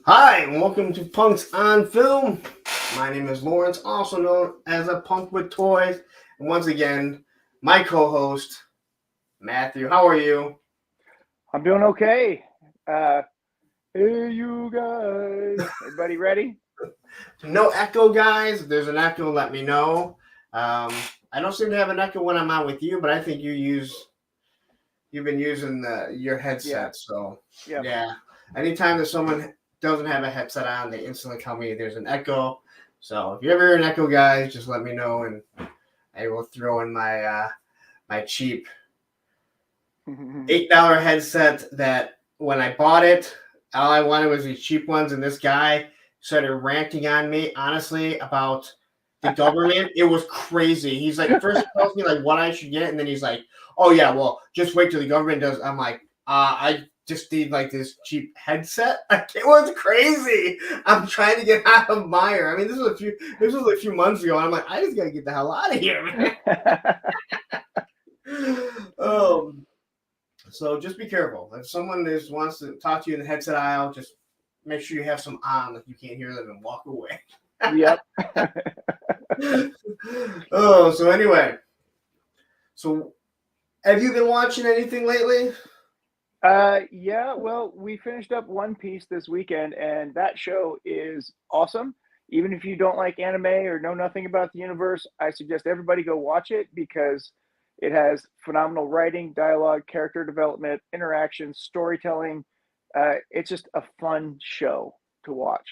Hi, and welcome to Punks on Film. My name is Lawrence, also known as a Punk with Toys. And once again, my co-host, Matthew. How are you? I'm doing okay. Uh, hey, you guys. Everybody ready? No echo, guys. If there's an echo, let me know. Um, I don't seem to have an echo when I'm out with you, but I think you've been using your Yeah. headset. So Yep. yeah, anytime that someone doesn't have a headset on, they instantly tell me there's an echo. So if you ever hear an echo, guys, just let me know, and I will throw in my cheap $8 headset that when I bought it, all I wanted was these cheap ones, and this guy started ranting on me, honestly, about the government. It was crazy. He's like, first he tells me like what I should get, and then he's like, "Oh yeah, well, just wait till the government does." I'm like, I just need like this cheap headset. It was crazy. I'm trying to get out of Meyer. I mean, this was a few months ago, and I'm like, I just gotta get the hell out of here, man. um, so just be careful. If someone wants to talk to you in the headset aisle, just make sure you have some on, like you can't hear them, and walk away. Yep. Oh, so anyway, so have you been watching anything lately? Yeah, well, we finished up One Piece this weekend, and that show is awesome. Even if you don't like anime or know nothing about the universe, I suggest everybody go watch it because it has phenomenal writing, dialogue, character development, interaction, storytelling. It's just a fun show to watch.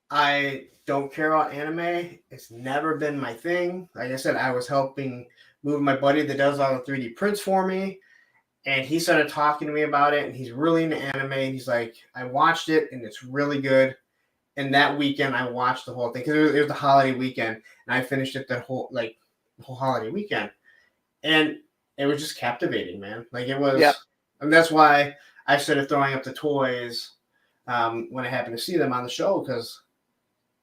I don't care about anime. It's never been my thing. Like I said, I was helping move my buddy that does all the 3D prints for me, and he started talking to me about it, and he's really into anime, and he's like, I watched it, and it's really good. And that weekend I watched the whole thing because it was the holiday weekend, and I finished it the whole holiday weekend, and it was just captivating, man. Like it Yep. was, and that's why I started throwing up the toys when I happened to see them on the show because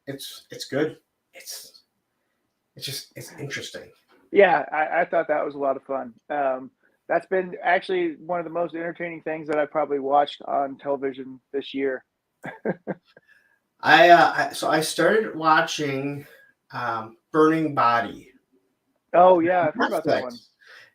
it's good. It's it's interesting. Yeah, I thought that was a lot of fun. That's been actually one of the most entertaining things that I probably watched on television this year. So I started watching Burning Body. Oh yeah, I've heard about that one. Netflix.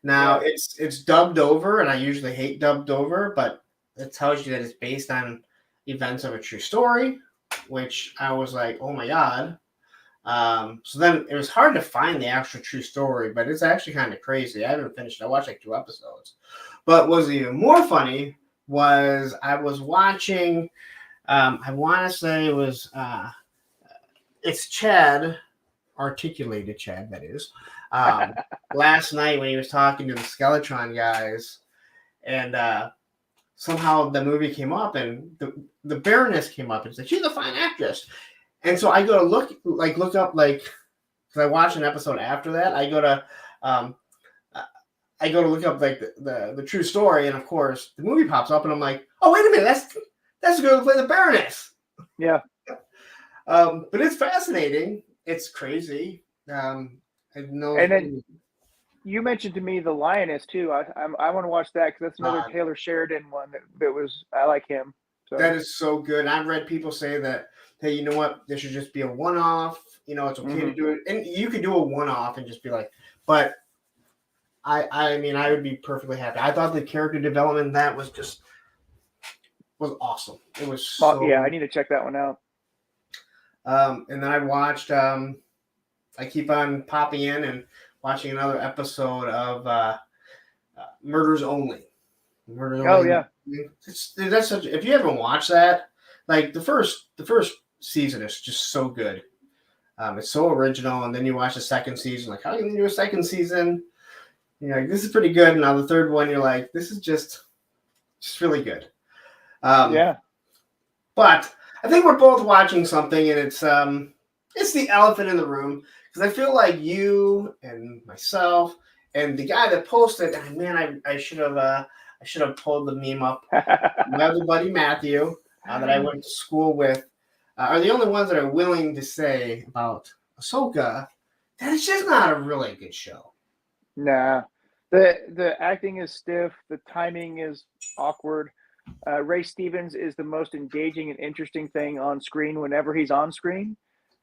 Now Yeah. it's dubbed over, and I usually hate dubbed over, but it tells you that it's based on events of a true story, which I was like, oh my god. So then it was hard to find the actual true story, but it's actually kind of crazy. I haven't finished. I watched like 2 episodes, but what was even more funny was I was watching. I want to say it was it's Chad, articulated Chad, that is. Um, Last night when he was talking to the Skeletron guys, and somehow the movie came up, and the Baroness came up and said she's a fine actress. And so I go to look up because I watched an episode after that. Um, I go to look up like the true story, and of course the movie pops up, and I'm like, oh wait a minute, that's the girl who played the Baroness. Yeah. But it's fascinating. It's crazy. I know. And then you mentioned to me the Lioness too. I want to watch that because that's another Uh, Taylor Sheridan one that was I like him. that So. is so good. I've read people say that, hey, you know what? This should just be a one-off. You know, it's okay to Hmm. do it, and you could do a one-off and just be like. But I mean, I would be perfectly happy. I thought the character development in that was awesome. It was Well, yeah, I so. need to check that one out. And then I watched. I keep on popping in and watching another episode of Murders Only. Murders Oh Only. yeah. That's such. If you haven't watched that, like the first season is just so good. It's so original, and then you watch the second season, like how can you do a second season? You're like, this is pretty good. And now the third one, you're like, this is just really good. Um, Yeah. but I think we're both watching something, and it's the elephant in the room because I feel like you and myself and the guy that posted, man, I should have pulled the meme up. My other buddy Matthew, that I went to school with, are the only ones that are willing to say about Ahsoka that it's just not a really good show. Nah. The acting is stiff. The timing is awkward. Ray Stevens is the most engaging and interesting thing on screen whenever he's on screen.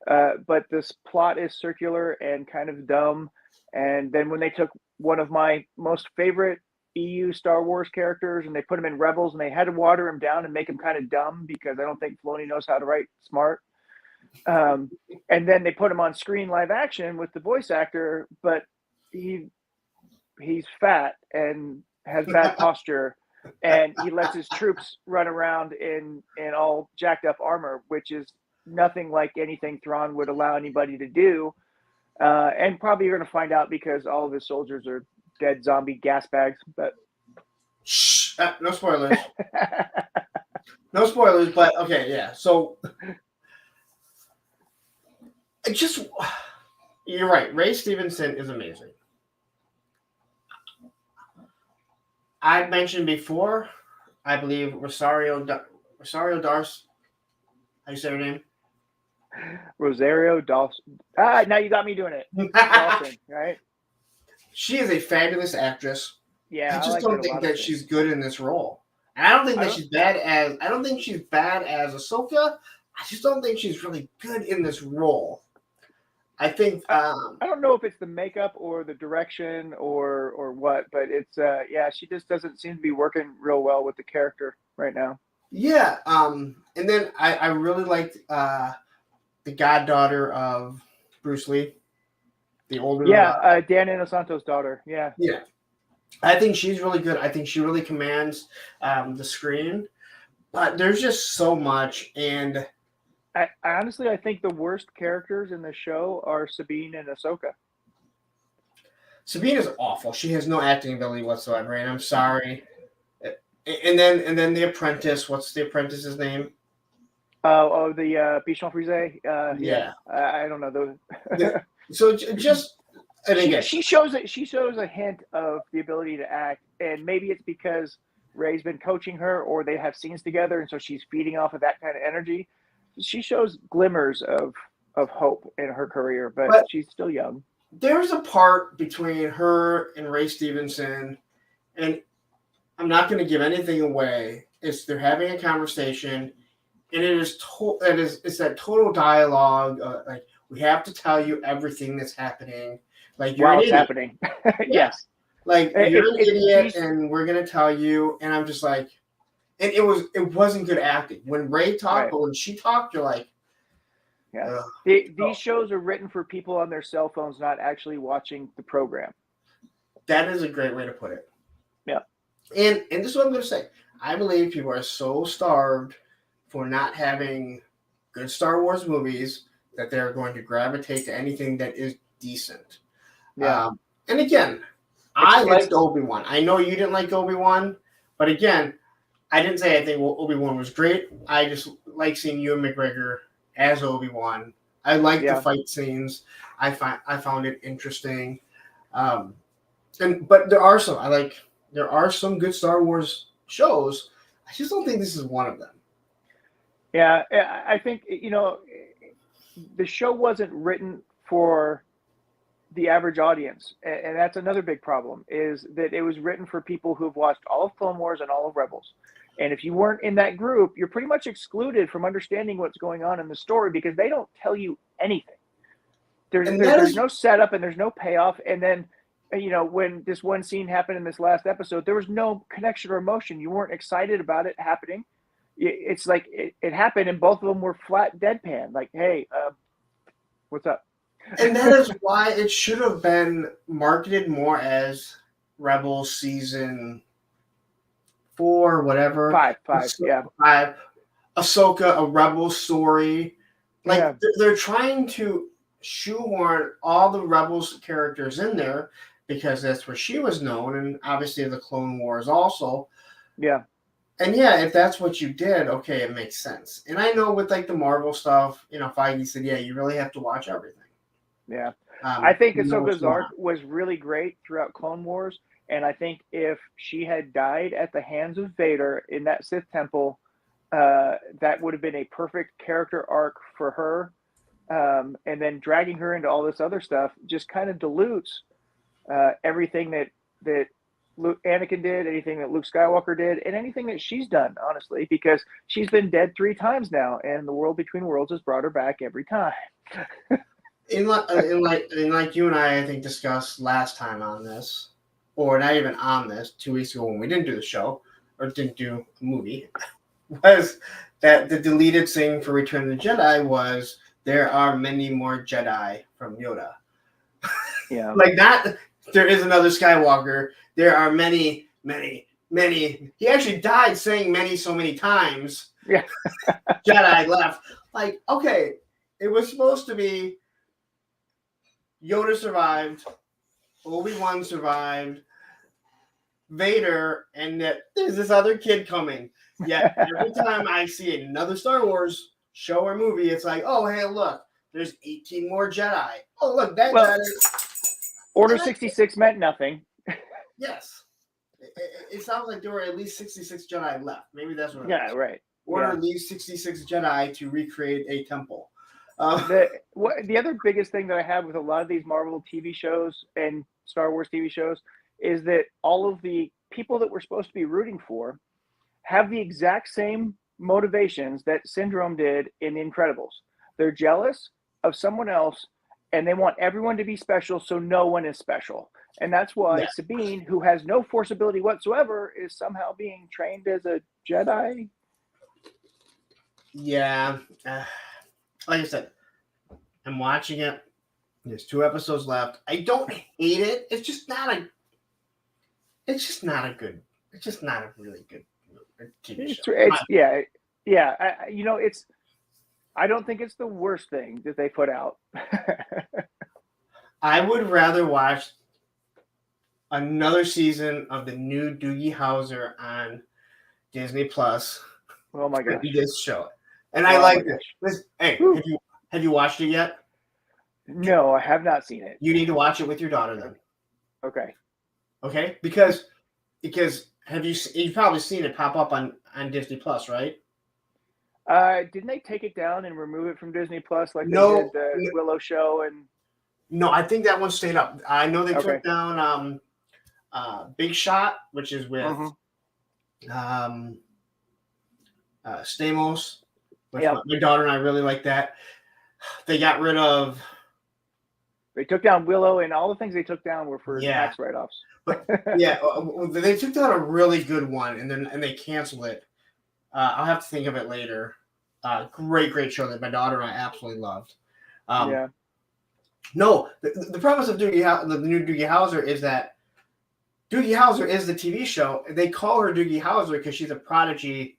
But this plot is circular and kind of dumb. And then when they took one of my most favorite EU Star Wars characters and they put him in Rebels and they had to water him down and make him kind of dumb because I don't think Filoni knows how to write smart. And then they put him on screen live action with the voice actor, but he's fat and has bad posture, and he lets his troops run around in all jacked up armor, which is nothing like anything Thrawn would allow anybody to do. And probably you're going to find out because all of his soldiers are dead zombie gas bags. But Shh, no spoilers. No spoilers, but okay, yeah. So you're right. Ray Stevenson is amazing. I mentioned before, I believe Rosario Dawson. How you say her name? Rosario Dawson. Now you got me doing it. Dawson, right? She is a fabulous actress. Yeah, I just don't think that she's good in this role. And I don't think that she's bad as. I don't think she's bad as Ahsoka. I just don't think she's really good in this role. I think I don't know if it's the makeup or the direction or what, but it's she just doesn't seem to be working real well with the character right now. Yeah, and then I really liked the goddaughter of Bruce Lee, the older. Yeah, Dan Inosanto's daughter. Yeah. Yeah, I think she's really good. I think she really commands the screen, but there's just so much. And I honestly, I think the worst characters in the show are Sabine and Ahsoka. Sabine is awful. She has no acting ability whatsoever, and I'm sorry. And then the apprentice. What's the apprentice's name? The Bichon Frise. Yeah. I don't know So just and again, she shows a hint of the ability to act, and maybe it's because Ray's been coaching her, or they have scenes together, and so she's feeding off of that kind of energy. She shows glimmers of hope in her career, but she's still young. There's a part between her and Ray Stevenson, and I'm not going to give anything away. They're having a conversation, and it's that total dialogue. Like, we have to tell you everything that's happening. Like, you're an idiot. Happening. Yes. Like, you're an idiot, and we're going to tell you. And I'm just like, and it wasn't good acting. When Ray talked, right. But when she talked, you're like, yeah. These shows are written for people on their cell phones, not actually watching the program. That is a great way to put it. Yeah. And this is what I'm going to say. I believe people are so starved for not having good Star Wars movies that they're going to gravitate to anything that is decent. Yeah. And again, I liked Obi-Wan. I know you didn't like Obi-Wan, but again, I didn't say I think Obi-Wan was great. I just like seeing Ewan McGregor as Obi-Wan. I like the fight scenes. I found it interesting. But there are some good Star Wars shows. I just don't think this is one of them. Yeah, I think the show wasn't written for the average audience, and that's another big problem. Is that it was written for people who've watched all of Clone Wars and all of Rebels. And if you weren't in that group, you're pretty much excluded from understanding what's going on in the story because they don't tell you anything. There's no setup and there's no payoff. And then, when this one scene happened in this last episode, there was no connection or emotion. You weren't excited about it happening. It's like it happened and both of them were flat deadpan. Like, hey, what's up? And that is why it should have been marketed more as Rebels season 4, whatever. 5, yeah. 5. Ahsoka, a Rebel story. Like, they're trying to shoehorn all the Rebels characters in there because that's where she was known, and obviously the Clone Wars also. Yeah. And yeah, if that's what you did, okay, it makes sense. And I know with like the Marvel stuff, Feige said, yeah, you really have to watch everything. Yeah. I think Ahsoka's arc was really great throughout Clone Wars. And I think if she had died at the hands of Vader in that Sith temple, that would have been a perfect character arc for her. And then dragging her into all this other stuff just kind of dilutes everything that Anakin did, anything that Luke Skywalker did, and anything that she's done, honestly, because she's been dead 3 times now, and the world between worlds has brought her back every time. Like you and I think discussed last time on this, or not even on this, 2 weeks ago when we didn't do the show or didn't do a movie, was that the deleted thing for Return of the Jedi was there are many more Jedi from Yoda. Yeah. Like that, there is another Skywalker. There are many, many, many. He actually died saying many so many times. Yeah. Jedi left. Like, okay, it was supposed to be Yoda survived, Obi-Wan survived, Vader, and that there's this other kid coming. Yet every time I see another Star Wars show or movie, it's like, oh, hey, look, there's 18 more Jedi. Oh, look, that Jedi. Order 66 meant nothing. Yes. It sounds like there were at least 66 Jedi left. Maybe that's what it Yeah, was. right. Order leaves 66 Jedi to recreate a temple. The other biggest thing that I have with a lot of these Marvel TV shows and Star Wars TV shows is that all of the people that we're supposed to be rooting for have the exact same motivations that Syndrome did in The Incredibles. They're jealous of someone else, and they want everyone to be special, so no one is special. And that's why Sabine, who has no Force ability whatsoever, is somehow being trained as a Jedi. Yeah. Like I said, I'm watching it. There's 2 episodes left. I don't hate it. It's just not a really good TV show. I don't think it's the worst thing that they put out. I would rather watch another season of the new Doogie Howser on Disney Plus. Oh my gosh. This show. And I like this. Hey, have you watched it yet? No, I have not seen it. You need to watch it with your daughter then. Okay. Because you've probably seen it pop up on Disney Plus, right? Didn't they take it down and remove it from Disney Plus like they did the Willow show? And no, I think that one stayed up. I know they took down Big Shot, which is with Stamos. My daughter and I really like that. They got rid of. They took down Willow, and all the things they took down were for tax write-offs. But they took down a really good one, and they canceled it. I'll have to think of it later. Great show that my daughter and I absolutely loved. No, the premise of the new Doogie Howser is that Doogie Howser is the TV show. They call her Doogie Howser because she's a prodigy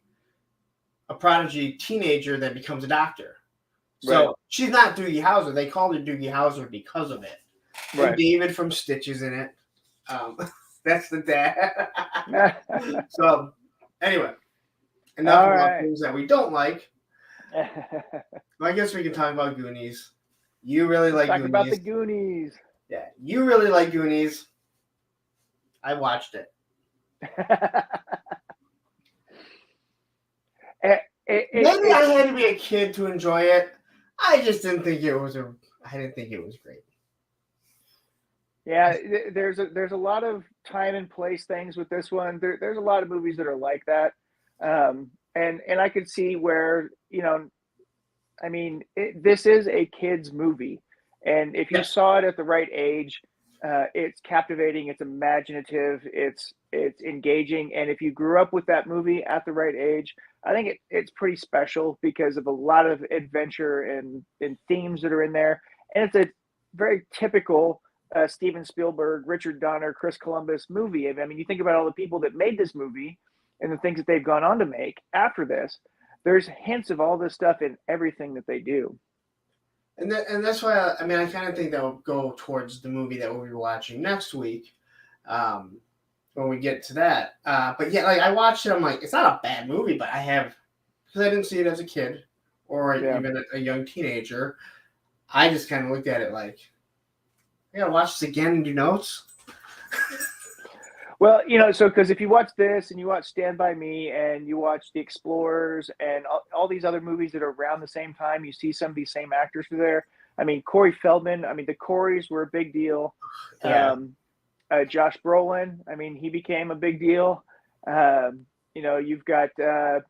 teenager that becomes a doctor. So she's not Doogie Howser. They called her Doogie Howser because of it. Right. And David from Stitch is in it. That's the dad. So anyway, enough about things that we don't like. I guess we can talk about Goonies. You really like Goonies. Talk about the Goonies. Yeah, you really like Goonies. I watched it. Maybe I had to be a kid to enjoy it. I just didn't think it was great. Yeah, there's a lot of time and place things with this one. There's a lot of movies that are like that, and I could see where this is a kids movie, and if you saw it at the right age, it's captivating, it's imaginative, it's engaging, and if you grew up with that movie at the right age, I think it's pretty special because of a lot of adventure and themes that are in there, and it's a very typical Steven Spielberg, Richard Donner, Chris Columbus movie. I mean, you think about all the people that made this movie and the things that they've gone on to make after this. There's hints of all this stuff in everything that they do. And that's why I kind of think that will go towards the movie that we'll be watching next week when we get to that. But yeah, like I watched it, I'm like, it's not a bad movie, but because I didn't see it as a kid or even a young teenager, I just kind of looked at it like, I gotta watch this again and do notes. Well, so because if you watch this and you watch Stand By Me and you watch The Explorers and all these other movies that are around the same time, you see some of these same actors are there. I mean, Corey Feldman. I mean, the Coreys were a big deal. Yeah. Josh Brolin. I mean, he became a big deal. You've got the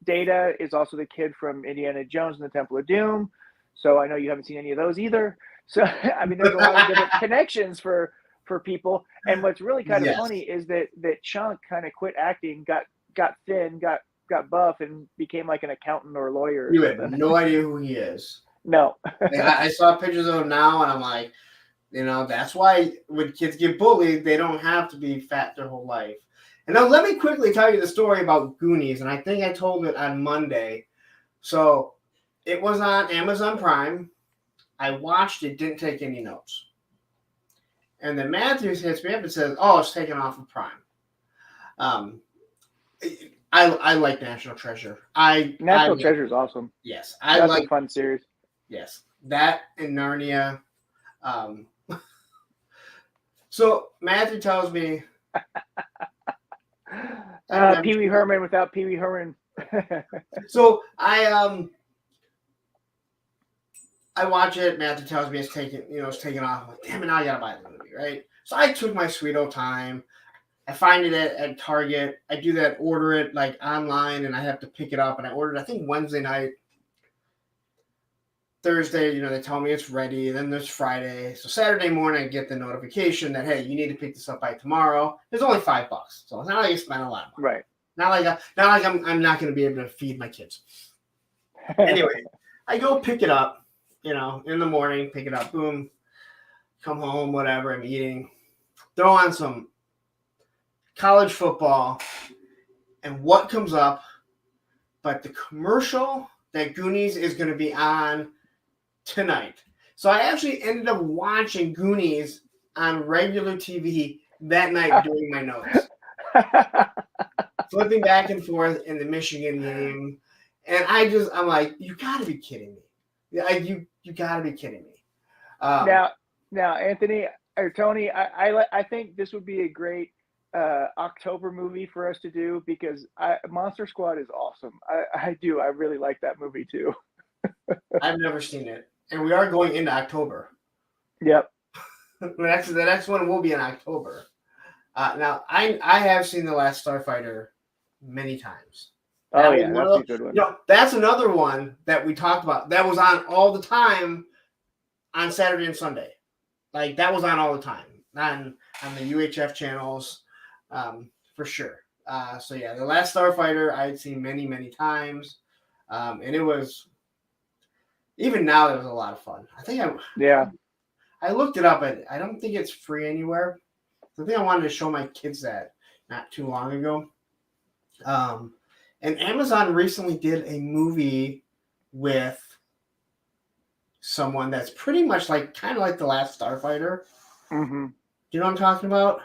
Data is also the kid from Indiana Jones and the Temple of Doom. So I know you haven't seen any of those either. So I mean, there's a lot of different connections for people. And what's really kind of funny is that Chunk kind of quit acting, got thin, got buff, and became like an accountant or a lawyer. You have no idea who he is. No. I saw pictures of him now, and I'm like, that's why when kids get bullied, they don't have to be fat their whole life. And now let me quickly tell you the story about Goonies, and I think I told it on Monday. So it was on Amazon Prime. I watched it, didn't take any notes. And then Matthews hits me up and says, "Oh, it's taken off of Prime." I like National Treasure. National Treasure is awesome. Yes, that's a fun series. Yes, that and Narnia. So Matthew tells me, Pee Wee Herman without Pee Wee Herman. So I watch it. Matthew tells me it's taken off. I'm like, damn it, now I gotta buy the movie, right? So I took my sweet old time. I find it at Target. I do that, order it like online, and I have to pick it up. And I ordered, I think, Wednesday night. Thursday, they tell me it's ready. Then there's Friday. So Saturday morning, I get the notification that, hey, you need to pick this up by tomorrow. It's only $5. So it's not like I spent a lot of money. Right. Not like I'm not going to be able to feed my kids. Anyway, I go pick it up, in the morning, pick it up, boom, come home, whatever, I'm eating. Throw on some college football, and what comes up but the commercial that Goonies is going to be on tonight. So I actually ended up watching Goonies on regular TV that night doing my notes. Flipping back and forth in the Michigan game. And I'm like, you got to be kidding me. You got to be kidding me. Now, Anthony or Tony, I think this would be a great October movie for us to do because Monster Squad is awesome. I really like that movie too. I've never seen it. And we are going into October. Yep. The next one will be in October. Now, I have seen The Last Starfighter many times. That's a good one. That's another one that we talked about. That was on all the time on Saturday and Sunday. Like, that was on all the time on the UHF channels, for sure. The Last Starfighter I'd seen many, many times. And it was, even now, it was a lot of fun. I looked it up, and I don't think it's free anywhere. I think I wanted to show my kids that not too long ago. And Amazon recently did a movie with someone that's pretty much kind of like The Last Starfighter. Mm-hmm. Do you know what I'm talking about?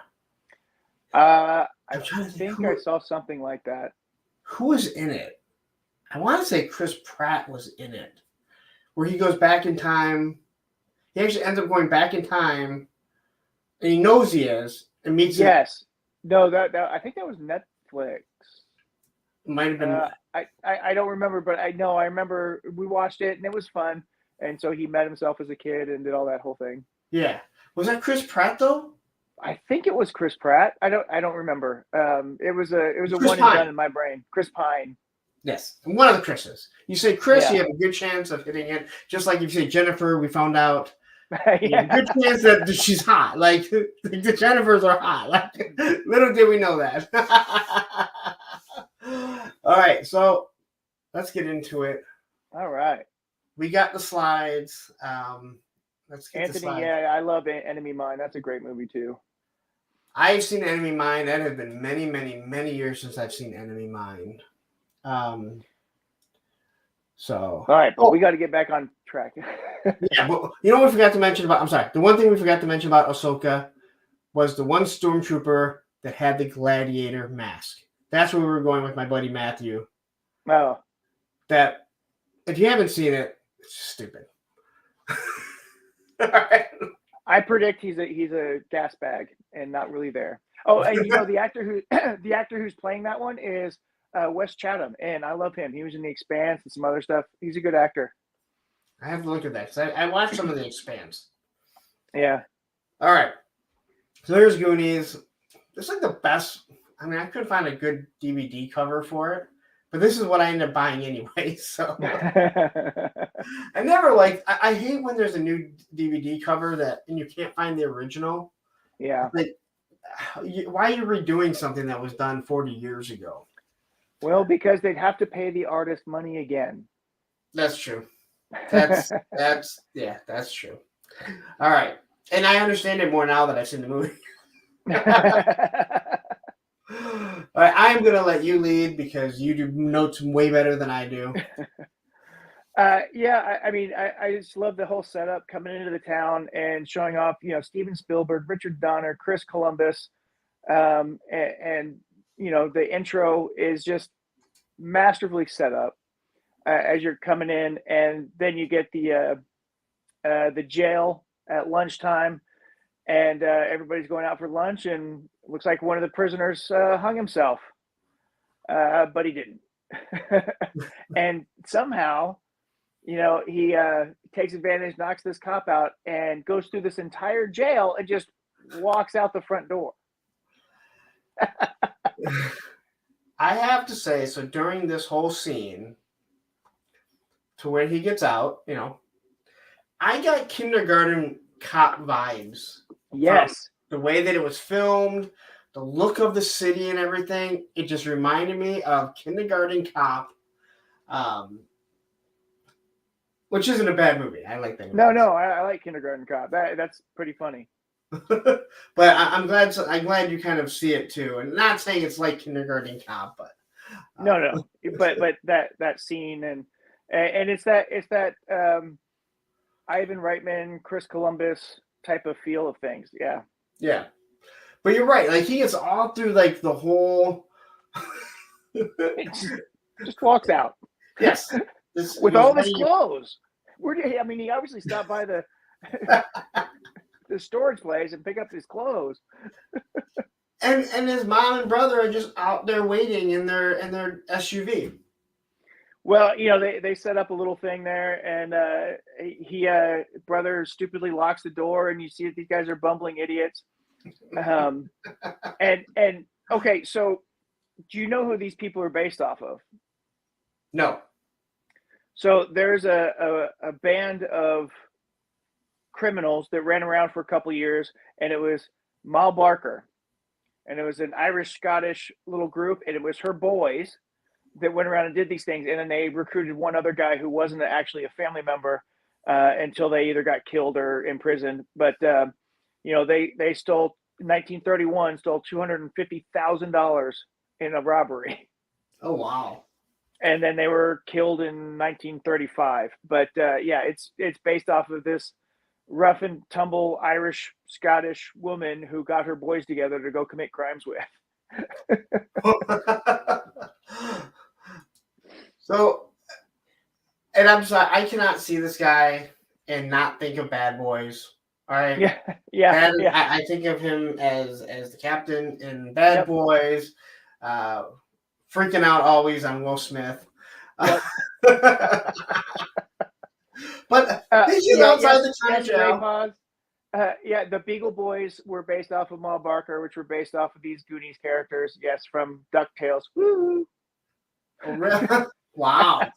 I think I saw something like that. Who was in it? I want to say Chris Pratt was in it, where he goes back in time. He actually ends up going back in time, and he knows he is, and meets. Yes. No, that I think that was Netflix. Might have been. I don't remember, but I remember we watched it and it was fun. And so he met himself as a kid and did all that whole thing. Yeah. Was that Chris Pratt though? I think it was Chris Pratt. I don't remember. It was a Chris one Pine. and done in my brain. Chris Pine. Yes, one of the Chris's. You say Chris, you have a good chance of hitting it. Just like if you say Jennifer, we found out. You have a good chance that she's hot. Like the Jennifers are hot. Like little did we know that. All right, so let's get into it. All right. We got the slides. Let's get Anthony, the slides. I love Enemy Mine. That's a great movie too. I've seen Enemy Mine. That has been many, many, many years since I've seen Enemy Mine. So. All right, but we got to get back on track. Yeah, but you know what we forgot to mention about? I'm sorry. The one thing we forgot to mention about Ahsoka was the one stormtrooper that had the gladiator mask. That's where we were going with my buddy Matthew. Oh. That if you haven't seen it, it's stupid. All right. I predict he's a gas bag and not really there. Oh, and the actor who's playing that one is Wes Chatham, and I love him. He was in The Expanse and some other stuff. He's a good actor. I have to look at that because I watched some of The Expanse. Yeah. All right. So there's Goonies. It's like the best. I mean, I couldn't find a good DVD cover for it, but this is what I ended up buying anyway. So I never like. I hate when there's a new DVD cover and you can't find the original. Yeah. Like, why are you redoing something that was done 40 years ago? Well, because they'd have to pay the artist money again. That's true. That's true. All right, and I understand it more now that I've seen the movie. All right, I'm gonna let you lead because you do notes way better than I do. I mean, I just love the whole setup coming into the town and showing off, Steven Spielberg, Richard Donner, Chris Columbus, and the intro is just masterfully set up as you're coming in, and then you get the jail at lunchtime, and everybody's going out for lunch, and it looks like one of the prisoners hung himself, but he didn't, and somehow. He takes advantage, knocks this cop out, and goes through this entire jail and just walks out the front door. I have to say, so during this whole scene, to when he gets out, I got kindergarten cop vibes. Yes. The way that it was filmed, the look of the city and everything, it just reminded me of kindergarten cop. Which isn't a bad movie. I like that movie. No, I like Kindergarten Cop. That's pretty funny. But I'm glad you kind of see it too. And not saying it's like Kindergarten Cop, but no. But that scene and it's that Ivan Reitman, Chris Columbus type of feel of things. Yeah. Yeah. But you're right. Like he gets all through like the whole just walks out. Yes. With all his clothes. He obviously stopped by the the storage place and pick up his clothes. and his mom and brother are just out there waiting in their SUV. Well, they set up a little thing there, and he brother stupidly locks the door, and you see that these guys are bumbling idiots. And okay, so do you know who these people are based off of? No. So there's a band of criminals that ran around for a couple of years, and it was Mal Barker, and it was an Irish-Scottish little group, and it was her boys that went around and did these things, and then they recruited one other guy who wasn't actually a family member until they either got killed or imprisoned. But they stole in 1931 stole $250,000 in a robbery. Oh wow. And then they were killed in 1935. But it's based off of this rough and tumble Irish Scottish woman who got her boys together to go commit crimes with. So, and I'm sorry, I cannot see this guy and not think of Bad Boys. All right. Yeah. I think of him as the captain in Bad Boys. Freaking out always on Will Smith. Yep. But he's just outside the China jail. The Beagle Boys were based off of Mal Barker, which were based off of these Goonies characters. Yes, from DuckTales. Woo! Oh, really? Wow.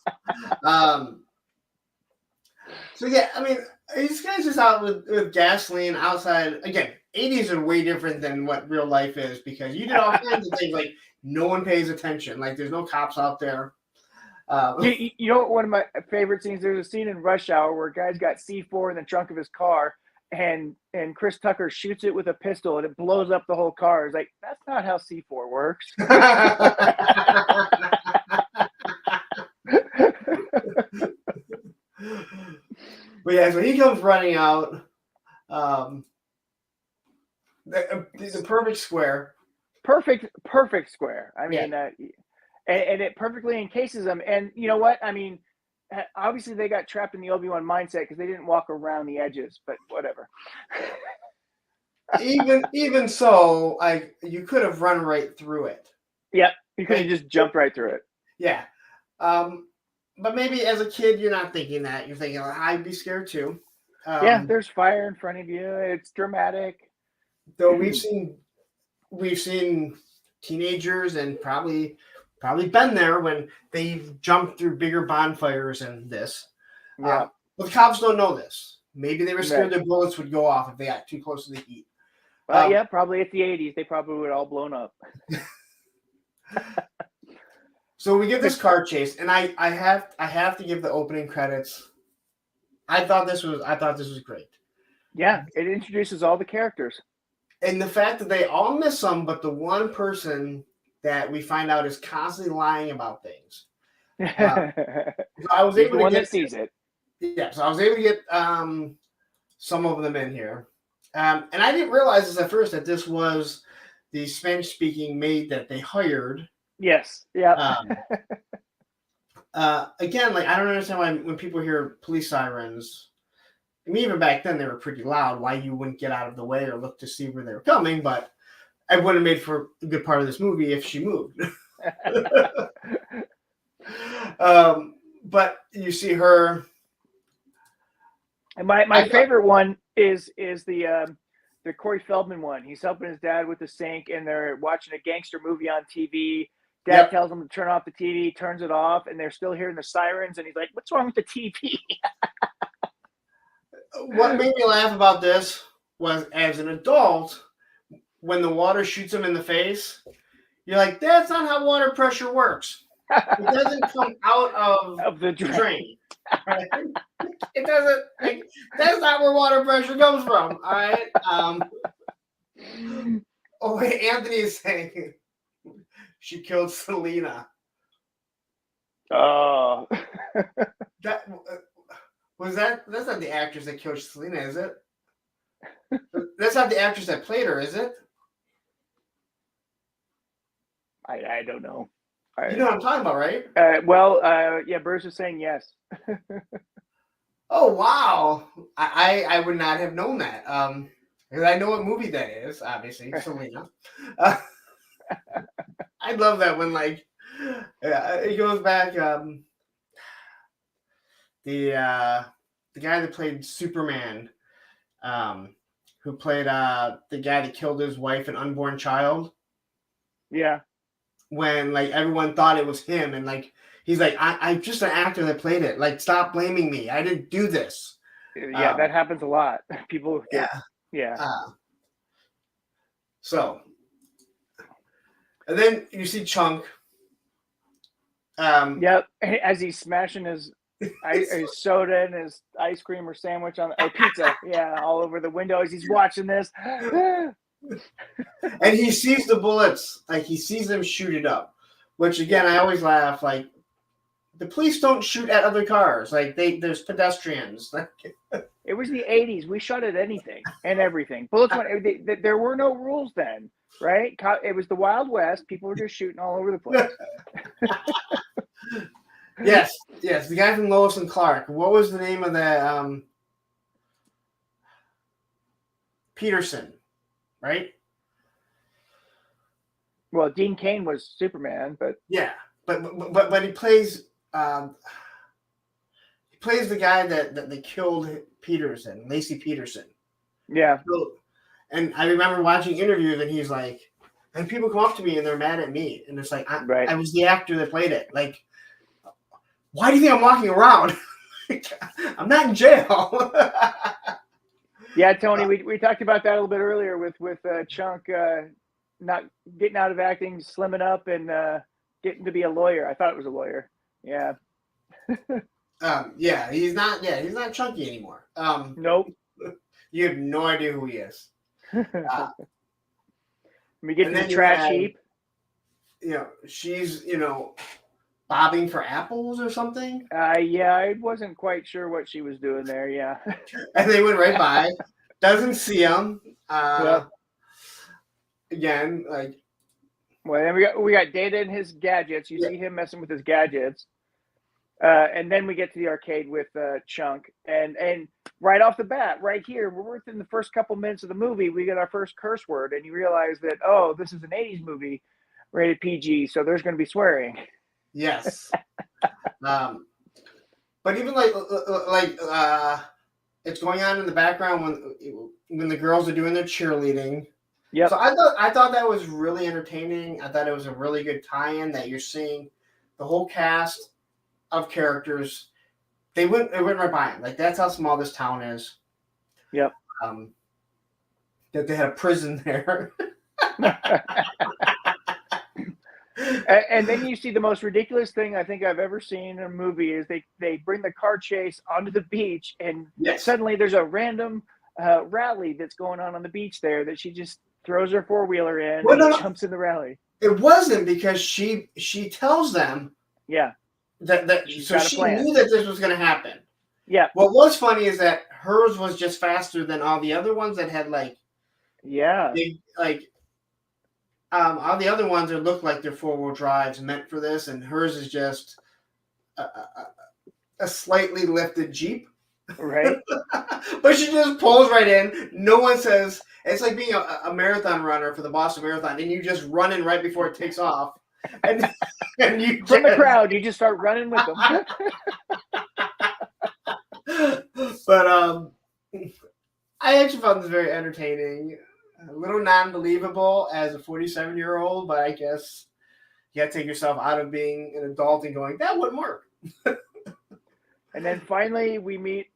So yeah, I mean, these guys just out with gasoline outside. Again, 80s are way different than what real life is because you did all kinds of things like no one pays attention. Like there's no cops out there. You know what? One of my favorite scenes. There's a scene in Rush Hour where a guy's got C4 in the trunk of his car, and Chris Tucker shoots it with a pistol, and it blows up the whole car. It's like that's not how C4 works. But yeah, so he comes running out. The perfect square. Perfect square. I mean, and it perfectly encases them. And you know what? I mean, obviously they got trapped in the Obi-Wan mindset because they didn't walk around the edges. But whatever. even so, like you could have run right through it. Yeah, you could have just jumped right through it. Yeah. But maybe as a kid, you're not thinking that. You're thinking, I'd be scared too. There's fire in front of you. It's dramatic. Though we've seen teenagers and probably been there when they've jumped through bigger bonfires and this. Yeah. But the cops don't know this. Maybe they were scared Right. their bullets would go off if they got too close to the heat. Yeah, probably at the 80s, they probably would all blown up. So we get this car chase, and I have to give the opening credits. I thought this was great. Yeah, it introduces all the characters. And the fact that they all miss some, but the one person that we find out is constantly lying about things. So I was He's able the one to that sees it. Yeah, so I was able to get some of them in here. And I didn't realize this at first that this was the Spanish-speaking maid that they hired. Yes. Yeah. Again, like I don't understand why when people hear police sirens, I mean, even back then they were pretty loud. Why you wouldn't get out of the way or look to see where they were coming? But it would have made for a good part of this movie if she moved. But you see her. And my favorite one is the Corey Feldman one. He's helping his dad with the sink, and they're watching a gangster movie on TV. Dad tells him to turn off the TV, turns it off, and they're still hearing the sirens. And he's like, "What's wrong with the TV?" What made me laugh about this was, as an adult, when the water shoots him in the face, you're like, "That's not how water pressure works. It doesn't come out of the drain. Right? It doesn't. Like, that's not where water pressure comes from." All right. Oh wait, Anthony is saying she killed Selena. Oh. That was that. That's not the actress that killed Selena, is it? That's not the actress that played her, is it? I don't know. You know what I'm talking about, right? Yeah, Bruce is saying yes. Oh wow! I would not have known that. Because I know what movie that is. Obviously, Selena. I love that when it goes back. The guy that played Superman, who played the guy that killed his wife and unborn child. Yeah. When like everyone thought it was him, and like he's like, I'm just an actor that played it. Like, stop blaming me. I didn't do this. Yeah, that happens a lot. People get, yeah. So, and then you see Chunk. Yep, as he's smashing his soda and his ice cream or sandwich or pizza, all over the window as he's watching this. And he sees the bullets, like he sees them shoot it up, which again, I always laugh. Like, the police don't shoot at other cars. Like there's pedestrians. It was the 80s. We shot at anything and everything. Bullets went. There were no rules then, right? It was the Wild West. People were just shooting all over the place. Yes. The guy from Lois and Clark. What was the name of that? Peterson, right? Well, Dean Cain was Superman, but yeah, but he plays the guy that they killed Peterson, Lacey Peterson. Yeah. And I remember watching interviews, and he's like, and people come up to me and they're mad at me, and it's like, I was the actor that played it. Like, why do you think I'm walking around? I'm not in jail. Yeah, Tony, we talked about that a little bit earlier with Chunk not getting out of acting, slimming up, and getting to be a lawyer. I thought it was a lawyer. Yeah. He's not chunky anymore. Nope. You have no idea who he is. We get to the trash heap. She's bobbing for apples or something. I wasn't quite sure what she was doing there. Yeah. And they went right by. Doesn't see him. Again, like. Well, then we got Data and his gadgets. You see him messing with his gadgets. And then we get to the arcade with Chunk, and right off the bat, right here, we're within the first couple minutes of the movie, we get our first curse word, and you realize that this is an '80s movie, rated PG, so there's going to be swearing. Yes. But even like it's going on in the background when the girls are doing their cheerleading. Yep. So I thought that was really entertaining. I thought it was a really good tie-in that you're seeing the whole cast of characters. They went right by it. Like that's how small this town is. Yep. That they had a prison there. And then you see the most ridiculous thing I think I've ever seen in a movie is they bring the car chase onto the beach, and Yes. suddenly there's a random rally that's going on the beach there that she just throws her four-wheeler in and jumps in the rally. It wasn't because she tells them Yeah. that She's so got a she plan. knew that this was going to happen. Yeah. What was funny is that hers was just faster than all the other ones that had big, all the other ones that look like they're four-wheel drives meant for this, and hers is just a slightly lifted Jeep. Right. But she just pulls right in. No one says it's like being a marathon runner for the Boston Marathon, and you just run in right before it takes off, and you from the crowd, you just start running with them. But I actually found this very entertaining. A little non-believable as a 47-year-old, but I guess you got to take yourself out of being an adult and going, that wouldn't work. And then finally we meet,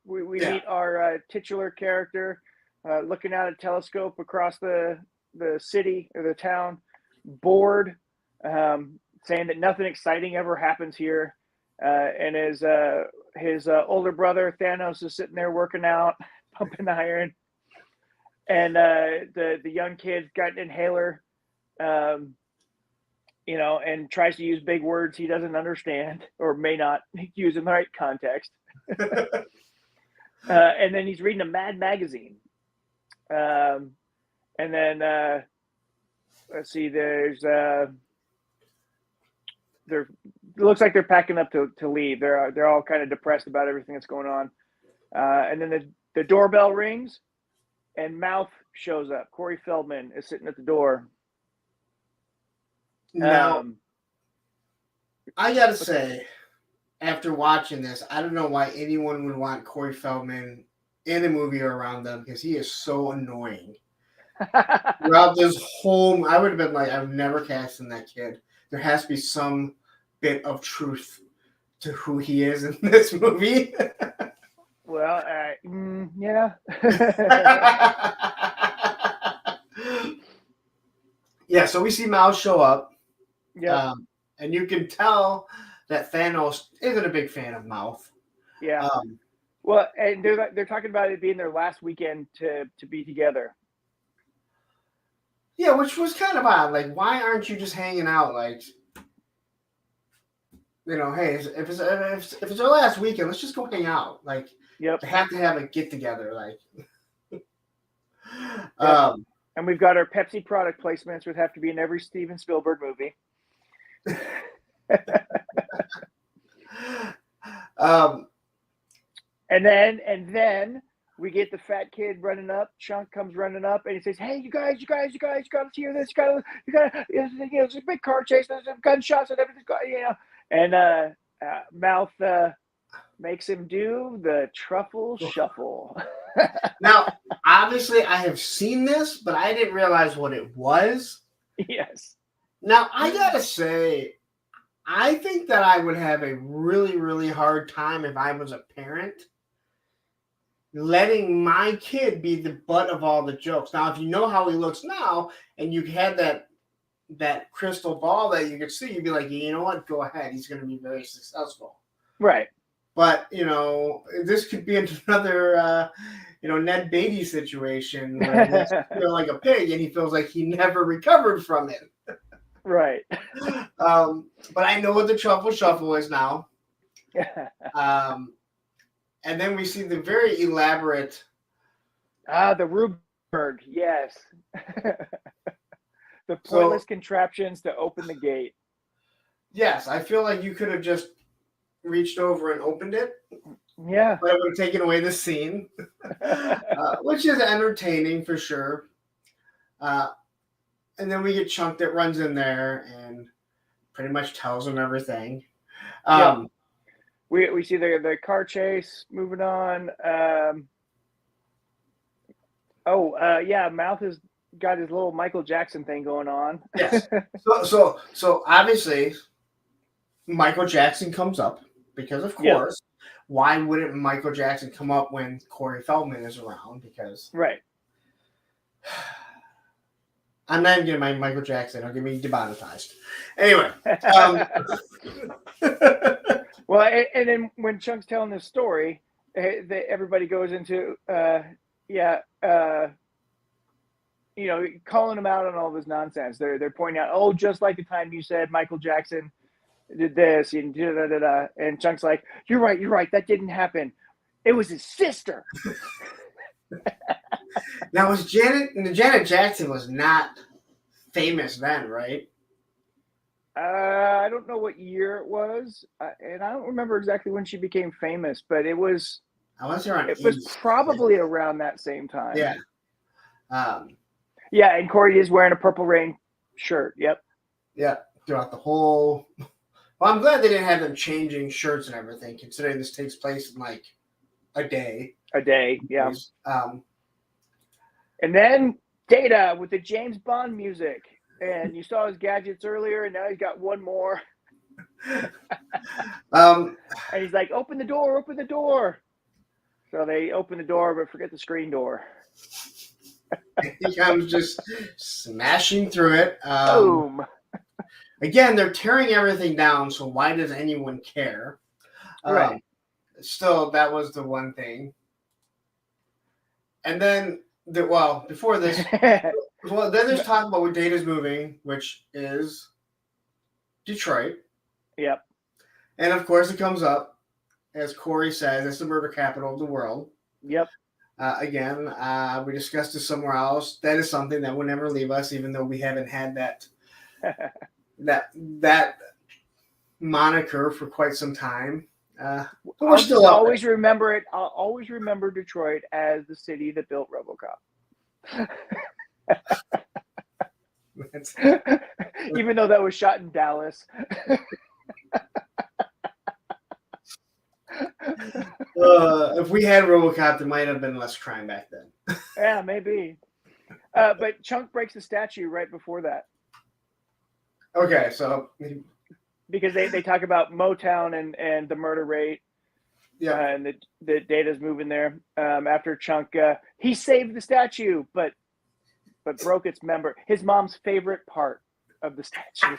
we meet our titular character looking out a telescope across the city or the town, bored, saying that nothing exciting ever happens here. And his older brother Thanos is sitting there working out, pumping iron. And the young kid got an inhaler, and tries to use big words he doesn't understand or may not use in the right context. And then he's reading a Mad magazine. And then let's see, it looks like they're packing up to leave. They're all kind of depressed about everything that's going on. And then the doorbell rings. And Mouth shows up. Corey Feldman is sitting at the door. Now, I gotta say, after watching this, I don't know why anyone would want Corey Feldman in a movie or around them because he is so annoying. Throughout this whole, I would have been like, I'm never casting that kid. There has to be some bit of truth to who he is in this movie. Well, yeah. Yeah, so we see Miles show up. Yeah. And you can tell that Thanos isn't a big fan of Mouth. Yeah. Well, and they're talking about it being their last weekend to be together. Yeah, which was kind of odd. Like, why aren't you just hanging out? Like, hey, if it's our last weekend, let's just go hang out. Like, yep. They have to have a get together. Like, yep. And we've got our Pepsi product placements, which have to be in every Steven Spielberg movie. And then we get the fat kid running up. Chunk comes running up, and he says, "Hey, you guys, you got to hear this. You got to, it's a big car chase. There's some gunshots and everything, And Mouth makes him do the truffle shuffle." Now, obviously, I have seen this, but I didn't realize what it was. Yes. Now, I gotta say, I think that I would have a really, really hard time if I was a parent letting my kid be the butt of all the jokes. Now, if you know how he looks now, and you had that crystal ball that you could see, you'd be like, you know what? Go ahead. He's going to be very successful. Right. But, this could be another, Ned Beatty situation where he's like a pig and he feels like he never recovered from it. Right. But I know what the truffle shuffle is now. And then we see the very elaborate. The Ruberg, yes. The pointless contraptions to open the gate. Yes, I feel like you could have just reached over and opened it. Yeah. But it would have taken away the scene, which is entertaining for sure. And then we get Chunk that runs in there and pretty much tells him everything. We see the car chase moving on. Mouth is got his little Michael Jackson thing going on. Yes. So obviously Michael Jackson comes up because of Yep. course, why wouldn't Michael Jackson come up when Corey Feldman is around? Because Right. I'm not even getting my Michael Jackson. It'll get me demonetized. Anyway. Well, and then when Chunk's telling this story, everybody goes into, calling him out on all of his nonsense. They're pointing out, oh, just like the time you said Michael Jackson did this, and da-da-da-da. And Chunk's like, you're right, that didn't happen. It was his sister. Now, Janet Jackson was not famous then, right? I don't know what year it was, and I don't remember exactly when she became famous, but it was. I was around. It was probably around that same time. Yeah. Yeah, and Corey is wearing a Purple Rain shirt. Yep. Yeah, throughout the whole. Well, I'm glad they didn't have them changing shirts and everything, considering this takes place in like a day. A day, yeah. And then Data with the James Bond music. And you saw his gadgets earlier, and now he's got one more. And he's like, open the door. So they open the door, but forget the screen door. He comes just smashing through it. Boom. Again, they're tearing everything down, so why does anyone care? Right. Still, that was the one thing. And then, before this... Well, then there's talk about where Data's moving, which is Detroit. Yep. And of course, it comes up, as Corey says, it's the murder capital of the world. Yep. Again, we discussed this somewhere else. That is something that will never leave us, even though we haven't had that moniker for quite some time. We're still always remember it. I'll always remember Detroit as the city that built RoboCop. Even though that was shot in Dallas. If we had RoboCop, there might have been less crime back then. Yeah, maybe. But Chunk breaks the statue right before that. Okay, so because they talk about Motown and the murder rate. Yeah, and the Data's moving there. After Chunk, he saved the statue, but broke its member. His mom's favorite part of the statue.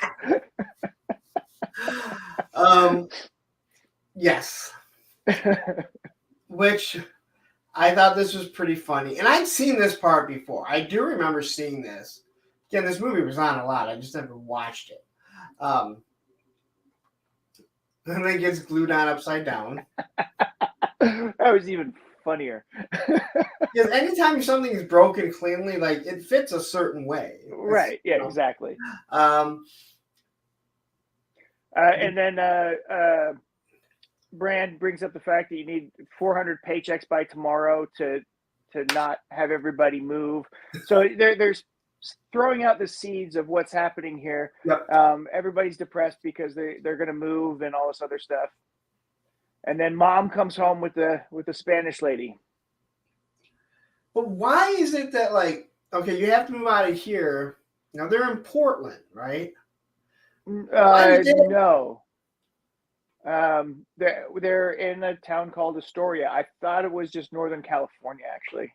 Yes. Which I thought this was pretty funny. And I'd seen this part before. I do remember seeing this. Again, this movie was on a lot. I just never watched it. And then it gets glued on upside down. That was even funnier. Because anytime something is broken cleanly, like it fits a certain way. Right. Yeah, exactly. And then Brand brings up the fact that you need 400 paychecks by tomorrow to not have everybody move. So there's throwing out the seeds of what's happening here. Yep. Everybody's depressed because they're going to move and all this other stuff. And then Mom comes home with the Spanish lady. But why is it that, like, okay, you have to move out of here. Now they're in Portland, right? No. They're in a town called Astoria. I thought it was just Northern California, actually.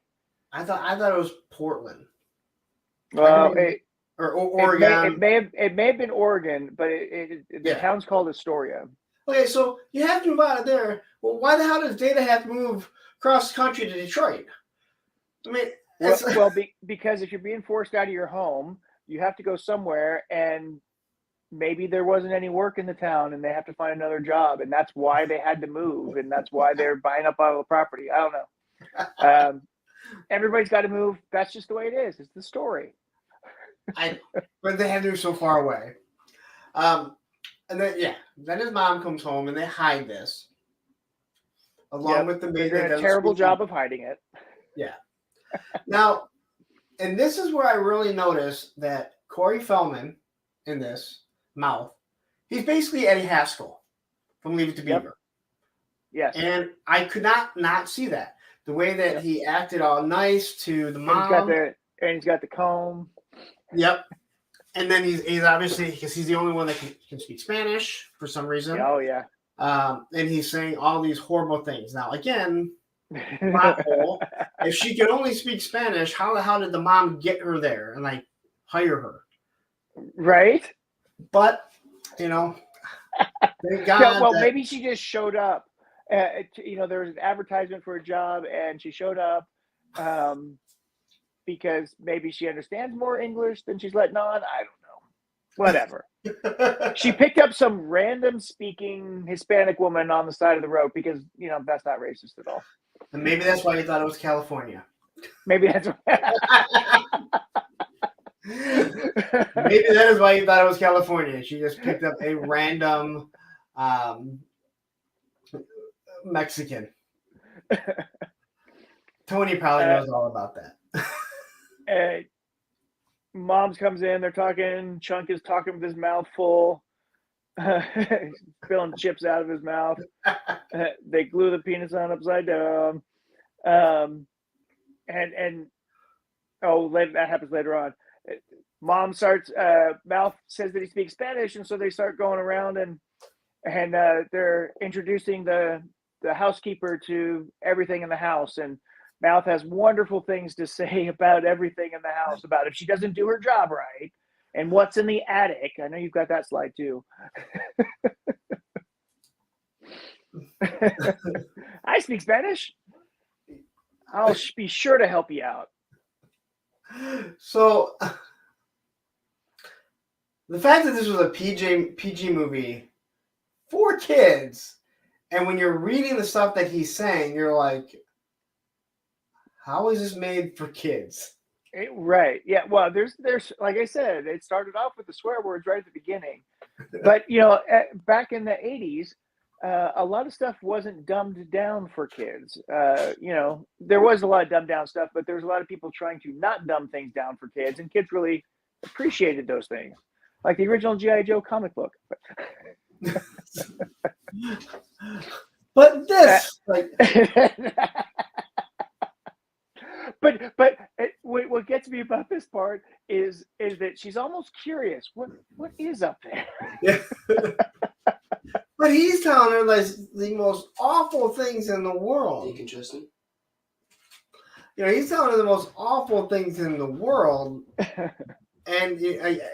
I thought it was Portland. Well, or Oregon. It may have been Oregon, but the town's called Astoria. Okay, so you have to move out of there. Well, why the hell does Data have to move across the country to Detroit? I mean, because if you're being forced out of your home, you have to go somewhere, and maybe there wasn't any work in the town, and they have to find another job, and that's why they had to move, and that's why they're buying up all the property. I don't know. Everybody's got to move. That's just the way it is. It's the story. But they had to move so far away. And then his mom comes home, and they hide this. Along with the maid. They're doing a terrible job of hiding it. Yeah. Now, and this is where I really noticed that Corey Feldman in this mouth, he's basically Eddie Haskell from Leave It to Beaver. Yes. And I could not see that. The way that he acted all nice to the mom. And he's got the comb. Yep. And then he's obviously, because he's the only one that can speak Spanish for some reason. Oh, yeah. And he's saying all these horrible things. Now, again, plot hole. If she could only speak Spanish, how the hell did the mom get her there and like hire her? Right? But, thank God. Yeah, well, maybe she just showed up. There was an advertisement for a job, and she showed up because maybe she understands more English than she's letting on. I don't know. Whatever. She picked up some random speaking Hispanic woman on the side of the road because, that's not racist at all. And maybe that's why you thought it was California. Maybe that's Maybe that is why you thought it was California. She just picked up a random Mexican. Tony probably knows all about that. Mom's comes in, they're talking. Chunk is talking with his mouth full. Spilling chips out of his mouth. They glue the penis on upside down. That happens later on. Mom starts, Mouth says that he speaks Spanish, and so they start going around and they're introducing the housekeeper to everything in the house, and Mouth has wonderful things to say about everything in the house, about if she doesn't do her job right, and what's in the attic. I know you've got that slide too. I speak Spanish. I'll be sure to help you out. So, the fact that this was a PG movie for kids, and when you're reading the stuff that he's saying, you're like, how is this made for kids? Right. Yeah. Well, there's like I said, it started off with the swear words right at the beginning. But, back in the 80s, a lot of stuff wasn't dumbed down for kids. There was a lot of dumbed down stuff, but there was a lot of people trying to not dumb things down for kids, and kids really appreciated those things. Like the original G.I. Joe comic book. But this, But what gets me about this part is that she's almost curious. What is up there? Yeah. But he's telling her like the most awful things in the world. You can trust him. He's telling her the most awful things in the world. And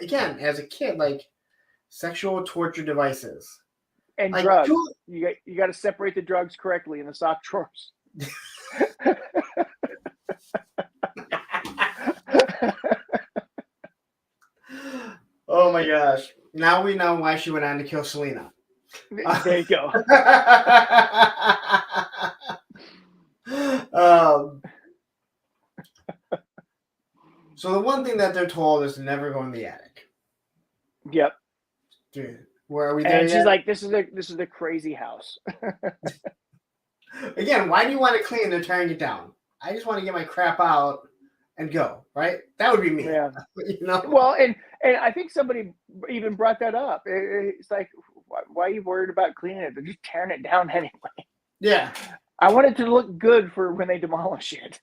again, as a kid, like sexual torture devices and like, drugs. You got to separate the drugs correctly in the sock drawers. Oh my gosh! Now we know why she went on to kill Selena. There you go. So the one thing that they're told is to never go in the attic. Yep. Dude, where are we there? And she's like, "This is the crazy house." Again, why do you want it clean? They're tearing it down. I just want to get my crap out and go. Right? That would be me. Yeah. Well, and I think somebody even brought that up. It's like, why are you worried about cleaning it? They're just tearing it down anyway. Yeah. I want it to look good for when they demolish it.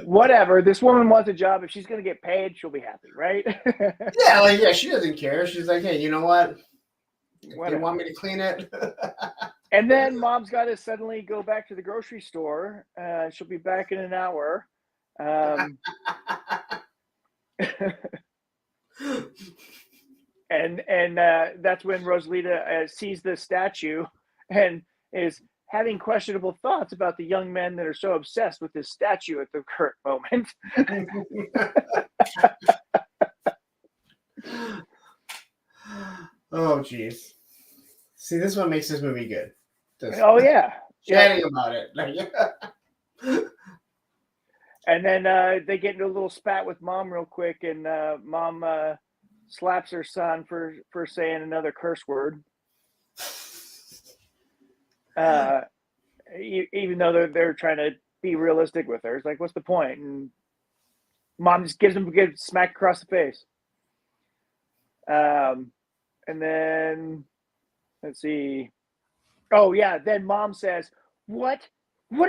Whatever. This woman wants a job. If she's going to get paid, she'll be happy, right? Yeah, she doesn't care. She's like, hey, you know what? You want me to clean it? And then Mom's got to suddenly go back to the grocery store. She'll be back in an hour. And that's when Rosalita sees the statue and is having questionable thoughts about the young men that are so obsessed with this statue at the current moment. Oh, geez. See, this is what makes this movie good. Oh, yeah. Chatting about it. And then they get into a little spat with Mom real quick, and Mom slaps her son for saying another curse word. Even though they're trying to be realistic with her. It's like, what's the point? And Mom just gives him a good smack across the face. And then, let's see. Oh, yeah. Then Mom says, what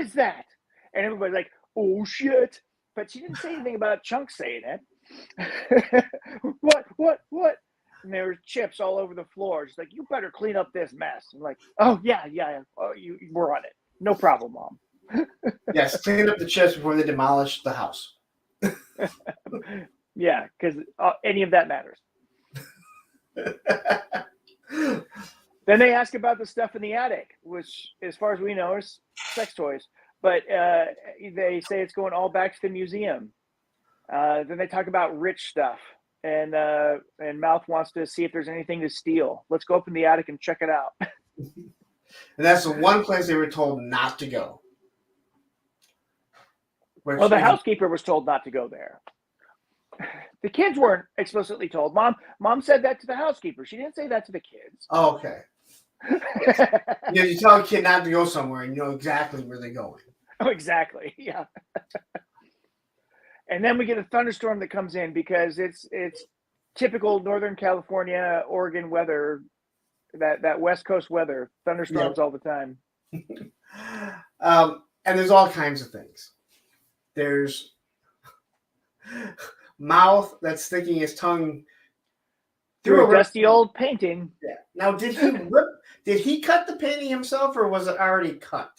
is that? And everybody's like, oh shit. But she didn't say anything about Chunk saying it. What? And there were chips all over the floor. She's like, you better clean up this mess. I'm like, oh yeah. Oh, we're on it. No problem, Mom. Yes, clean up the chips before they demolish the house. Yeah, because any of that matters. Then they ask about the stuff in the attic, which, as far as we know, is sex toys. But they say it's going all back to the museum. Then they talk about rich stuff, and Mouth wants to see if there's anything to steal. Let's go up in the attic and check it out. And that's the one place they were told not to go. Well, the housekeeper was told not to go there. The kids weren't explicitly told. Mom said that to the housekeeper. She didn't say that to the kids. Oh, okay. You tell a kid not to go somewhere, and you know exactly where they're going. Oh, exactly. Yeah. And then we get a thunderstorm that comes in because it's typical Northern California, Oregon weather, that West Coast weather, thunderstorms all the time. And there's all kinds of things. There's Mouth that's sticking his tongue through a dusty old painting. Yeah. Now, did he cut the painting himself, or was it already cut?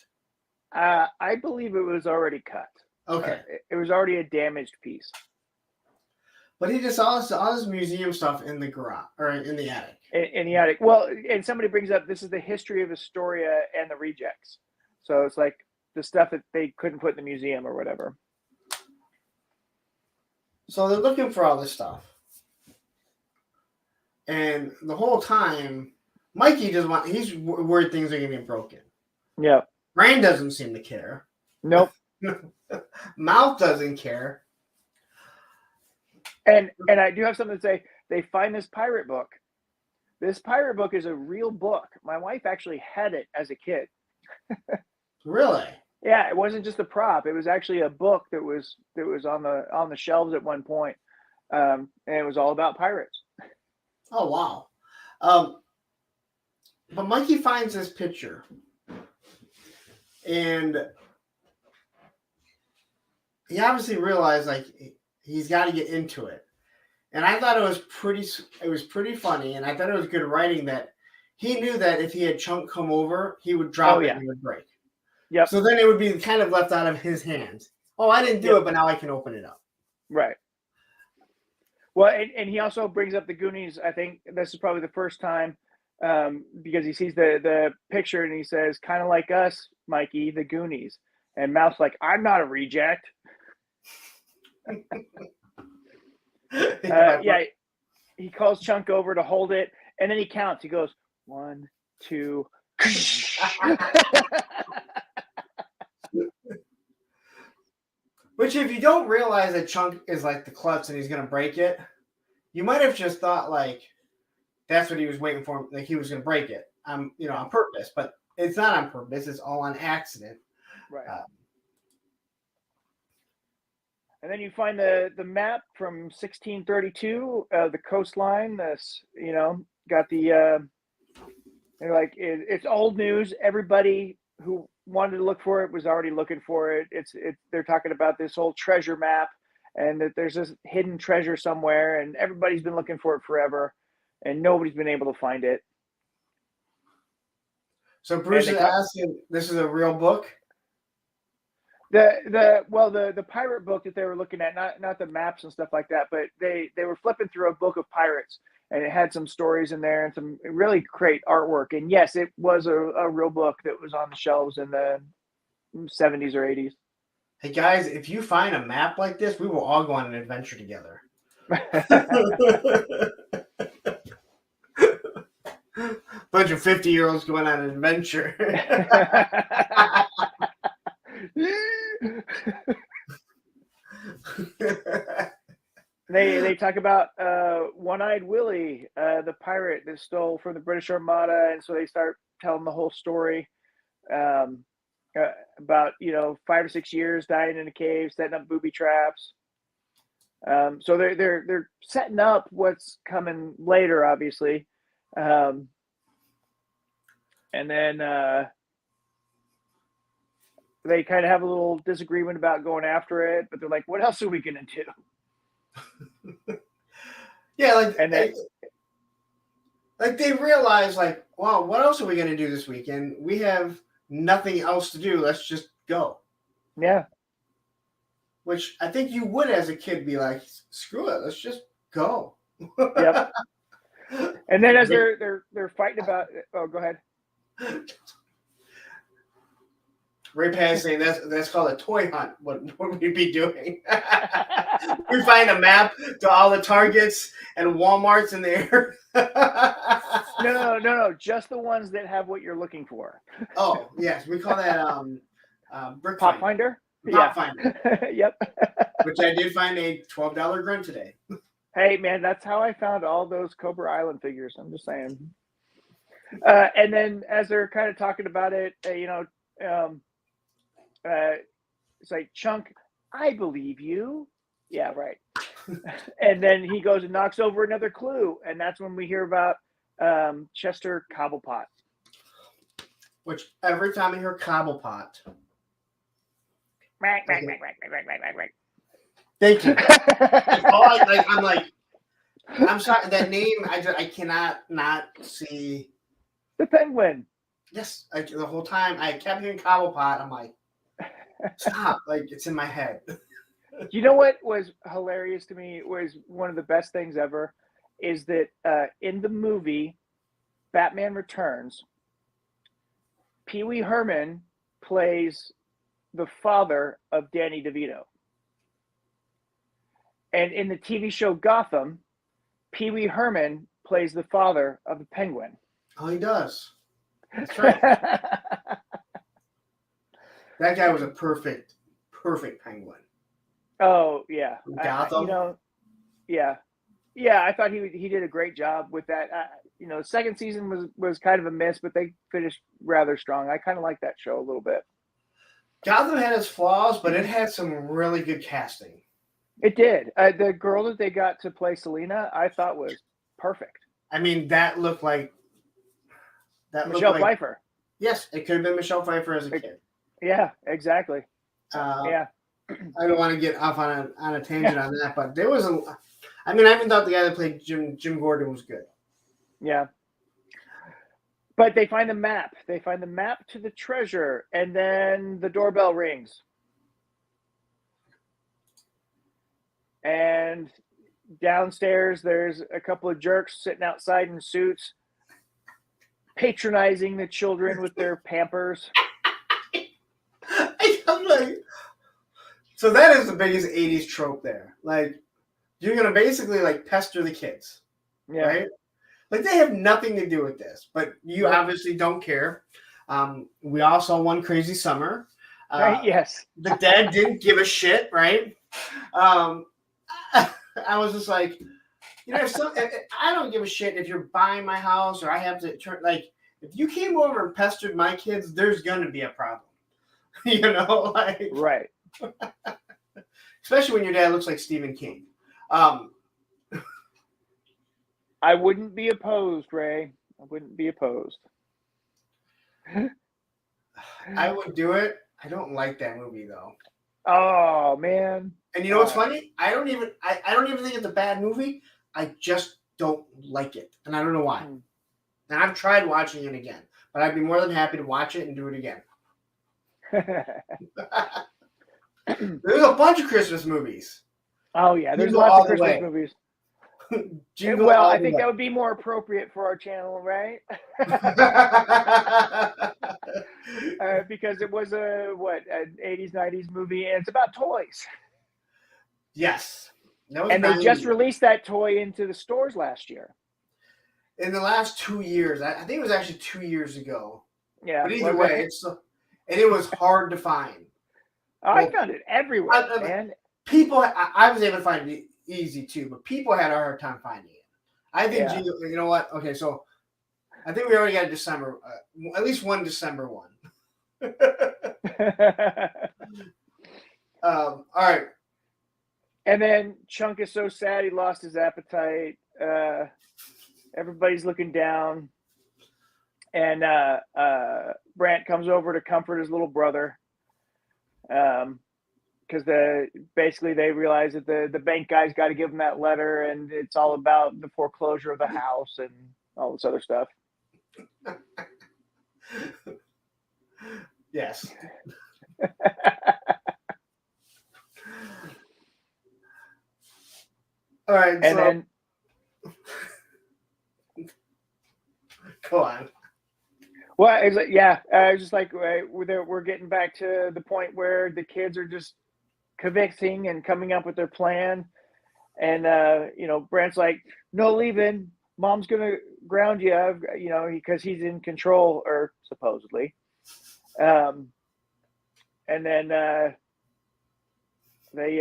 I believe it was already cut. Okay. It was already a damaged piece. But he just all his museum stuff in the garage or in the attic. In the attic. Well, and somebody brings up this is the history of Astoria and the rejects. So it's like the stuff that they couldn't put in the museum or whatever. So they're looking for all this stuff. And the whole time, Mikey he's worried things are going to get broken. Yeah. Rain doesn't seem to care. Nope. Mouth doesn't care. And I do have something to say. They find this pirate book. This pirate book is a real book. My wife actually had it as a kid. Really? Yeah, it wasn't just a prop. It was actually a book that was on the shelves at one point, and it was all about pirates. Oh wow! But Mikey finds this picture, and he obviously realized like he's got to get into it. And I thought it was pretty funny, and I thought it was good writing that he knew that if he had Chunk come over, he would drop it and it would break. Yep. So then it would be kind of left out of his hands. Oh, I didn't do it, but now I can open it up. Right. Well, and he also brings up the Goonies. I think this is probably the first time because he sees the picture and he says, kind of like us, Mikey, the Goonies. And Mouth's like, I'm not a reject. Yeah, he calls Chunk over to hold it, and then he counts. He goes, 1, 2. Which, if you don't realize that Chunk is like the klutz and he's gonna break it, you might have just thought like that's what he was waiting for, like he was gonna break it, on purpose. But it's not on purpose; it's all on accident. Right. And then you find the map from 1632, the coastline. This, got the. They're like it's old news. Everybody who wanted to look for it was already looking for it. They're talking about this old treasure map, and that there's this hidden treasure somewhere, and everybody's been looking for it forever, and nobody's been able to find it. So Bruce is asking, this is a real book? The pirate book that they were looking at, not the maps and stuff like that, but they were flipping through a book of pirates, and it had some stories in there and some really great artwork. And yes, it was a real book that was on the shelves in the 70s or 80s. Hey guys, if you find a map like this, we will all go on an adventure together. Bunch of 50-year-olds going on an adventure. They talk about One-Eyed Willie, the pirate that stole from the British Armada, and so they start telling the whole story about 5 or 6 years dying in a cave, setting up booby traps. So they're setting up what's coming later, obviously, and then they kind of have a little disagreement about going after it, but they're like, what else are we going to do? Yeah, like, And then, like they realize, like, wow, what else are we going to do this weekend? We have nothing else to do. Let's just go. yeah. Which I think you would, as a kid, be like, screw it, let's just go. Yep. And then as they're fighting about, oh, go ahead. Ray Pan saying that's called a toy hunt. What would we be doing? We find a map to all the Targets and Walmarts in the area. No. Just the ones that have what you're looking for. Oh, yes. We call that brick Pop finder. finder? Pop finder. Yep. Which I did find a $12 grunt today. Hey, man, that's how I found all those Cobra Island figures. I'm just saying. And then as they're kind of talking about it, it's like, Chunk, I believe you. Yeah, right. And then he goes and knocks over another clue. And that's when we hear about Chester Cobblepot. Which every time I hear Cobblepot. Thank you. I'm sorry, that name, I cannot not see. The penguin. Yes, the whole time I kept hearing Cobblepot. I'm like, stop! Like, it's in my head. You know what was hilarious to me? Was one of the best things ever. Is that in the movie Batman Returns, Pee Wee Herman plays the father of Danny DeVito, and in the TV show Gotham, Pee Wee Herman plays the father of the Penguin. Oh, he does. That's right. That guy was a perfect Penguin. Oh yeah, Gotham. Yeah. I thought he did a great job with that. Second season was kind of a miss, but they finished rather strong. I kind of like that show a little bit. Gotham had its flaws, but it had some really good casting. It did. The girl that they got to play Selena, I thought was perfect. I mean, that looked like Michelle Pfeiffer. Yes, it could have been Michelle Pfeiffer as a kid. Yeah, exactly. I don't want to get off on a tangent on that, but there was I even thought the guy that played Jim Gordon was good. Yeah. But they find the map. They find the map to the treasure, and then the doorbell rings. And downstairs, there's a couple of jerks sitting outside in suits, patronizing the children with their Pampers. I'm like, so that is the biggest 80s trope there. Like, you're going to basically, like, pester the kids. Yeah. Right? Like, they have nothing to do with this, but you obviously don't care. We all saw One Crazy Summer. Right? Yes. The dad didn't give a shit, right? I was just like, I don't give a shit if you're buying my house or I have to turn, like, if you came over and pestered my kids, there's going to be a problem. Right. Especially when your dad looks like Stephen King. I wouldn't be opposed, Ray. I wouldn't be opposed. I would do it. I don't like that movie though. Oh man. And you know what's funny? I don't even think it's a bad movie. I just don't like it. And I don't know why. And I've tried watching it again, but I'd be more than happy to watch it and do it again. There's a bunch of Christmas movies. Oh yeah, there's lots of Christmas movies. Well, I think that would be more appropriate for our channel, right? Because it was an 80s, 90s movie, and it's about toys. Yes. And they just released that toy into the stores last year. In the last 2 years. I think it was actually 2 years ago. Yeah. But either way, it was hard to find. I found it everywhere, man. People, I was able to find it easy too, but people had a hard time finding it. I think, you know what? Okay, so I think we already got a December, at least one December one. All right. And then Chunk is so sad he lost his appetite. Everybody's looking down. And Brant comes over to comfort his little brother. because basically they realize that the bank guy's got to give them that letter, and it's all about the foreclosure of the house and all this other stuff. Yes. All right, and then go on. Well, it's like, yeah, it's just like we're getting back to the point where the kids are just convicting and coming up with their plan, and Brant's like, "No leaving. Mom's gonna ground you," because he's in control, or supposedly. And then they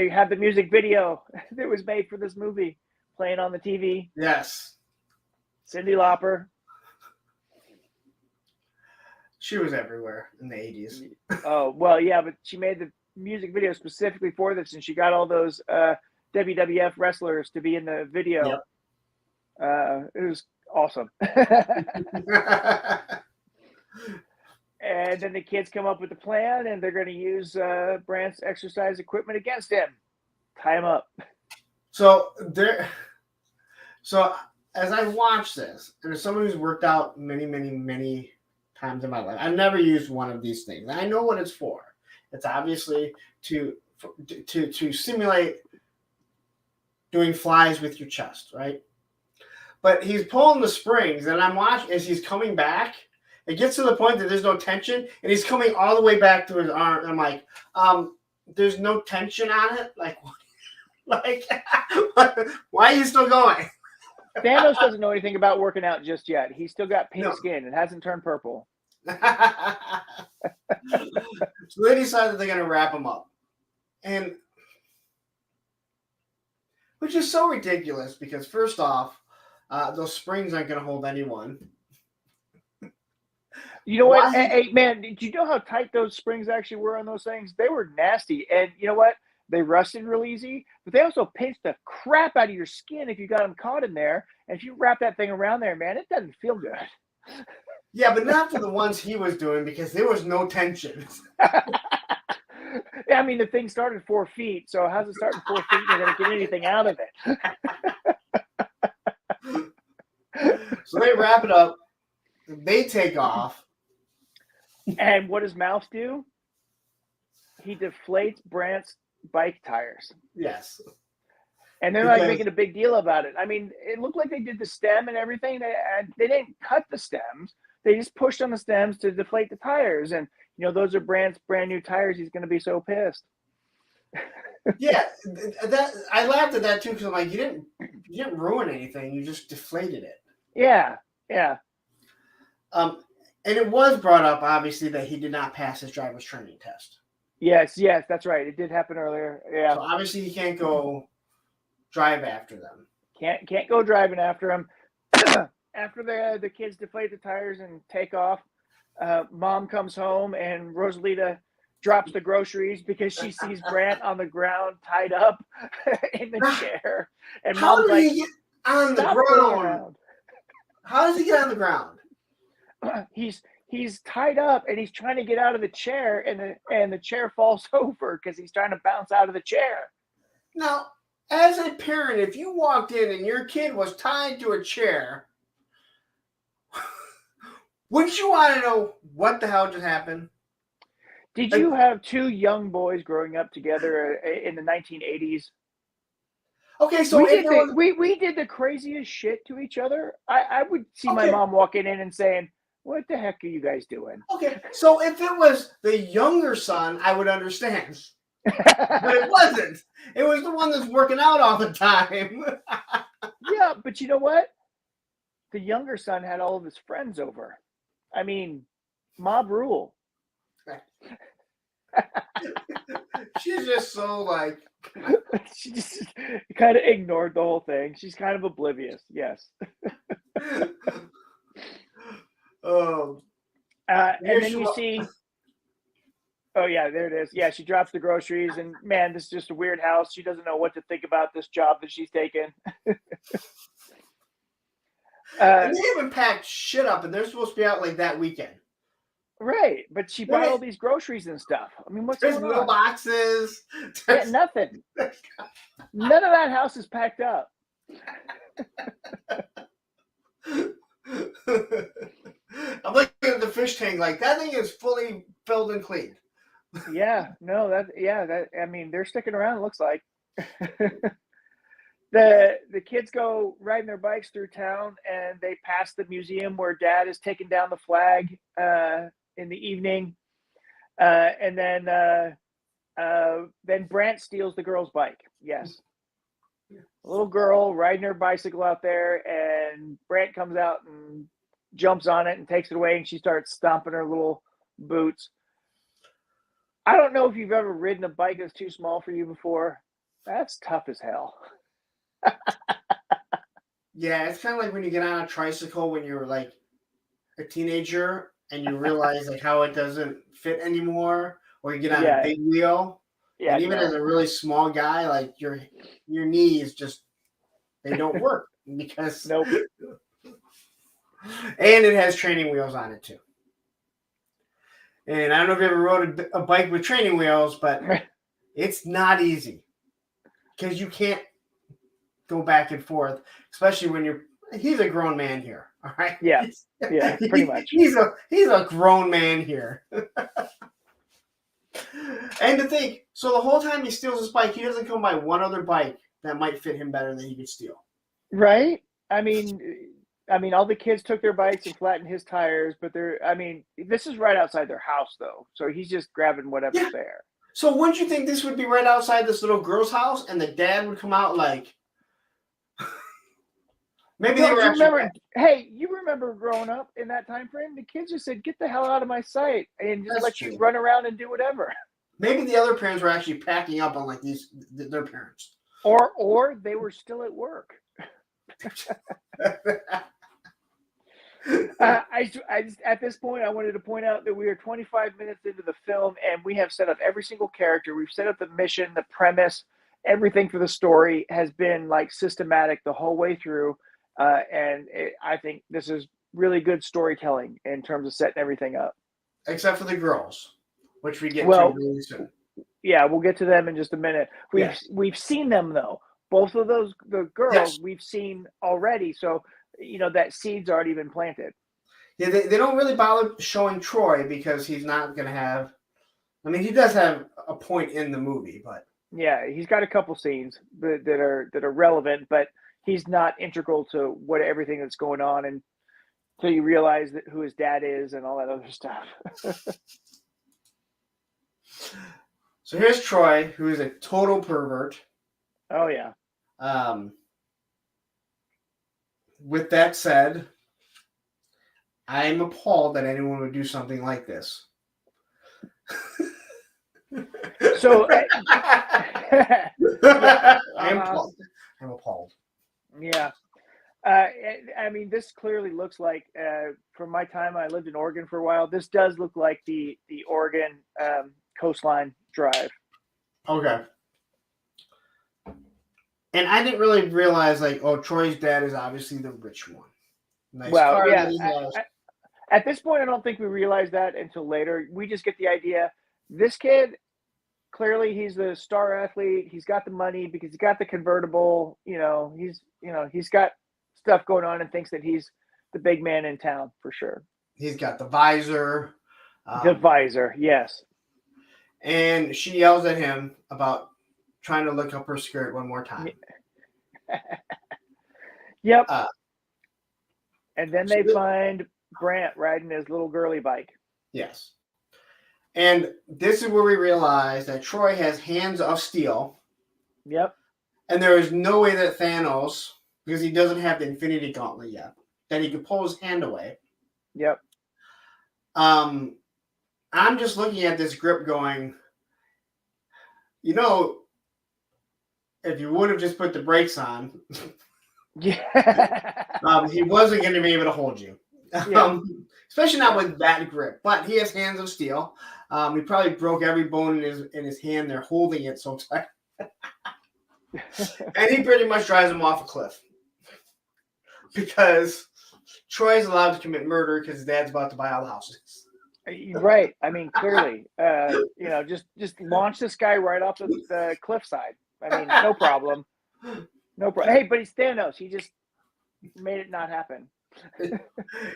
had the music video that was made for this movie playing on the TV. Yes. Cyndi Lauper. She was everywhere in the 80s. Oh, well, yeah, but she made the music video specifically for this, and she got all those WWF wrestlers to be in the video. Yep. It was awesome. And then the kids come up with the plan, and they're going to use Brant's exercise equipment against him. Tie him up. So as I watch this, and as someone who's worked out many, many, many times in my life, I've never used one of these things. I know what it's for. It's obviously to simulate doing flies with your chest, right? But he's pulling the springs, and I'm watching as he's coming back. It gets to the point that there's no tension, and he's coming all the way back to his arm. And I'm like, there's no tension on it? Like why are you still going? Thanos doesn't know anything about working out just yet. He's still got pink skin. It hasn't turned purple. So they decide that they're going to wrap him up. And which is so ridiculous because first off, those springs aren't going to hold anyone. You know what? Hey, man, did you know how tight those springs actually were on those things? They were nasty. And you know what? They rusted real easy, but they also pinch the crap out of your skin if you got them caught in there. And if you wrap that thing around there, man, it doesn't feel good. Yeah, but not for the ones he was doing because there was no tension. I mean, the thing started 4 feet, so how's it starting 4 feet and you're going to get anything out of it? So they wrap it up. They take off. And what does Mouse do? He deflates Brant's bike tires. Yes. And they're like making a big deal about it. I mean, it looked like they did the stem and everything. They didn't cut the stems. They just pushed on the stems to deflate the tires. And, those are Brant's brand new tires. He's going to be so pissed. Yeah, I laughed at that too because I'm like, you didn't ruin anything. You just deflated it. Yeah. And it was brought up, obviously, that he did not pass his driver's training test. Yes, that's right. It did happen earlier. Yeah. So obviously he can't go drive after them. Can't go driving after them. After the kids deflate the tires and take off, Mom comes home and Rosalita drops the groceries because she sees Brant on the ground tied up in the chair. And Mom's like, he get on the ground? How does he get on the ground? He's tied up and he's trying to get out of the chair, and the chair falls over because he's trying to bounce out of the chair. Now, as a parent, if you walked in and your kid was tied to a chair, wouldn't you want to know what the hell just happened? Did you have two young boys growing up together in the 1980s? Okay, so we did the craziest shit to each other. I would see my mom walking in and saying, "What the heck are you guys doing?" Okay, so if it was the younger son, I would understand. But it wasn't. It was the one that's working out all the time. Yeah, but you know what? The younger son had all of his friends over. I mean, mob rule. She's just so like... She just kind of ignored the whole thing. She's kind of oblivious. Yes. And then you see... Oh, yeah, there it is. Yeah, she drops the groceries, and man, this is just a weird house. She doesn't know what to think about this job that she's taken. And they haven't packed shit up, and they're supposed to be out like that weekend. Right, but she bought all Right. these groceries and stuff. I mean, what's There's going no on? boxes. Yeah, nothing. None of that house is packed up. I'm looking at the fish tank like that thing is fully filled and cleaned. Yeah, no, that I mean, they're sticking around, it looks like. The kids go riding their bikes through town and they pass the museum where dad is taking down the flag in the evening. And then Brant steals the girl's bike. Yes. A little girl riding her bicycle out there, and Brant comes out and jumps on it and takes it away, and she starts stomping her little boots. I don't know if you've ever ridden a bike that's too small for you before. That's tough as hell. Yeah, it's kind of like when you get on a tricycle when you're like a teenager and you realize like how it doesn't fit anymore, or you get on a Yeah, big wheel, yeah, and even as no, a really small guy, like your knees just they don't work because nope. and it has training wheels on it too. And I don't know if you ever rode a bike with training wheels, but it's not easy because you can't go back and forth, especially when he's a grown man here. All right. Yeah, yeah, pretty much. He's a grown man here. And to think, so the whole time he steals his bike, he doesn't come by one other bike that might fit him better that he could steal. Right? I mean, all the kids took their bikes and flattened his tires, but this is right outside their house though, so he's just grabbing whatever's Yeah. there. So wouldn't you think this would be right outside this little girl's house, and the dad would come out like, maybe they No, were you actually. remember? Hey, you remember growing up in that time frame? The kids just said, "Get the hell out of my sight," and just That's let true. you run around and do whatever. Maybe the other parents were actually packing up on like their parents. Or they were still at work. At this point, I wanted to point out that we are 25 minutes into the film, and we have set up every single character. We've set up the mission, the premise, everything for the story has been like systematic the whole way through. I think this is really good storytelling in terms of setting everything up. Except for the girls, which we get to Well, really soon. yeah, we'll get to them in just a minute. Yes. We've seen them though. Both of the girls Yes. we've seen already, so that seed's already been planted. Yeah, they don't really bother showing Troy because he's not going to have. I mean, he does have a point in the movie, but Yeah, he's got a couple scenes that are relevant, but he's not integral to everything that's going on until you realize who his dad is and all that other stuff. So here's Troy, who is a total pervert. Oh yeah. With that said, I am appalled that anyone would do something like this. So yeah, I'm appalled. Yeah. I mean, this clearly looks like, from my time, I lived in Oregon for a while. This does look like the Oregon coastline drive. Okay. And I didn't really realize, like, oh, Troy's dad is obviously the rich one. Nice car Yeah. that he has. At this point, I don't think we realize that until later. We just get the idea. This kid, clearly, he's the star athlete. He's got the money because he got the convertible. He's got stuff going on and thinks that he's the big man in town for sure. He's got the visor. The visor, yes. And she yells at him about trying to look up her skirt one more time. Yep. And then they find Grant riding his little girly bike. Yes. And this is where we realize that Troy has hands of steel. Yep. And there is no way that Thanos, because he doesn't have the Infinity Gauntlet yet, that he could pull his hand away. Yep. I'm just looking at this grip going, if you would have just put the brakes on, yeah. he wasn't going to be able to hold you. Yeah. Especially not with that grip. But he has hands of steel. He probably broke every bone in his hand. They're holding it so tight. And he pretty much drives him off a cliff. Because Troy's allowed to commit murder because his dad's about to buy all the houses. Right. I mean, clearly, just launch this guy right off the cliffside. I mean, no problem. No problem. Hey, but he's Thanos. He just made it not happen.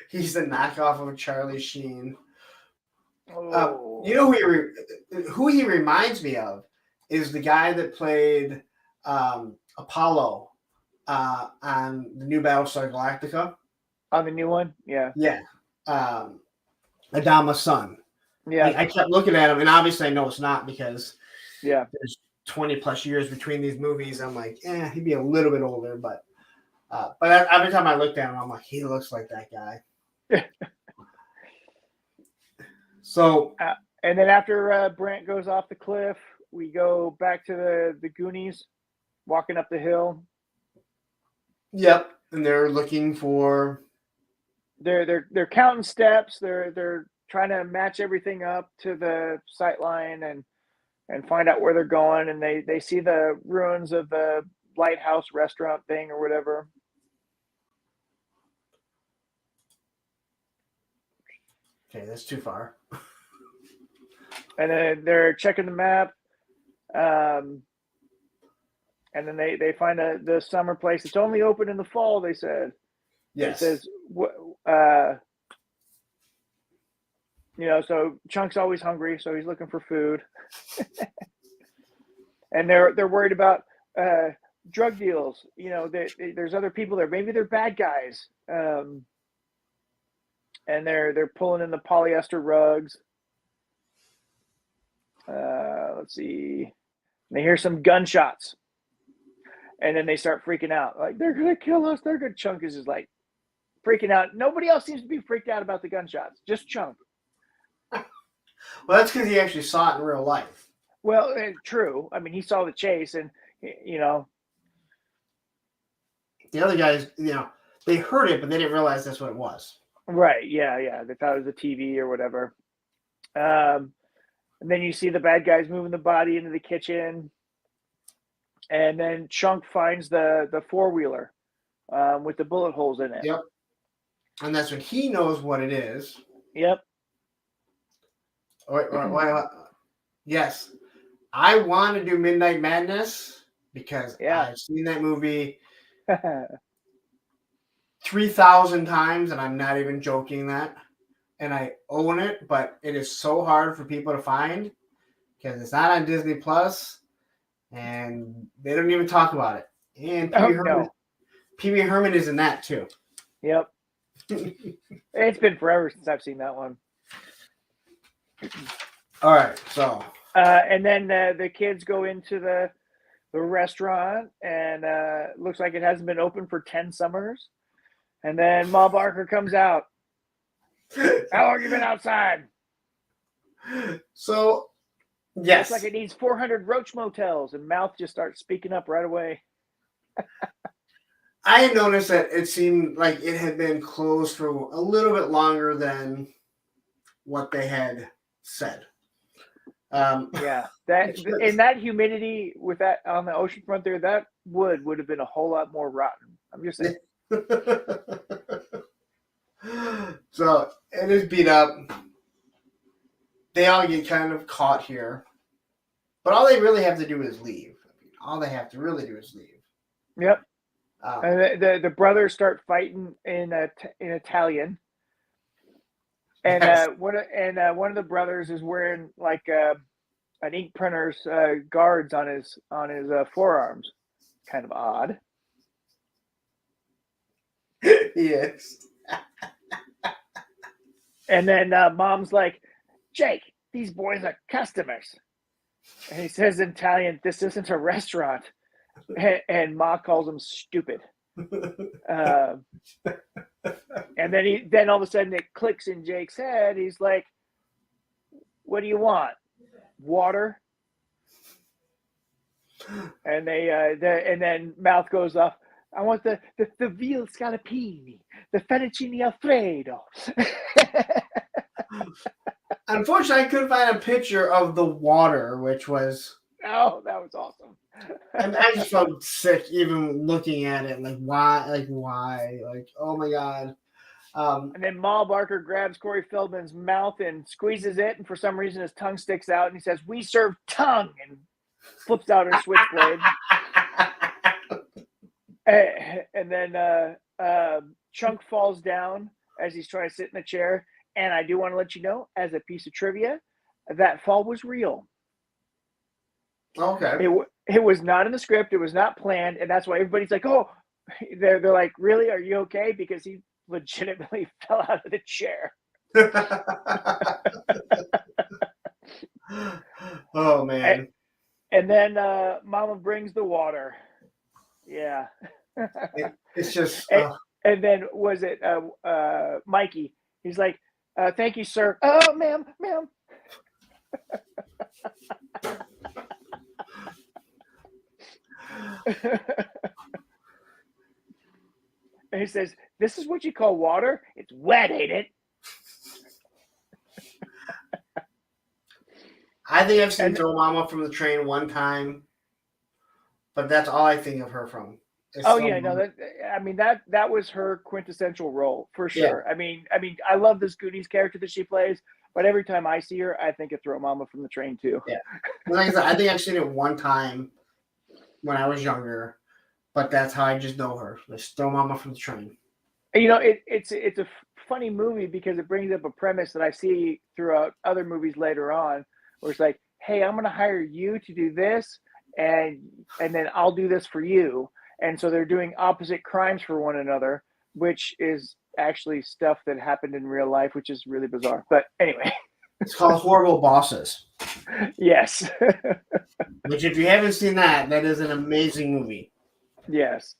He's the knockoff of Charlie Sheen. Oh. You know who he reminds me of is the guy that played Apollo on the new Battlestar Galactica. On the new one? Yeah. Yeah. Adama's son. Yeah. I kept looking at him, and obviously I know it's not because there's 20 plus years between these movies. I'm like, he'd be a little bit older, but every time I looked at him, I'm like, he looks like that guy. So, and then after Brent goes off the cliff, we go back to the Goonies, walking up the hill. Yep, and they're looking for. They're counting steps. They're trying to match everything up to the sight line and find out where they're going. And they see the ruins of the lighthouse restaurant thing or whatever. Okay, that's too far. And then they're checking the map. And then they find the summer place. It's only open in the fall, they said. Yes. It says, so Chunk's always hungry, so he's looking for food. And they're worried about drug deals. There's other people there. Maybe they're bad guys. And they're pulling in the polyester rugs. Let's see. They hear some gunshots. And then they start freaking out. Like, they're going to kill us. They're good. Chunk is just like freaking out. Nobody else seems to be freaked out about the gunshots. Just Chunk. Well, that's because he actually saw it in real life. Well, true. I mean, he saw the chase and, The other guys, they heard it, but they didn't realize that's what it was. Right. Yeah. They thought it was a TV or whatever. And then you see the bad guys moving the body into the kitchen. And then Chunk finds the four-wheeler with the bullet holes in it. Yep. And that's when he knows what it is. Yep. Wait. Yes. I want to do Midnight Madness because I've seen that movie 3,000 times, and I'm not even joking that. And I own it, but it is so hard for people to find because it's not on Disney Plus, and they don't even talk about it. And Pee Wee Herman is in that too. Yep. It's been forever since I've seen that one. All right, so. And then the kids go into the restaurant, and looks like it hasn't been open for 10 summers. And then Ma Barker comes out. How long have you been outside? So, yes. Looks like it needs 400 roach motels, and Mouth just starts speaking up right away. I had noticed that it seemed like it had been closed for a little bit longer than what they had said. That humidity with that on the ocean front there, that would have been a whole lot more rotten. I'm just saying. So it is beat up. They all get kind of caught here, but all they really have to do is leave. All they have to really do is leave. Yep. And the brothers start fighting in Italian, and one of the brothers is wearing like an ink printer's guards on his forearms. Kind of odd. Yes. And then Mom's like, Jake, these boys are customers. And he says in Italian, this isn't a restaurant. And Ma calls him stupid. And then all of a sudden it clicks in Jake's head. He's like, what do you want? Water? And and then Mouth goes off. I want the veal scallopini, the fettuccine alfredo. Unfortunately, I couldn't find a picture of the water, which was. Oh, that was awesome. And I just felt sick even looking at it. Like, why? Like, oh my God. And then Mal Barker grabs Corey Feldman's mouth and squeezes it, and for some reason his tongue sticks out, and he says, "We serve tongue," and flips out a switchblade. And then Chunk falls down as he's trying to sit in the chair. And I do want to let you know, as a piece of trivia, that fall was real. Okay. It was not in the script. It was not planned, and that's why everybody's like, "Oh," they're like, "Really? Are you okay?" Because he legitimately fell out of the chair. Oh man. And then Mama brings the water. Yeah. It's just. And then was it Mikey? He's like, "Thank you, sir." "Oh, ma'am." And he says, "This is what you call water? It's wet, ain't it?" I think I've seen Throw Mama from the Train one time, but that's all I think of her from. That was her quintessential role for sure. Yeah. I love this Goonies character that she plays, but every time I see her, I think of Throw Mama from the Train too. Yeah, like I said, I think I've seen it one time when I was younger, but that's how I just know her. It's Throw Mama from the Train. It's a funny movie because it brings up a premise that I see throughout other movies later on, where it's like, "Hey, I'm going to hire you to do this, and then I'll do this for you." And so they're doing opposite crimes for one another, which is actually stuff that happened in real life, which is really bizarre. But anyway. It's called Horrible Bosses. Yes. Which, if you haven't seen that is an amazing movie. Yes.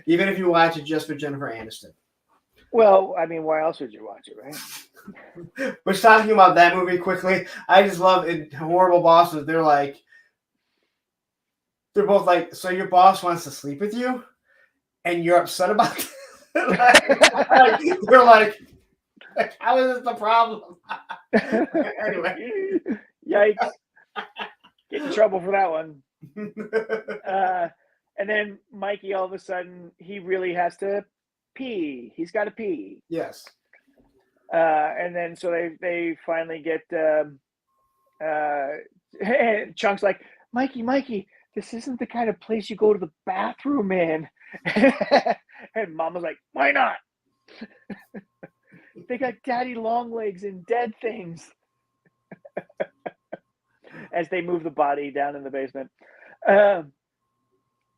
Even if you watch it just for Jennifer Aniston. Well, why else would you watch it, right? We're talking about that movie quickly. I just love it. Horrible Bosses. They're both like, "So your boss wants to sleep with you, and you're upset about it?" They're like, "How is this the problem?" Anyway, yikes! Get in trouble for that one. And then Mikey, all of a sudden, he really has to pee. He's got to pee. Yes. And then so they finally get. Chunk's like, Mikey, this isn't the kind of place you go to the bathroom in." And Mama's like, "Why not? They got Daddy Longlegs and dead things." As they move the body down in the basement. And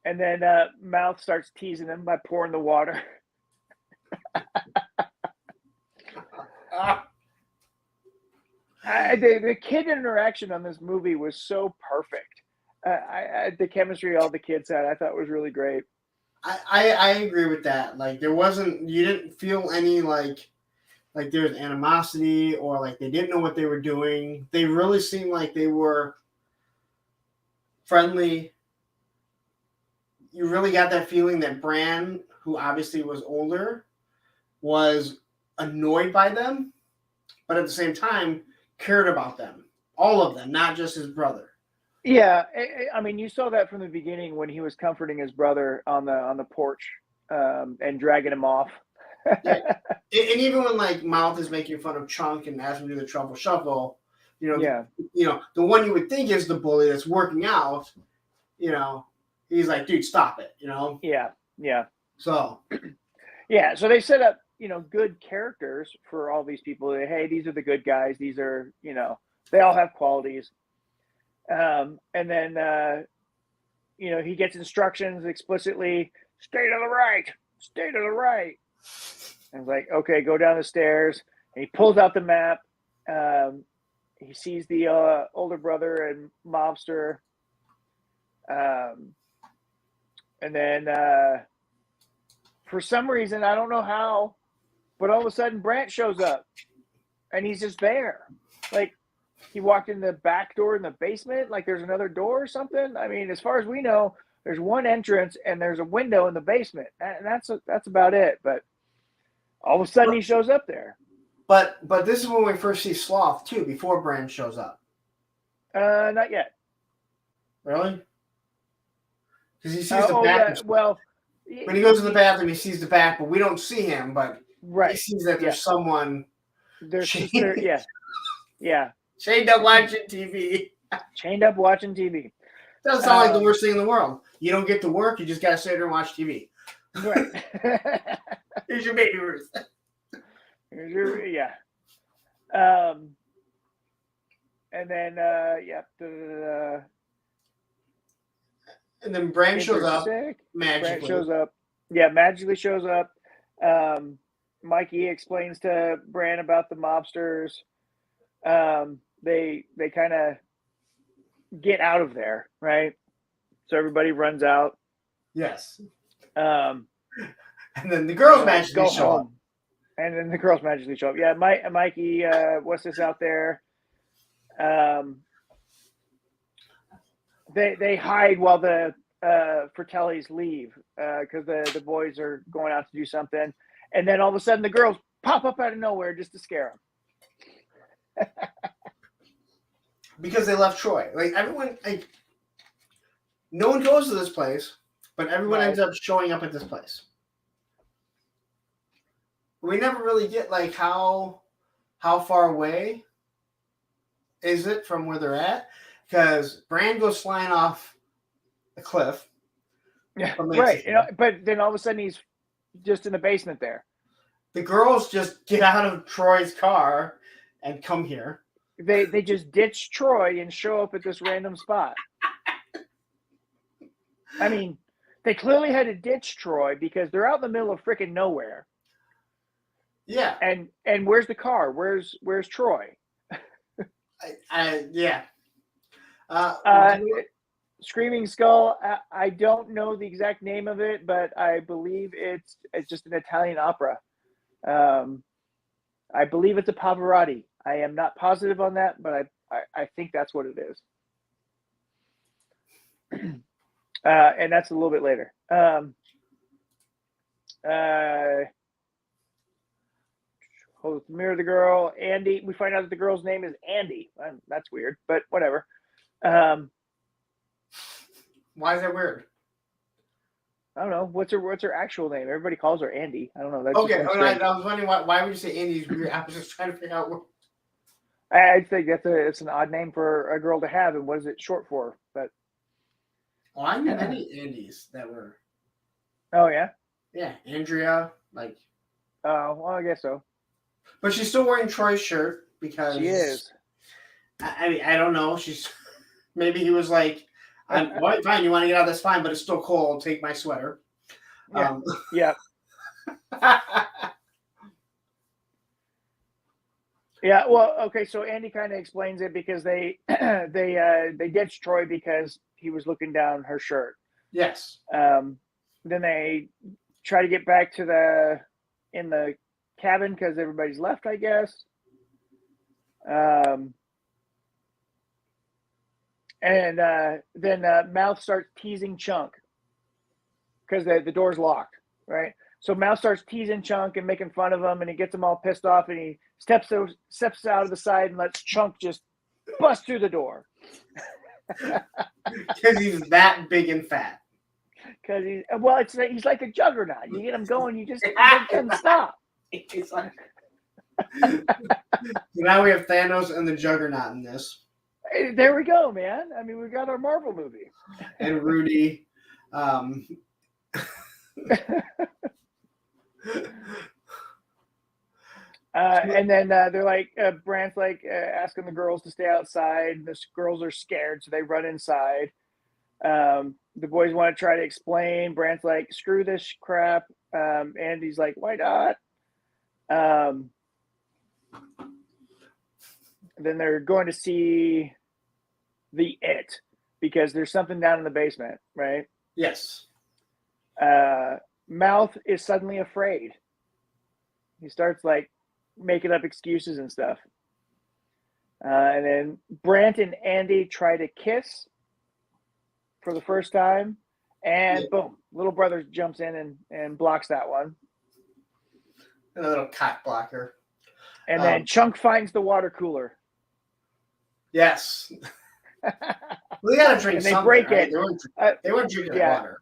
then Mouth starts teasing him by pouring the water. The kid interaction on this movie was so perfect. The chemistry all the kids had, I thought was really great. I agree with that. Like, you didn't feel any like there was animosity or like they didn't know what they were doing. They really seemed like they were friendly. You really got that feeling that Bran, who obviously was older, was annoyed by them, but at the same time cared about them. All of them, not just his brother. Yeah, you saw that from the beginning when he was comforting his brother on the porch and dragging him off. Yeah. And even when like Mouth is making fun of Chunk and asking him to do the truffle shuffle, the one you would think is the bully that's working out, he's like, "Dude, stop it," Yeah. So. Yeah, so they set up, good characters for all these people. Hey, these are the good guys. These are, they all have qualities. And then, he gets instructions explicitly, stay to the right. And it's like, okay, go down the stairs. And he pulls out the map. He sees the older brother and mobster. And then for some reason, I don't know how, but all of a sudden Brant shows up. And he's just there. Like, he walked in the back door in the basement, like there's another door or something. As far as we know, there's one entrance and there's a window in the basement. And that's about it. But all of a sudden he shows up there. But this is when we first see Sloth too, before Bran shows up. Not yet. Really? Because he sees the back. Yeah. Well, When he goes to the bathroom, he sees the back, but we don't see him. But right. he sees that Yeah. there's someone. There's chained, yeah. chained up watching TV. Chained up watching TV. Doesn't sound like the worst thing in the world. You don't get to work, you just gotta sit there and watch TV. Right. Here's your baby Ruth. Yeah. And then and then Bran shows up. Magically. Bran shows up. Yeah, magically shows up. Mikey explains to Bran about the mobsters. They kind of get out of there, right? So everybody runs out. Yes. And then the girls magically show up. And then the girls magically show up. Yeah, Mikey, what's this out there? They hide while the Fratellis leave because the boys are going out to do something, and then all of a sudden the girls pop up out of nowhere just to scare them. Because they left Troy. Like everyone, no one goes to this place, but everyone ends up showing up at this place. We never really get like how far away is it from where they're at, because Bran goes flying off a cliff. Yeah, right. But then all of a sudden he's just in the basement there. The girls just get out of Troy's car and come here. They just ditch Troy and show up at this random spot. I mean, they clearly had to ditch Troy because they're out in the middle of freaking nowhere. Yeah. And where's the car? Where's Troy? Yeah. Screaming Skull. I don't know the exact name of it, but I believe it's just an Italian opera. I believe it's a Pavarotti. I am not positive on that, but I think that's what it is. And that's a little bit later. Mirror the girl, Andy. We find out that the girl's name is Andy. That's weird, but whatever. Why is that weird? I don't know. What's her actual name? Everybody calls her Andy. I don't know. That's okay. I was wondering why would you say Andy's weird? I was just trying to figure out what. I think it's an odd name for a girl to have, and what is it short for? But I knew many Andys that were. Oh yeah. Yeah, Andrea, like. Oh well, I guess so. But she's still wearing Troy's shirt because she is. I mean, I don't know. Maybe he was like, fine, you want to get out? That's fine, but it's still cold. Take my sweater. Yeah. Yeah. Yeah. Well, okay. So Andy kind of explains it because they ditched Troy because he was looking down her shirt. Yes. Then they try to get back to in the cabin because everybody's left, I guess. And then Mouth starts teasing Chunk because the door's locked, right? So Mouth starts teasing Chunk and making fun of him, and he gets him all pissed off, and he steps out of the side and lets Chunk just bust through the door. Because he's that big and fat. Because he's like a juggernaut. You get him going, you just can't stop. It's like now we have Thanos and the Juggernaut in this. Hey, there we go, man. I mean, we got our Marvel movie. And Rudy. And then they're like, Brant's like asking the girls to stay outside. The girls are scared, so they run inside. The boys want to try to explain. Brant's like, screw this crap. Andy's like, why not? Then they're going to see the It because there's something down in the basement, right? Yes. Mouth is suddenly afraid. He starts like making up excuses and stuff. And then Brant and Andy try to kiss for the first time, and boom, little brother jumps in and blocks that one. A little cock blocker. And then Chunk finds the water cooler. Yes. Well, they gotta drink and they something. break right? it. They weren't drinking water.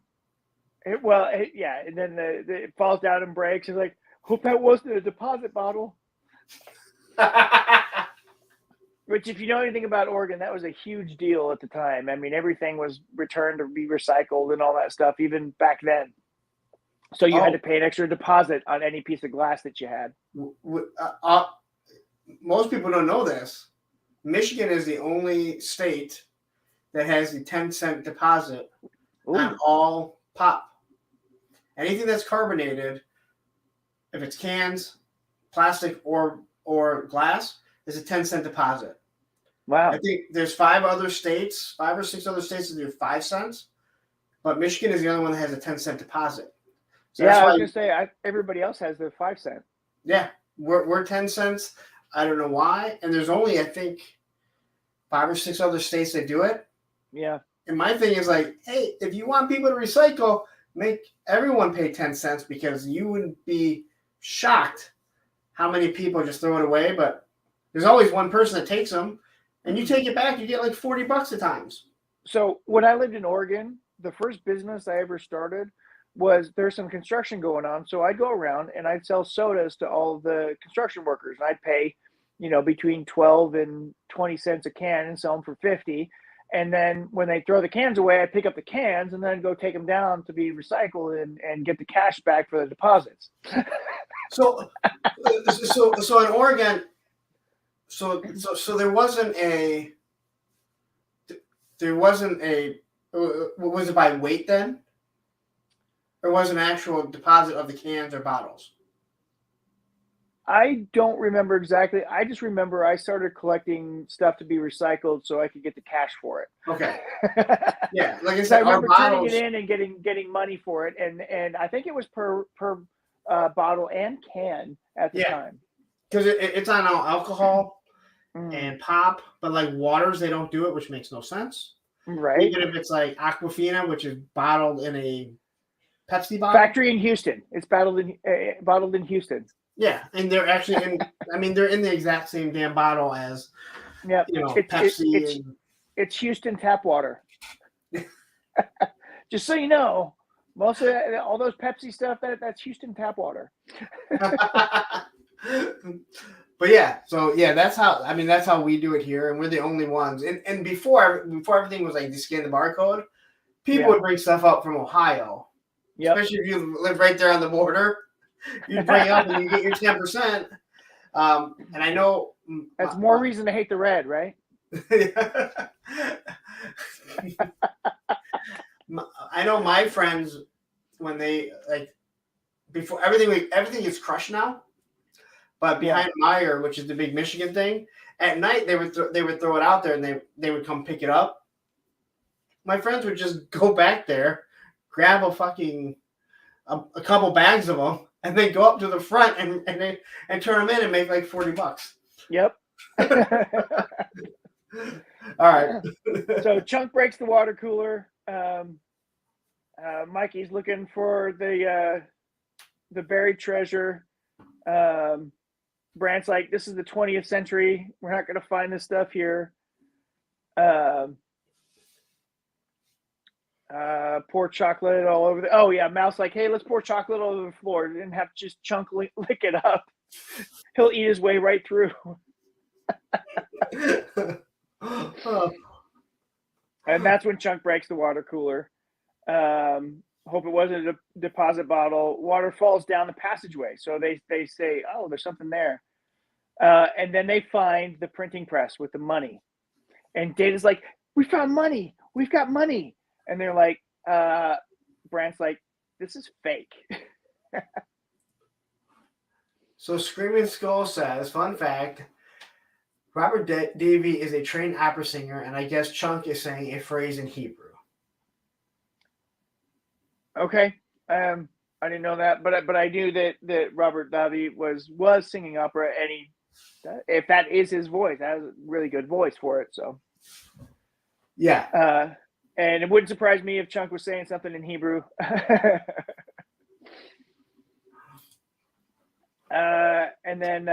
Yeah, and then it falls down and breaks. It's like, hope that wasn't a deposit bottle. Which, if you know anything about Oregon, that was a huge deal at the time. I mean, everything was returned to be recycled and all that stuff, even back then. So you had to pay an extra deposit on any piece of glass that you had. Most people don't know this. Michigan is the only state that has the 10-cent deposit on all pop. Anything that's carbonated, if it's cans, plastic, or glass, is a 10-cent deposit. Wow. I think there's 5 or 6 other states that do 5 cents, but Michigan is the only one that has a 10-cent deposit. So yeah, I was going to say, everybody else has their 5 cent. Yeah, we're 10 cents. I don't know why. And there's only, I think, 5 or 6 other states that do it. Yeah. And my thing is like, hey, if you want people to recycle, make everyone pay 10 cents, because you would be shocked how many people just throw it away. But there's always one person that takes them, and you take it back, you get like $40 at times. So when I lived in Oregon, the first business I ever started was, there's some construction going on. So I'd go around and I'd sell sodas to all the construction workers, and I'd pay, between 12 and 20 cents a can and sell them for 50. And then when they throw the cans away, I pick up the cans and then go take them down to be recycled and get the cash back for the deposits. So in Oregon, so there wasn't a, was it by weight then? Or was it an actual deposit of the cans or bottles? I don't remember exactly. I just remember I started collecting stuff to be recycled so I could get the cash for it. Okay. Yeah, like I I said, remember our turning bottles, it in and getting money for it, and I think it was per bottle and can at the time. Because it's on alcohol and pop, but like waters, they don't do it, which makes no sense. Right. Even if it's like Aquafina, which is bottled in a Pepsi bottle. Factory in Houston. It's bottled in Houston. Yeah, and they're actually in. I mean, they're in the exact same damn bottle as. Yeah, Pepsi. It's Houston tap water. Just so you know, most of all those Pepsi stuff, that's Houston tap water. But yeah, so yeah, that's how we do it here, and we're the only ones. And before everything was like, you scan the barcode, people would bring stuff up from Ohio. Yep. Especially if you live right there on the border, you bring it up and you get your 10%. And I know that's more reason to hate the red, right? I know my friends, when they before everything is crushed now, but behind Meyer, which is the big Michigan thing, at night they would throw it out there, and they would come pick it up. My friends would just go back there, grab a couple bags of them, and then go up to the front and turn them in and make like $40. Yep. All right. So Chunk breaks the water cooler. Mikey's looking for the buried treasure. Brant's like, this is the 20th century. We're not going to find this stuff here. Pour chocolate all over Mouse like, hey, let's pour chocolate all over the floor and have just Chunk lick it up. He'll eat his way right through. And that's when Chunk breaks the water cooler. Hope it wasn't a deposit bottle. Water falls down the passageway. So they say, oh, there's something there. And then they find the printing press with the money. And Data's like, we found money. We've got money. And they're like, Brant's like, this is fake. So Screaming Skull says, fun fact, Robert Davey is a trained opera singer, and I guess Chunk is saying a phrase in Hebrew. Okay. I didn't know that, but I knew that Robert Davi was singing opera, and if that is his voice, that was a really good voice for it. So yeah. And it wouldn't surprise me if Chunk was saying something in Hebrew. And then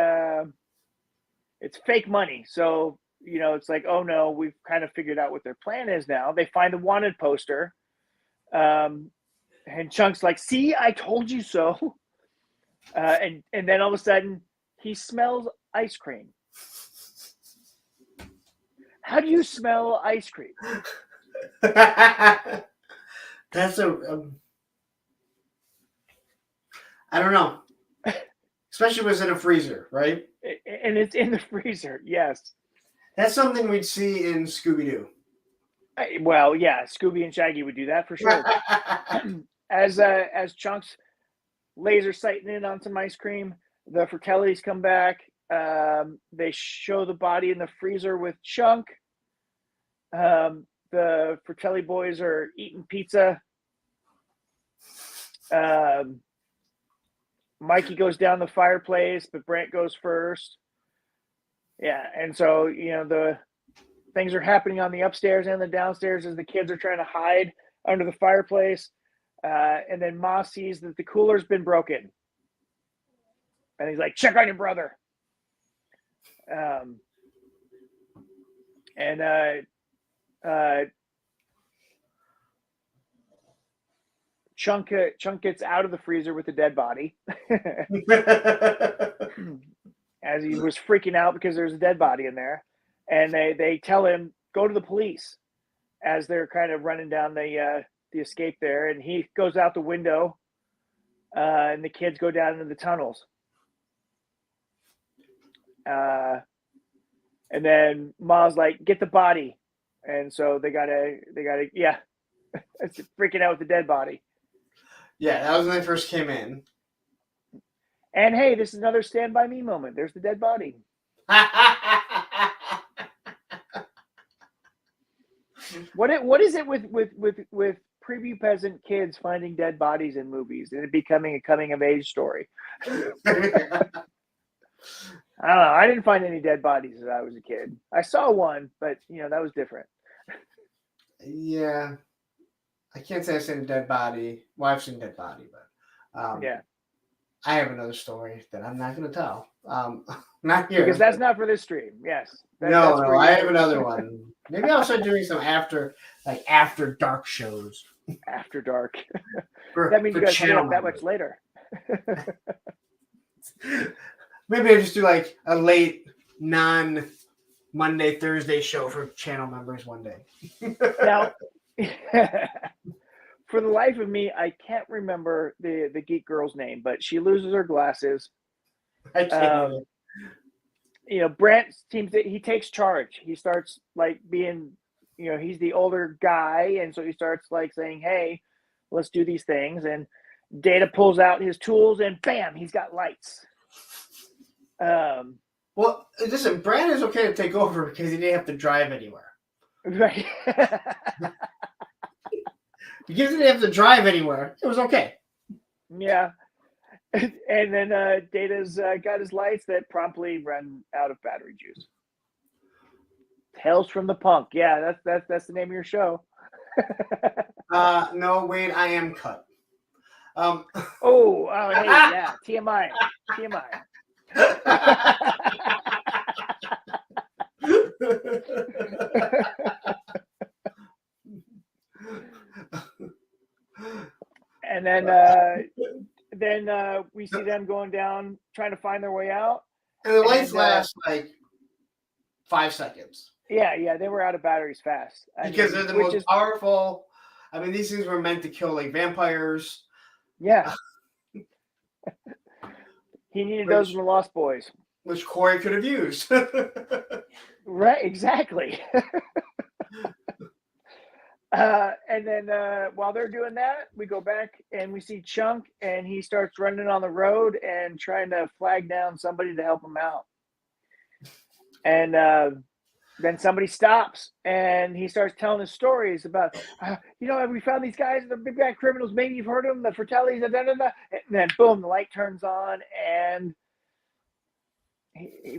it's fake money. So, it's like, oh no, we've kind of figured out what their plan is now. They find the wanted poster. And Chunk's like, see, I told you so. And then all of a sudden, he smells ice cream. How do you smell ice cream? That's I don't know. Especially if it was in a freezer, right? And it's in the freezer. Yes. That's something we'd see in Scooby-Doo. Well, yeah, Scooby and Shaggy would do that for sure. As Chunk's laser sighting in on some ice cream, the Fratellis come back. They show the body in the freezer with Chunk. The Fratelli boys are eating pizza. Mikey goes down the fireplace, but Brent goes first. Yeah, and so the things are happening on the upstairs and the downstairs as the kids are trying to hide under the fireplace. And then Ma sees that the cooler's been broken. And he's like, check on your brother. Chunk gets out of the freezer with the dead body. As he was freaking out because there's a dead body in there. And they tell him, go to the police, as they're kind of running down the escape there. And he goes out the window, and the kids go down into the tunnels. And then Ma's like, get the body. And so they gotta, yeah, it's freaking out with the dead body. Yeah, that was when they first came in. And hey, this is another Stand By Me moment. There's the dead body. What is it with prepubescent kids finding dead bodies in movies and it becoming a coming of age story? I don't know. I didn't find any dead bodies as I was a kid. I saw one, but that was different. Yeah, I can't say I've seen a dead body. Well, I've seen a dead body, but yeah, I have another story that I'm not going to tell. Not here. Because that's not for this stream. Yes. No, I have another one. Maybe I'll start doing some after dark shows. After dark. That means you guys stay up that much later. Maybe I just do like a late non-Monday, Thursday show for channel members one day. Now, for the life of me, I can't remember the geek girl's name, but she loses her glasses. I can't. Brent seems that he takes charge. He starts like being, he's the older guy, and so he starts like saying, "Hey, let's do these things." And Data pulls out his tools, and bam, he's got lights. Well, listen, Brent is okay to take over because he didn't have to drive anywhere. Right. Because he didn't have to drive anywhere, it was okay. Yeah. And then Data's got his lights that promptly run out of battery juice. Tales from the Punk. Yeah, that's the name of your show. No, Wade, I am cut. Oh, hey, yeah, TMI. And then we see them going down, trying to find their way out. And the lights last like 5 seconds. Yeah, they were out of batteries fast. Because they're the most powerful. I mean, these things were meant to kill like vampires. Yeah. He needed those in the Lost Boys. Which Corey could have used. Right, exactly. And then while they're doing that, we go back and we see Chunk, and he starts running on the road and trying to flag down somebody to help him out. And then somebody stops, and he starts telling his stories about, we found these guys, they're big bad criminals. Maybe you've heard of them, the Fratellis. And then boom, the light turns on, and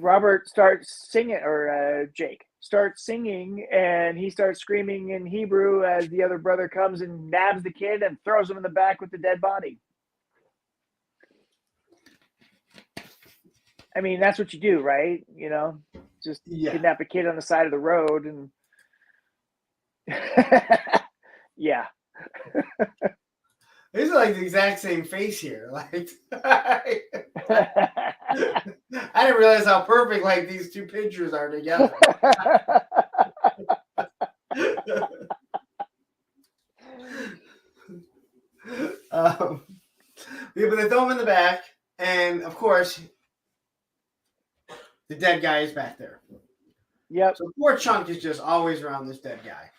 Robert starts singing, or Jake starts singing, and he starts screaming in Hebrew as the other brother comes and nabs the kid and throws him in the back with the dead body. I mean, that's what you do, right? Just kidnap a kid on the side of the road, and yeah. It got like the exact same face here. Like, I didn't realize how perfect like these two pictures are together. Yeah, but they throw him in the back, and of course, the dead guy is back there. Yep. So poor Chunk is just always around this dead guy.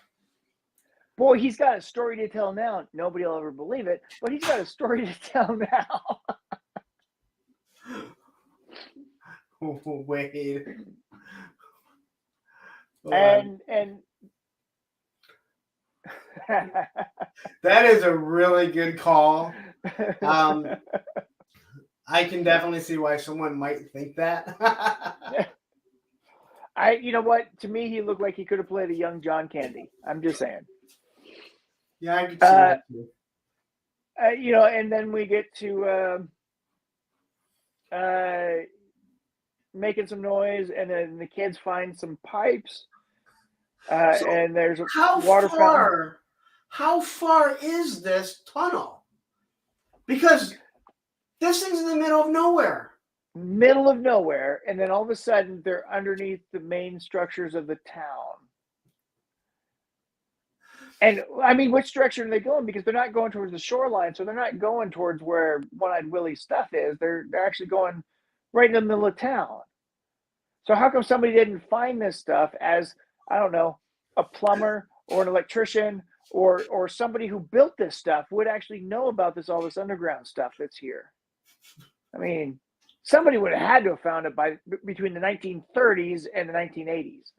Boy, he's got a story to tell now. Nobody will ever believe it, but he's got a story to tell now. Wait. And that is a really good call. I can definitely see why someone might think that. you know what? To me, he looked like he could have played a young John Candy. I'm just saying. Yeah, I could see that too. You know, and then we get to making some noise, and then the kids find some pipes, and there's a water fountain. How far is this tunnel? Because this thing's in the middle of nowhere. Middle of nowhere, and then all of a sudden they're underneath the main structures of the town. And I mean, which direction are they going? Because they're not going towards the shoreline, so they're not going towards where One-Eyed Willie's stuff is. They're actually going right in the middle of town. So how come somebody didn't find this stuff as, I don't know, a plumber or an electrician or somebody who built this stuff would actually know about all this underground stuff that's here? I mean, somebody would have had to have found it between the 1930s and the 1980s.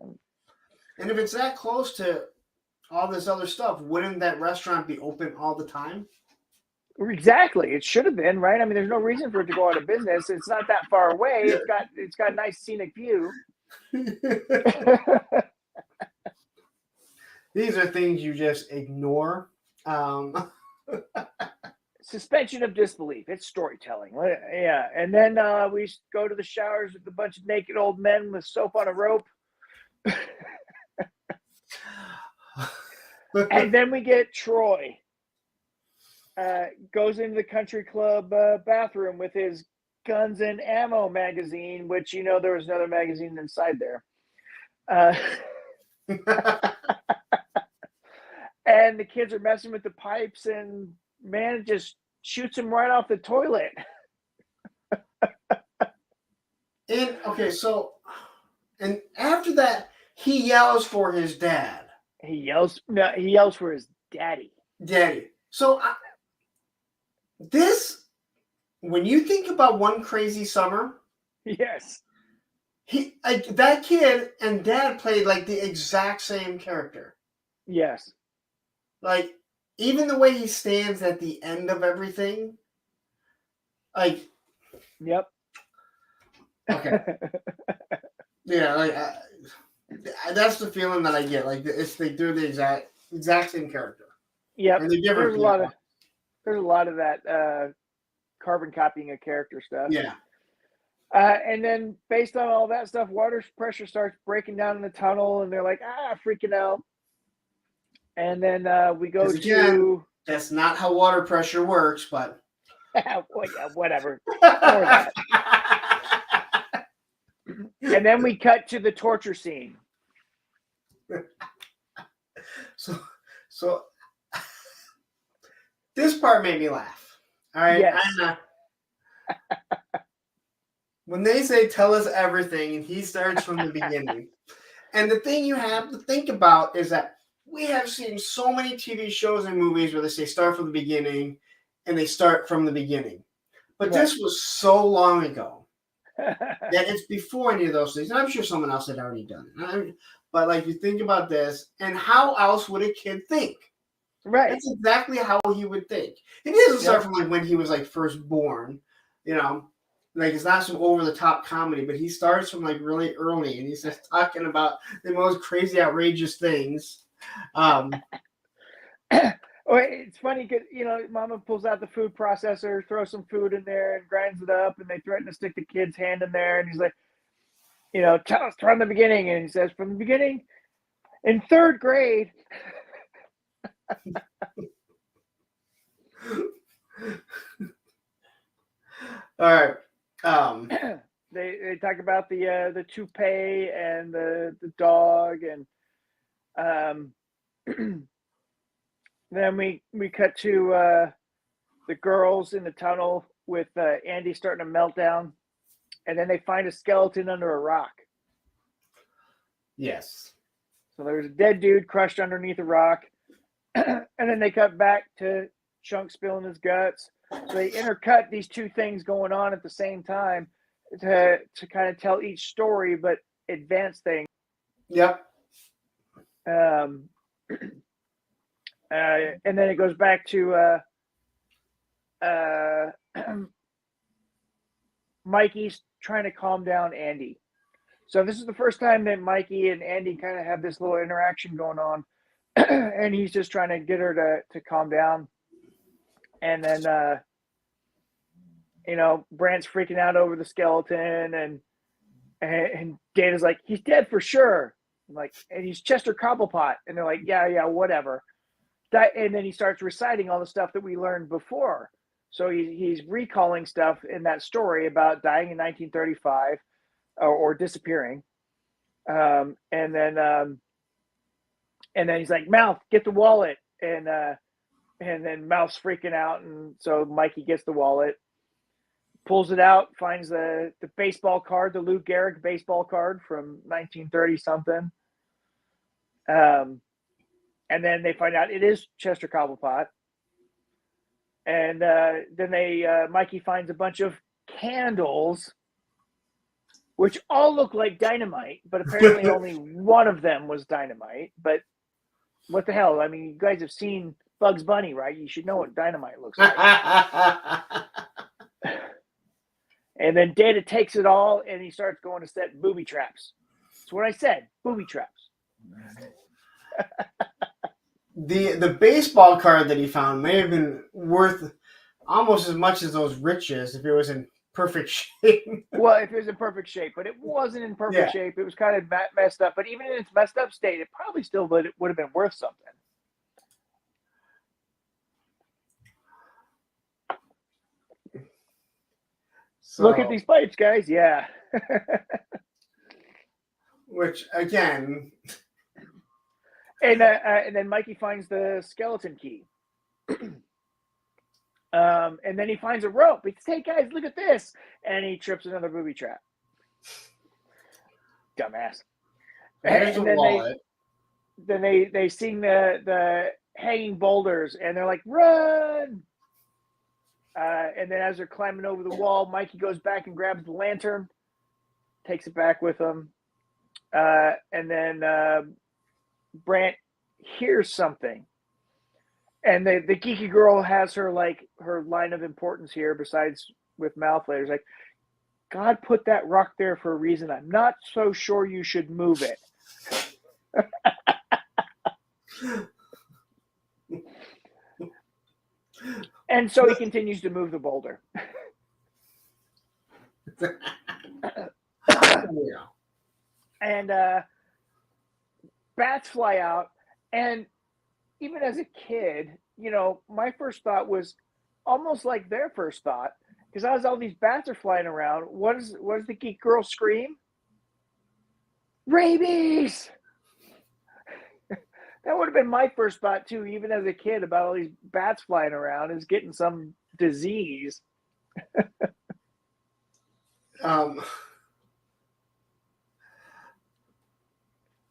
And if it's that close to all this other stuff, wouldn't that restaurant be open all the time? Exactly. It should have been, right? I mean, there's no reason for it to go out of business. It's not that far away. It's got a nice scenic view. These are things you just ignore. Suspension of disbelief. It's storytelling. Yeah. And then we go to the showers with a bunch of naked old men with soap on a rope. And then we get Troy. Goes into the country club bathroom with his Guns and Ammo magazine, which, you know, there was another magazine inside there. And the kids are messing with the pipes, and man just shoots him right off the toilet. And after that, he yells for his dad. He yells for his daddy. So when you think about One Crazy Summer, yes, that kid and dad played like the exact same character. Yes. Like, even the way he stands at the end of everything, like, yep. Okay. Yeah, like that's the feeling that I get. Like, they're the exact same character. Yeah, there's a lot of that carbon copying of character stuff. Yeah. And then based on all that stuff, water pressure starts breaking down in the tunnel, and they're like, freaking out. And then we go to. That's not how water pressure works, but. Well, yeah, whatever. That. And then we cut to the torture scene. So this part made me laugh. All right. Yes. When they say tell us everything, and he starts from the beginning. And the thing you have to think about is that we have seen so many TV shows and movies where they say start from the beginning, and they start from the beginning. But this was so long ago that it's before any of those things. And I'm sure someone else had already done it. But like, you think about this, and how else would a kid think? Right. That's exactly how he would think. And he doesn't start from like when he was like first born, you know. Like, it's not some over-the-top comedy, but he starts from, like, really early, and he's just talking about the most crazy, outrageous things. It's funny because, you know, Mama pulls out the food processor, throws some food in there, and grinds it up, and they threaten to stick the kid's hand in there, and he's like, you know, tell us from the beginning. And he says, from the beginning, in third grade. All right. They talk about the toupee and the dog, and then we cut to the girls in the tunnel with Andy starting to melt down, and then they find a skeleton under a rock. Yes. So there's a dead dude crushed underneath a rock, and then they cut back to Chunk spilling his guts. So they intercut these two things going on at the same time to kind of tell each story, but advance things. Yep. And then it goes back to Mikey's trying to calm down Andy. So this is the first time that Mikey and Andy kind of have this little interaction going on, and he's just trying to get her to calm down. And then Brant's freaking out over the skeleton, and Dana's like, he's dead for sure. And he's Chester Cobblepot, and they're like, yeah, whatever. And then he starts reciting all the stuff that we learned before. So he's recalling stuff in that story about dying in 1935 or disappearing. And then he's like, Mouth, get the wallet. And then Mouth's freaking out. And so Mikey gets the wallet, pulls it out, finds the baseball card, the Lou Gehrig baseball card from 1930 something. And then they find out it is Chester Cobblepot. And then Mikey finds a bunch of candles, which all look like dynamite, but apparently only one of them was dynamite. But what the hell? I mean, you guys have seen Bugs Bunny, right? You should know what dynamite looks like. And then Data takes it all, and he starts going to set booby traps. That's what I said, booby traps. The baseball card that he found may have been worth almost as much as those riches if it was in perfect shape. Well, if it was in perfect shape, but it wasn't in perfect shape. It was kind of messed up. But even in its messed up state, it probably still would have been worth something. So, look at these pipes, guys. Yeah. Which, again... And then Mikey finds the skeleton key. And then he finds a rope. He says, hey, guys, look at this. And he trips another booby trap. Dumbass. There's and a wallet. Then they sing the hanging boulders, and they're like, run! And then as they're climbing over the wall, Mikey goes back and grabs the lantern, takes it back with him. And then Brant hears something, and the geeky girl has her line of importance here. Besides with Mouth later, it's like, God put that rock there for a reason. I'm not so sure you should move it. And so he continues to move the boulder. And bats fly out, and even as a kid, my first thought was almost like their first thought, because as all these bats are flying around, what does the geek girl scream? Rabies! That would have been my first thought too, even as a kid, about all these bats flying around, is getting some disease.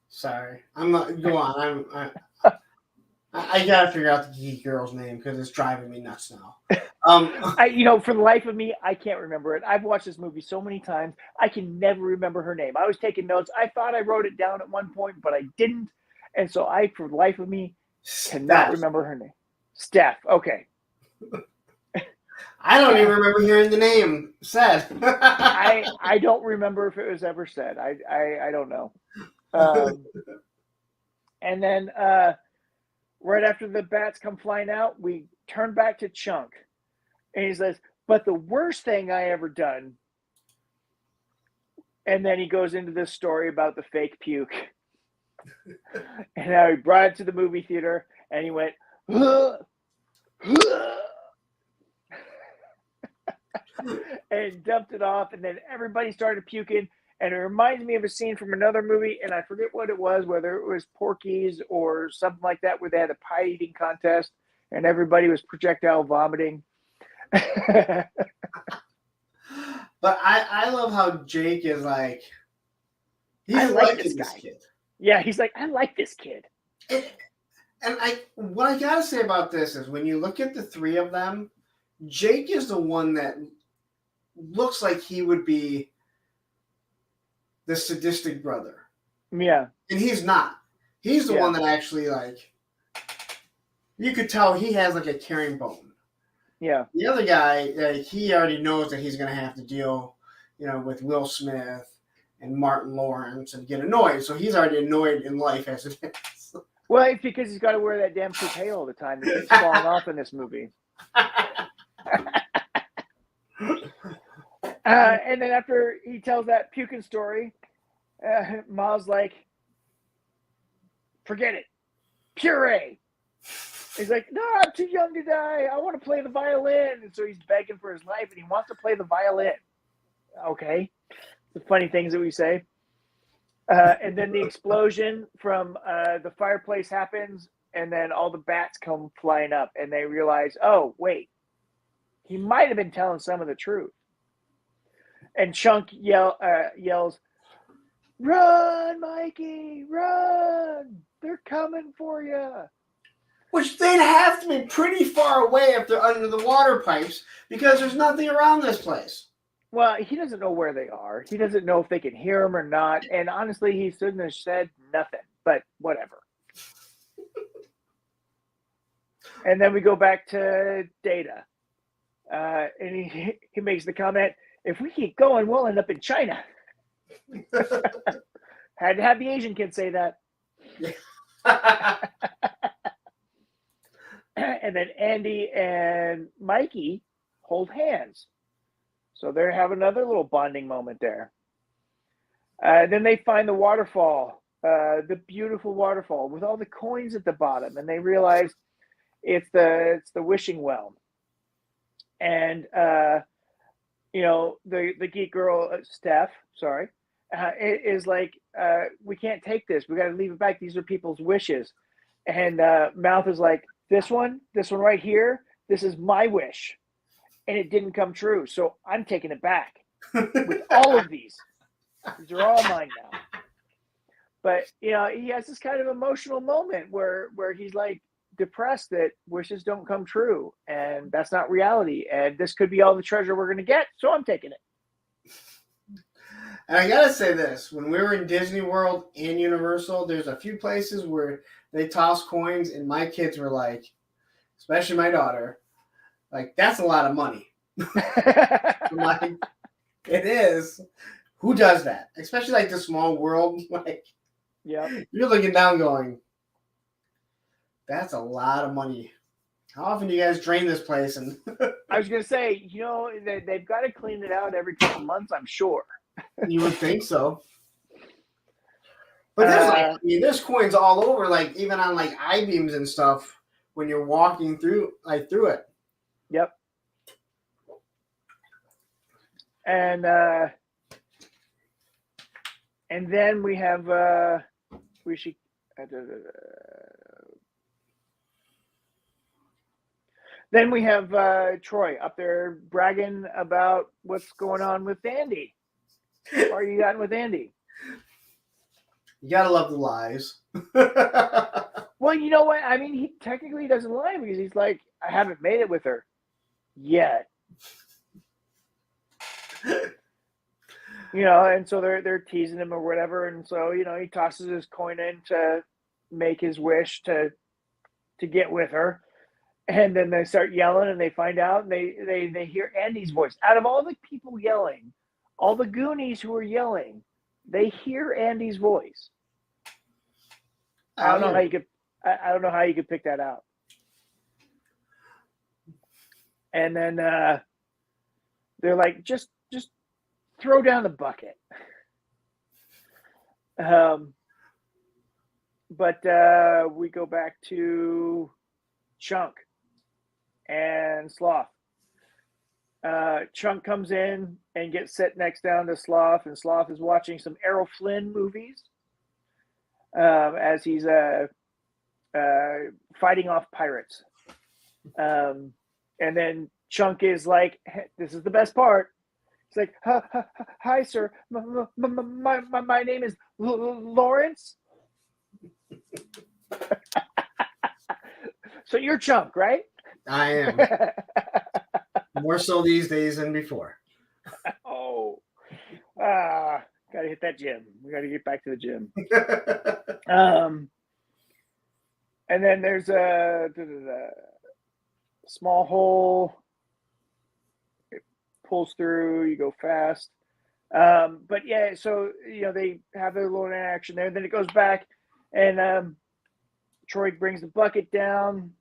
Sorry, I'm not. Go on. I gotta figure out the geek girl's name because it's driving me nuts now. For the life of me, I can't remember it. I've watched this movie so many times, I can never remember her name. I was taking notes. I thought I wrote it down at one point, but I didn't, and so I, for the life of me, cannot remember her name. Steph. Okay. I don't even remember hearing the name said. I don't remember if it was ever said. I don't know. And then right after the bats come flying out, we turn back to Chunk, and he says, but the worst thing I ever done. And then he goes into this story about the fake puke, and how he brought it to the movie theater, and he went, and dumped it off, and then everybody started puking. And it reminds me of a scene from another movie, and I forget what it was, whether it was Porky's or something like that, where they had a pie eating contest, and everybody was projectile vomiting. But I love how Jake is like, he's I like liking this guy. kid. Yeah, he's like, I like this kid. And what I gotta say about this is when you look at the three of them, Jake is the one that looks like he would be the sadistic brother. Yeah. And he's not. He's the Yeah. one that actually, like, you could tell he has like a caring bone. Yeah. The other guy, he already knows that he's going to have to deal, with Will Smith and Martin Lawrence and get annoyed. So he's already annoyed in life as it is. Well, it's because he's got to wear that damn toupee all the time. It keeps falling off in this movie. And then after he tells that puking story, Ma's like, forget it. Puree. He's like, no, I'm too young to die. I want to play the violin. And so he's begging for his life, and he wants to play the violin. Okay. The funny things that we say. And then the explosion from the fireplace happens, and then all the bats come flying up, and they realize, oh, wait, he might have been telling some of the truth. And Chunk yells, run, Mikey, run. They're coming for you. Which they'd have to be pretty far away if they're under the water pipes because there's nothing around this place. Well, he doesn't know where they are. He doesn't know if they can hear him or not. And honestly, he shouldn't have said nothing, but whatever. And then we go back to Data. And he makes the comment, if we keep going, we'll end up in China. Had to have the Asian kid say that. And then Andy and Mikey hold hands. So they have another little bonding moment there. Then they find the waterfall, the beautiful waterfall with all the coins at the bottom, and they realize it's the wishing well. And the geek girl Steph, is like, we can't take this. We got to leave it back. These are people's wishes. And Mouth is like, this one right here, this is my wish. And it didn't come true. So I'm taking it back with all of these. These are all mine now. But, he has this kind of emotional moment where he's like depressed that wishes don't come true. And that's not reality. And this could be all the treasure we're going to get. So I'm taking it. And I got to say this. When we were in Disney World and Universal, there's a few places where they toss coins. And my kids were like, especially my daughter, like, that's a lot of money. I'm like, it is. Who does that? Especially like the small world. Like, yeah, you're looking down going, that's a lot of money. How often do you guys drain this place? And I was going to say, they've got to clean it out every couple months, I'm sure. You would think so. But there's there's coins all over, like even on like I-beams and stuff when you're walking through it. Yep. And then we have then we have Troy up there bragging about what's going on with Andy. How are you gotten with Andy? You gotta love the lies. Well, you know what? I mean, he technically doesn't lie because he's like, I haven't made it with her yet. And so they're teasing him or whatever, and so he tosses his coin in to make his wish to get with her, and then they start yelling, and they find out, and they hear Andy's voice. Out of all the people yelling, all the Goonies who are yelling, they hear Andy's voice. I don't know how you could. I don't know how you could pick that out. And then they're like, just throw down the bucket. But we go back to Chunk and Sloth. Chunk comes in and gets sit next down to Sloth, and Sloth is watching some Errol Flynn movies as he's fighting off pirates. And then Chunk is like, this is the best part. He's like, hi, sir. My name is Lawrence. So you're Chunk, right? I am. More so these days than before. Oh, gotta hit that gym. We gotta get back to the gym. And then there's a small hole. It pulls through. You go fast. But yeah, so they have their little interaction there. Then it goes back, and Troy brings the bucket down.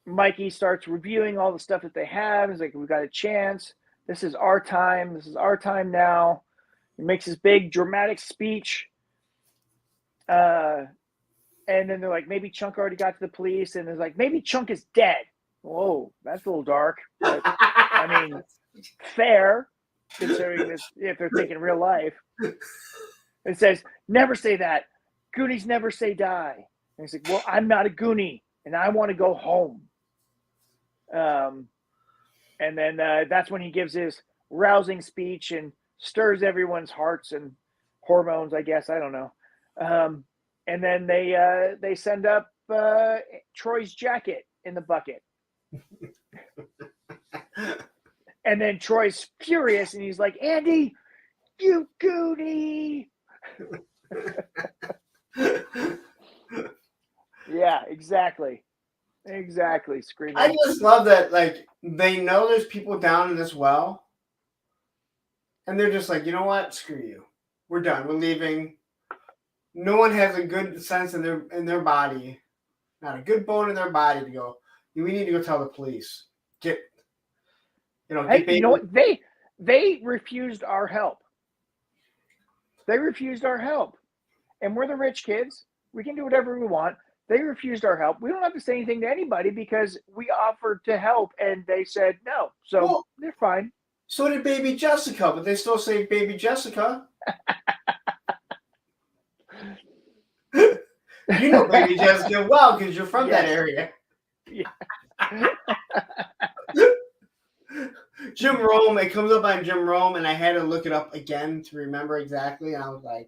Mikey starts reviewing all the stuff that they have. He's like, "We got a chance. This is our time. This is our time now." He makes his big dramatic speech. And then they're like, maybe Chunk already got to the police, and it's like, maybe Chunk is dead. Whoa, that's a little dark. But, I mean, fair, considering this, if they're thinking real life. It says, never say that. Goonies never say die. And he's like, well, I'm not a Goonie, and I want to go home. And then that's when he gives his rousing speech and stirs everyone's hearts and hormones, I guess. I don't know. And then they send up Troy's jacket in the bucket. And then Troy's furious, and he's like, Andy, you Goonie. Yeah, exactly. Screaming. I just love that, like, they know there's people down in this well, and they're just like, you know what? Screw you. We're done. We're leaving. No one has a good sense in their body, not a good bone in their body to go, we need to go tell the police. Hey, you know what? They refused our help. And we're the rich kids. We can do whatever we want. They refused our help. We don't have to say anything to anybody because we offered to help, and they said no. So they're fine. So did Baby Jessica, but they still say Baby Jessica. You know Baby Jessica well because you're from that area. Yeah. Jim Rome, it comes up on Jim Rome, and I had to look it up again to remember exactly. And I was like,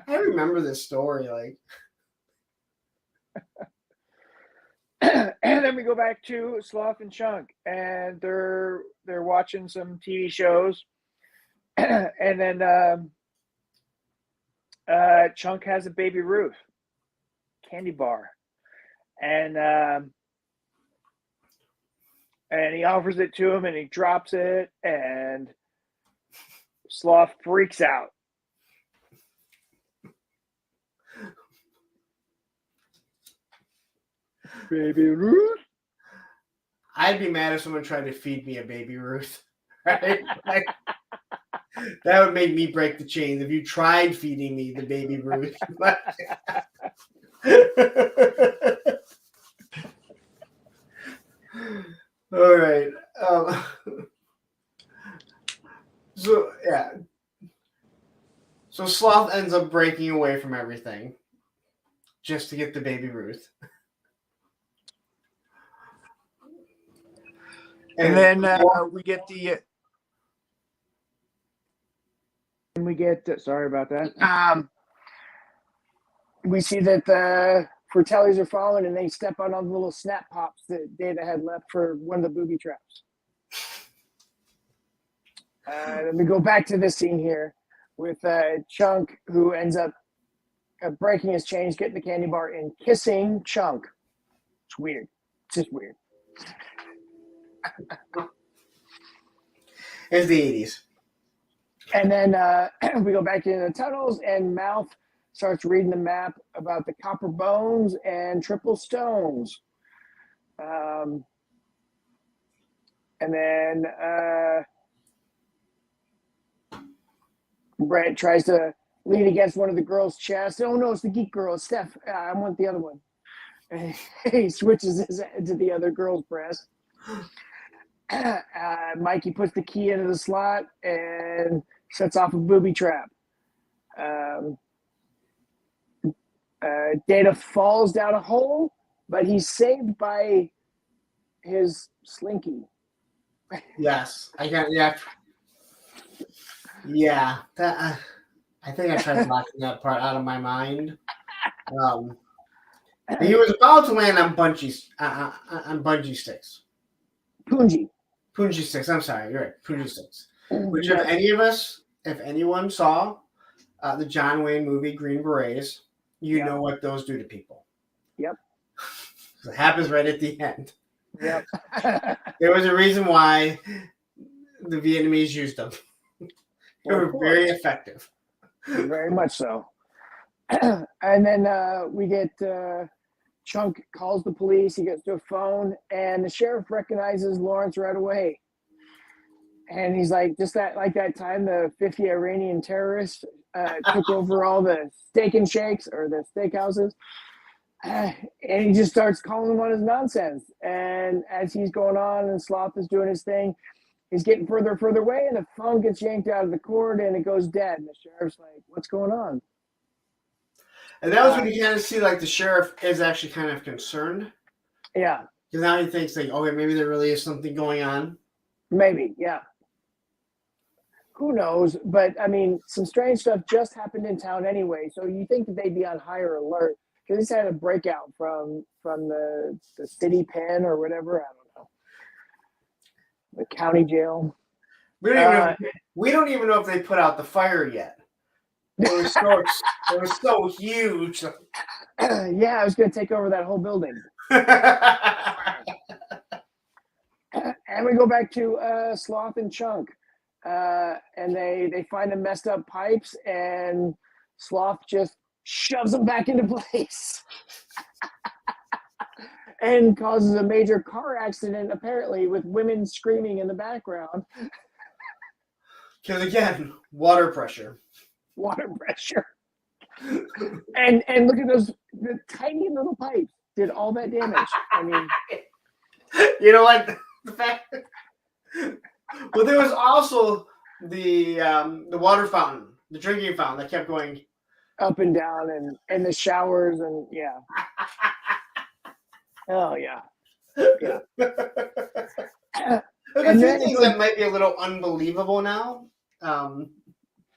I remember this story. Like, and then we go back to Sloth and Chunk, and they're watching some TV shows, and then Chunk has a Baby Ruth candy bar, and he offers it to him, and he drops it, and Sloth freaks out. Baby Ruth? I'd be mad if someone tried to feed me a Baby Ruth. Right? Like, that would make me break the chains if you tried feeding me the Baby Ruth. All right. So Sloth ends up breaking away from everything just to get the Baby Ruth. And then we get sorry about that. We see that the Fratellis are falling, and they step on all the little snap pops that Data had left for one of the booby traps. Then we go back to this scene here with Chunk, who ends up breaking his chains, getting the candy bar, and kissing Chunk. It's weird. It's just weird. It's the 80s. And then we go back into the tunnels, and Mouth starts reading the map about the copper bones and triple stones. And then Brett tries to lean against one of the girls' chests. Oh, no, it's the geek girl. It's Steph. I want the other one. He switches his head to the other girl's breast. Mikey puts the key into the slot and sets off a booby trap. Data falls down a hole, but he's saved by his slinky. Yes, I got yeah. That I think I tried blocking that part out of my mind. He was about to land on bungee sticks. Punji sticks. I'm sorry, you're right. Punji sticks. Which, Yeah. if anyone saw the John Wayne movie Green Berets, you know what those do to people. Yep. It happens right at the end. Yep. There was a reason why the Vietnamese used them. They were very effective. Very much so. And then we get Chunk calls the police. He gets to a phone, and the sheriff recognizes Lawrence right away. And he's like, just like that time the 50 Iranian terrorists took over all the steak and shakes or the steakhouses. And he just starts calling him on his nonsense. And as he's going on and Sloth is doing his thing, he's getting further and further away, and the phone gets yanked out of the cord and it goes dead. And the sheriff's like, what's going on? And that was when you kind of see like the sheriff is actually kind of concerned. Yeah. Because now he thinks like, okay, maybe there really is something going on. Maybe, yeah. Who knows? But I mean, some strange stuff just happened in town anyway. So you think that they'd be on higher alert because he's had a breakout from the city pen or whatever. I don't know. The county jail. We don't even know if they put out the fire yet. It was so huge. Yeah, I was going to take over that whole building. And we go back to Sloth and Chunk. And they find the messed up pipes, and Sloth just shoves them back into place. And causes a major car accident, apparently, with women screaming in the background. Because again, water pressure. And look at the tiny little pipes did all that damage. I mean, you know what? The fact. Well, there was also the water fountain, the drinking fountain that kept going up and down, and the showers, and yeah. Oh yeah. There's a few things that might be a little unbelievable now.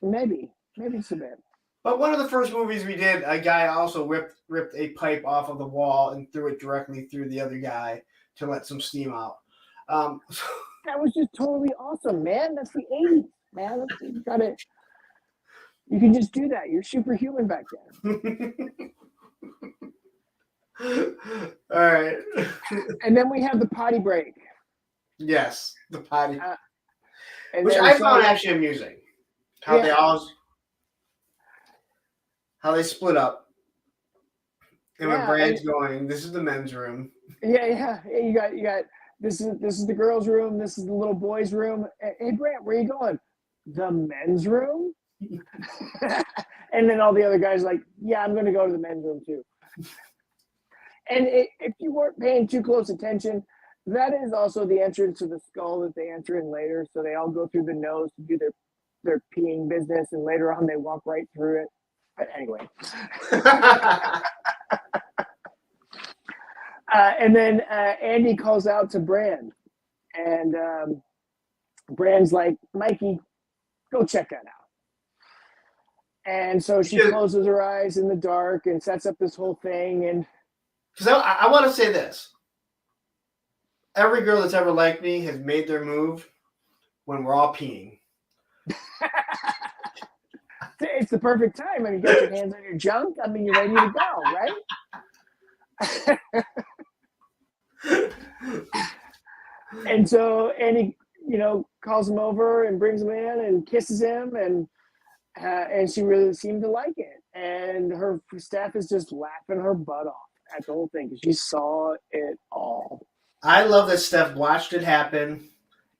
Maybe it's a bit. But one of the first movies we did, a guy also ripped a pipe off of the wall and threw it directly through the other guy to let some steam out. That was just totally awesome, man. That's the 80s, man. You can just do that. You're superhuman back then. All right. And then we have the potty break. Yes, the potty. Which I found actually amusing. How they split up. And when Brand's going, this is the men's room. Yeah. You got this is the girls' room, this is the little boys' room. Hey Brand, where are you going? The men's room? And then all the other guys are like, yeah, I'm gonna go to the men's room too. And if you weren't paying too close attention, that is also the entrance to the skull that they enter in later. So they all go through the nose to do their peeing business, and later on they walk right through it. But anyway. And then Andy calls out to Brand. And Brand's like, Mikey, go check that out. And so she closes her eyes in the dark and sets up this whole thing. And because I want to say this. Every girl that's ever liked me has made their move when we're all peeing. It's the perfect time. I mean, you got your hands on your junk. I mean, you're ready to go, right? And so Andy, calls him over and brings him in and kisses him, and she really seemed to like it. And her staff is just laughing her butt off at the whole thing because she saw it all. I love that Steph watched it happen,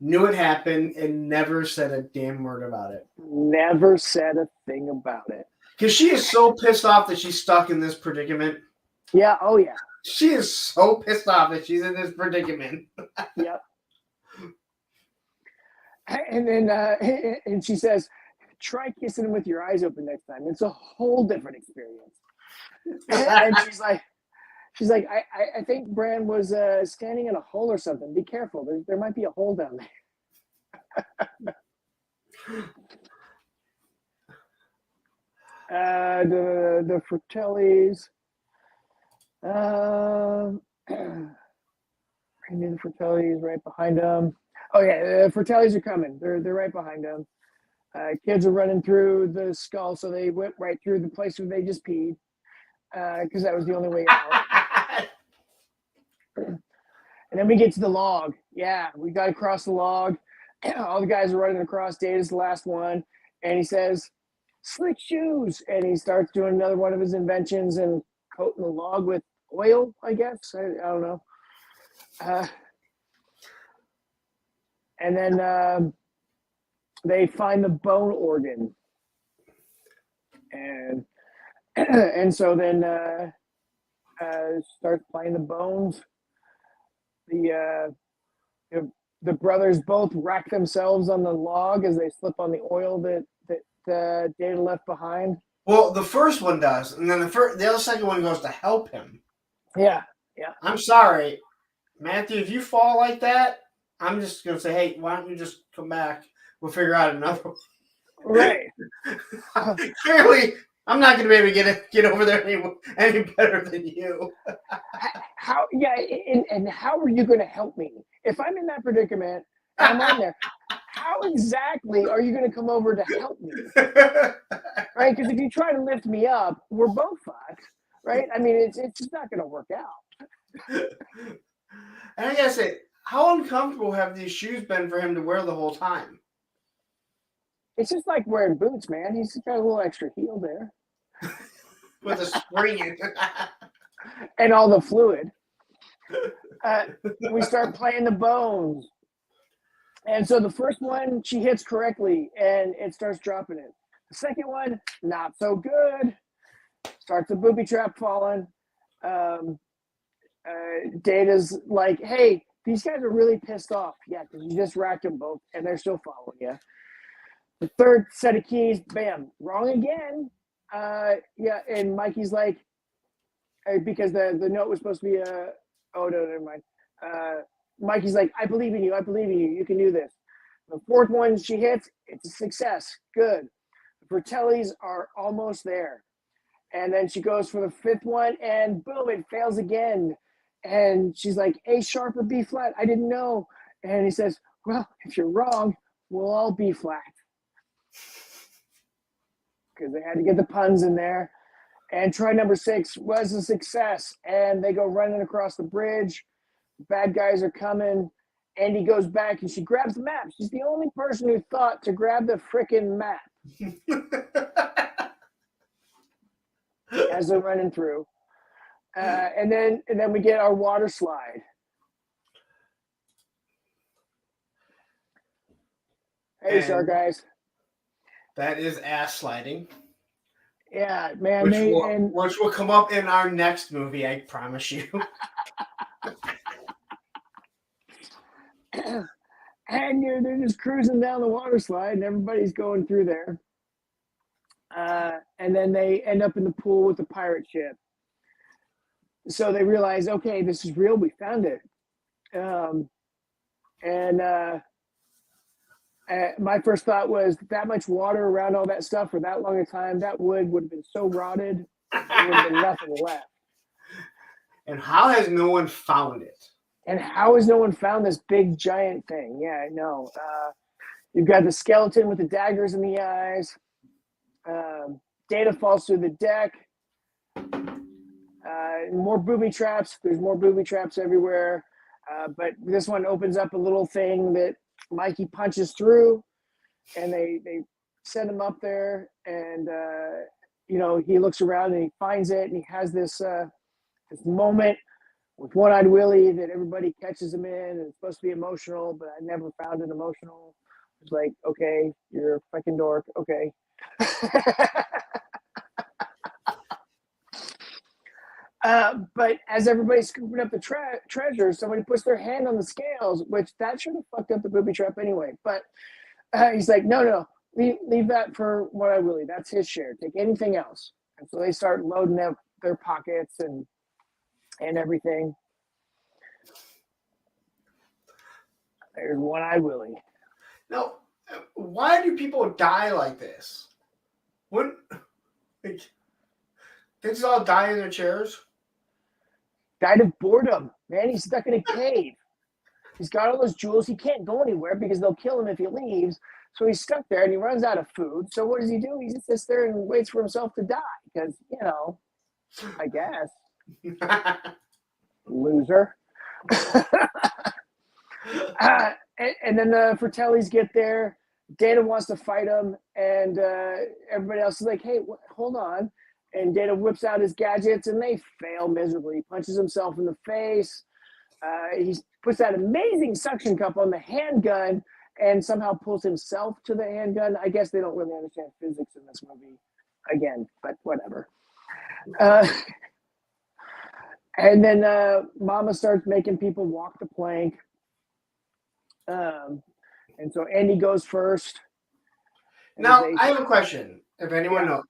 knew it happened, and never said a damn word about it. Never said a thing about it. Because she is so pissed off that she's stuck in this predicament. Yeah, oh yeah. She is so pissed off that she's in this predicament. Yep. And then and she says, try kissing him with your eyes open next time. It's a whole different experience. And she's like, I think Bran was standing in a hole or something. Be careful. There might be a hole down there. The Fratellis. The Fratellis right behind them. Oh yeah, the Fratellis are coming. They're right behind them. Kids are running through the skull, so they went right through the place where they just peed, because that was the only way out. And then we get to the log. Yeah, we got to cross the log. All the guys are running across. Data's the last one, and he says, "Slick shoes," and he starts doing another one of his inventions and coating the log with oil. I guess I don't know. And then they find the bone organ, and so then starts playing the bones. The brothers both rack themselves on the log as they slip on the oil that Data left behind. Well, the first one does, and then the other second one goes to help him. Yeah. I'm sorry, Matthew. If you fall like that, I'm just gonna say, hey, why don't you just come back? We'll figure out another one. Right. Clearly, I'm not gonna be able to get over there any better than you. How? Yeah, and how are you going to help me if I'm in that predicament and I'm on there? How exactly are you going to come over to help me? Right? Because if you try to lift me up, we're both fucked. Right? I mean, it's just not going to work out. And I gotta say, how uncomfortable have these shoes been for him to wear the whole time? It's just like wearing boots, man. He's got a little extra heel there. With a spring in it. And all the fluid. We start playing the bones. And so the first one, she hits correctly, and it starts dropping it. The second one, not so good. Starts a booby trap falling. Data's like, hey, these guys are really pissed off. Yeah, because you just racked them both, and they're still following you. The third set of keys, bam, wrong again. Yeah, and Mikey's like, because the note was supposed to be oh no, never mind. Mikey's like, I believe in you. You can do this. The fourth one she hits, it's a success. Good. The Fratellis are almost there. And then she goes for the fifth one, and boom, it fails again. And she's like, A sharp or B flat? I didn't know. And he says, well, if you're wrong, we'll all be flat. Because they had to get the puns in there. And try number 6 was a success. And they go running across the bridge. The bad guys are coming. Andy goes back and she grabs the map. She's the only person who thought to grab the frickin' map as they're running through. And then we get our water slide. Hey, Shark Guys. That is ass sliding. Yeah, man. Which will come up in our next movie, I promise you. And they're just cruising down the water slide, and everybody's going through there. And then they end up in the pool with the pirate ship. So they realize, okay, this is real. We found it. My first thought was that much water around all that stuff for that long a time, that wood would have been so rotted, there would have been nothing left. And how has no one found it? And how has no one found this big giant thing? Yeah, I know. You've got the skeleton with the daggers in the eyes. Data falls through the deck. More booby traps. There's more booby traps everywhere. But this one opens up a little thing that Mikey punches through, and they send him up there. And he looks around and he finds it, and he has this moment with One-Eyed Willie that everybody catches him in, and it's supposed to be emotional, but I never found it emotional. It's like, okay, you're a fucking dork. Okay. But as everybody's scooping up the treasure, somebody puts their hand on the scales, which that should have fucked up the booby trap anyway. But he's like, no, leave that for One Eyed Willie. That's his share. Take anything else. And so they start loading up their pockets and everything. There's One Eyed Willie. Now, why do people die like this? When they just all die in their chairs? Died of boredom, man. He's stuck in a cave. He's got all those jewels. He can't go anywhere because they'll kill him if he leaves. So he's stuck there and he runs out of food. So what does he do? He just sits there and waits for himself to die because, I guess. Loser. And then the Fratellis get there. Data wants to fight him, and everybody else is like, hey, hold on. And Data whips out his gadgets, and they fail miserably. He punches himself in the face. He puts that amazing suction cup on the handgun and somehow pulls himself to the handgun. I guess they don't really understand physics in this movie again, but whatever. And then Mama starts making people walk the plank. And so Andy goes first. Now, I have a question. If anyone knows,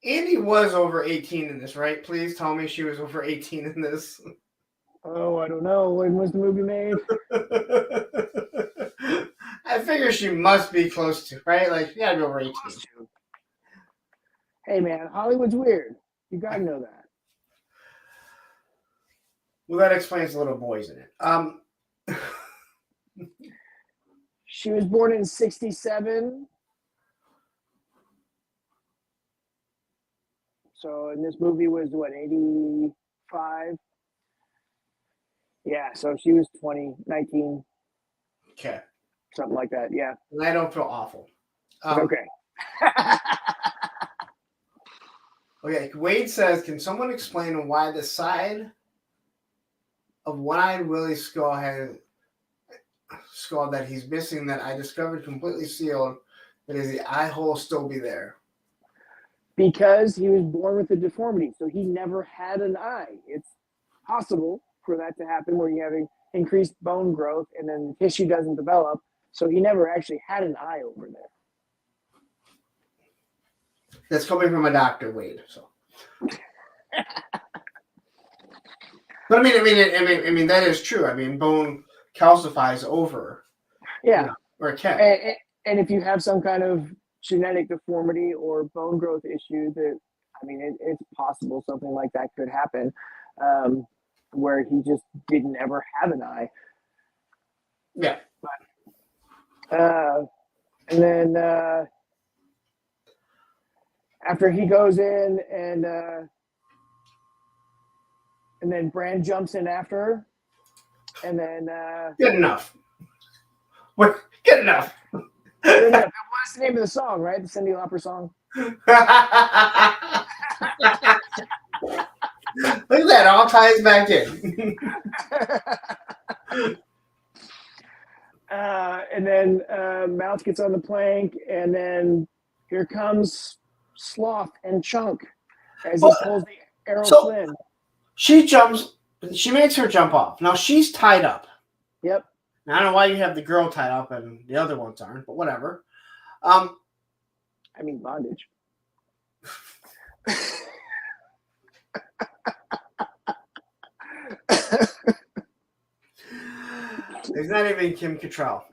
Andy was over 18 in this, right? Please tell me she was over 18 in this. Oh, I don't know. When was the movie made? I figure she must be close to, right? Like, you gotta be over 18. Hey, man, Hollywood's weird. You gotta know that. Well, that explains the little boys in it. She was born in 1967. So, and this movie was, 85? Yeah, so she was 19. Okay. Something like that, yeah. And I don't feel awful. Okay. Okay, Wade says, can someone explain why the side of One-Eyed Willie's skull that he's missing that I discovered completely sealed, but is the eye hole still be there? Because he was born with a deformity, so he never had an eye. It's possible for that to happen where you have increased bone growth and then the tissue doesn't develop, so he never actually had an eye over there. That's coming from a doctor, Wade. So, but I mean that is true. I mean, bone calcifies over. Yeah, or it can. And if you have some kind of genetic deformity or bone growth issue, it's possible something like that could happen, where he just didn't ever have an eye. Yeah. But, and then after he goes in and then Brand jumps in after her, and then good enough. What? Good enough. Good enough. What's the name of the song, right? The Cyndi Lauper song. Look at that, all ties back in. And then Mouth gets on the plank, and then here comes Sloth and Chunk as he pulls the arrow Flynn. She makes her jump off. Now she's tied up. Yep. Now, I don't know why you have the girl tied up and the other ones aren't, but whatever. Bondage. There's not even Kim Cattrall.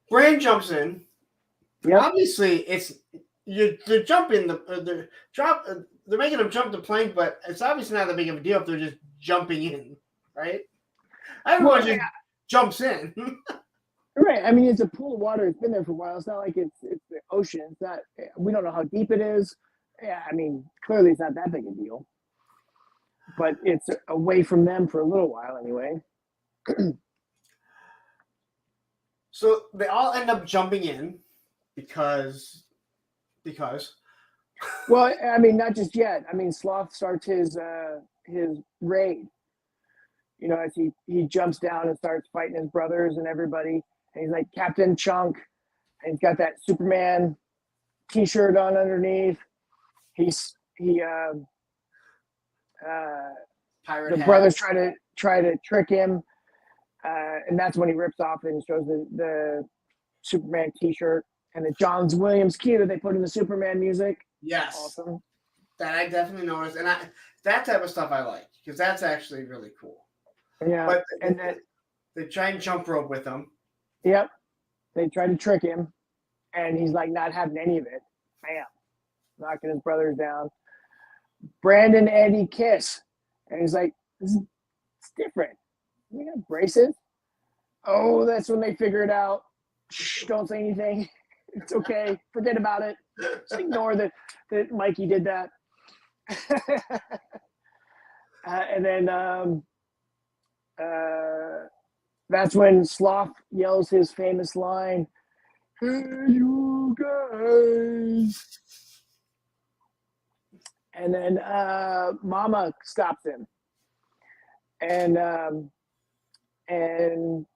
Brand jumps in. Yep. Obviously, they're jumping they're making them jump the plank, but it's obviously not that big of a deal if they're just jumping in, right? Everyone just jumps in. Right. I mean, it's a pool of water. It's been there for a while. It's not like it's the ocean. It's not. We don't know how deep it is. Yeah. I mean, clearly it's not that big a deal. But it's away from them for a little while anyway. So they all end up jumping in because. Well, I mean, not just yet. I mean, Sloth starts his raid. As he jumps down and starts fighting his brothers and everybody. And he's like, Captain Chunk And he's got that Superman T-shirt on underneath. He Pirate the hat. brothers try to trick him, and that's when he rips off and shows the Superman T-shirt and the John Williams key that they put in the Superman music. Yes. Awesome. That I definitely noticed, and that type of stuff I like because that's actually really cool. Yeah, But and then they try and jump rope with him. yep, they try to trick him, and he's like not having any of it. Bam, knocking his brothers down. Brandon and Eddie kiss, and he's like, it's different. We got braces. Oh, that's when they figure it out. Shh, don't say anything. It's okay. Forget about it. Just ignore that Mikey did that. And then that's when Sloth yells his famous line, "Hey, you guys!" And then Mama stops him and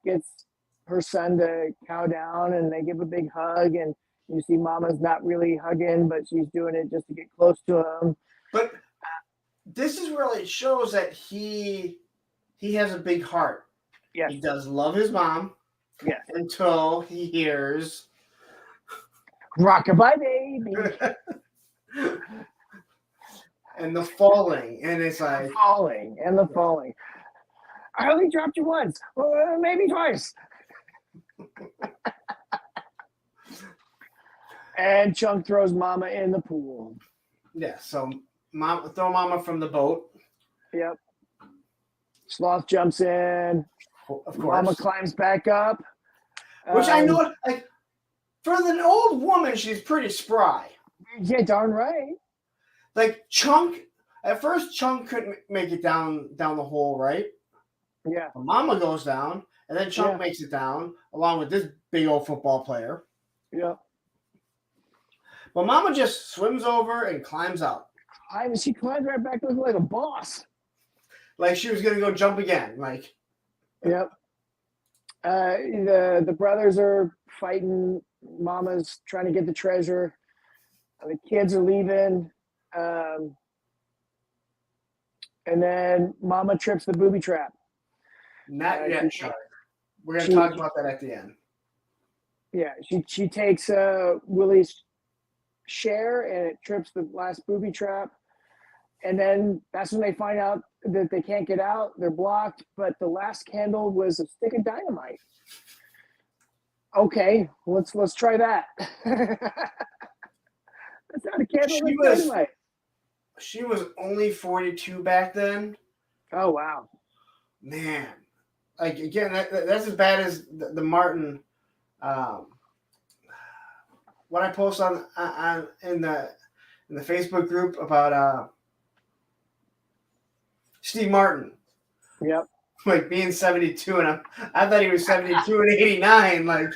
gets her son to cow down, and they give a big hug, and you see Mama's not really hugging, but she's doing it just to get close to him. But this is where it shows that he has a big heart. Yes. He does love his mom. Yes. Until he hears "Rockabye Baby." and the falling, and it's like falling. I only dropped you once, maybe twice. And Chunk throws Mama in the pool. Yeah, so throw Mama from the boat. Yep. Sloth jumps in. Of course. Mama climbs back up. Which I know, like, for an old woman, she's pretty spry. Yeah, darn right. Like Chunk, at first Chunk couldn't make it down the hole, right? Yeah. But Mama goes down, and then Chunk makes it down, along with this big old football player. Yeah. But Mama just swims over and climbs out. She climbs right back looking like a boss. Like she was gonna go jump again. Like. Yep. The brothers are fighting. Mama's trying to get the treasure. The kids are leaving. And then Mama trips the booby trap. Not yet, Charlie. We're going to talk about that at the end. Yeah, she takes Willie's share and it trips the last booby trap. And then that's when they find out that they can't get out. They're blocked, but the last candle was a stick of dynamite. Okay, let's try that. That's not a candle, that's dynamite. She was only 42 back then. Oh, wow. Man. Like, again, that's as bad as the Martin, what I post on in the Facebook group about Steve Martin. Yep. Like being 72, and I thought he was 72 and 89. Like,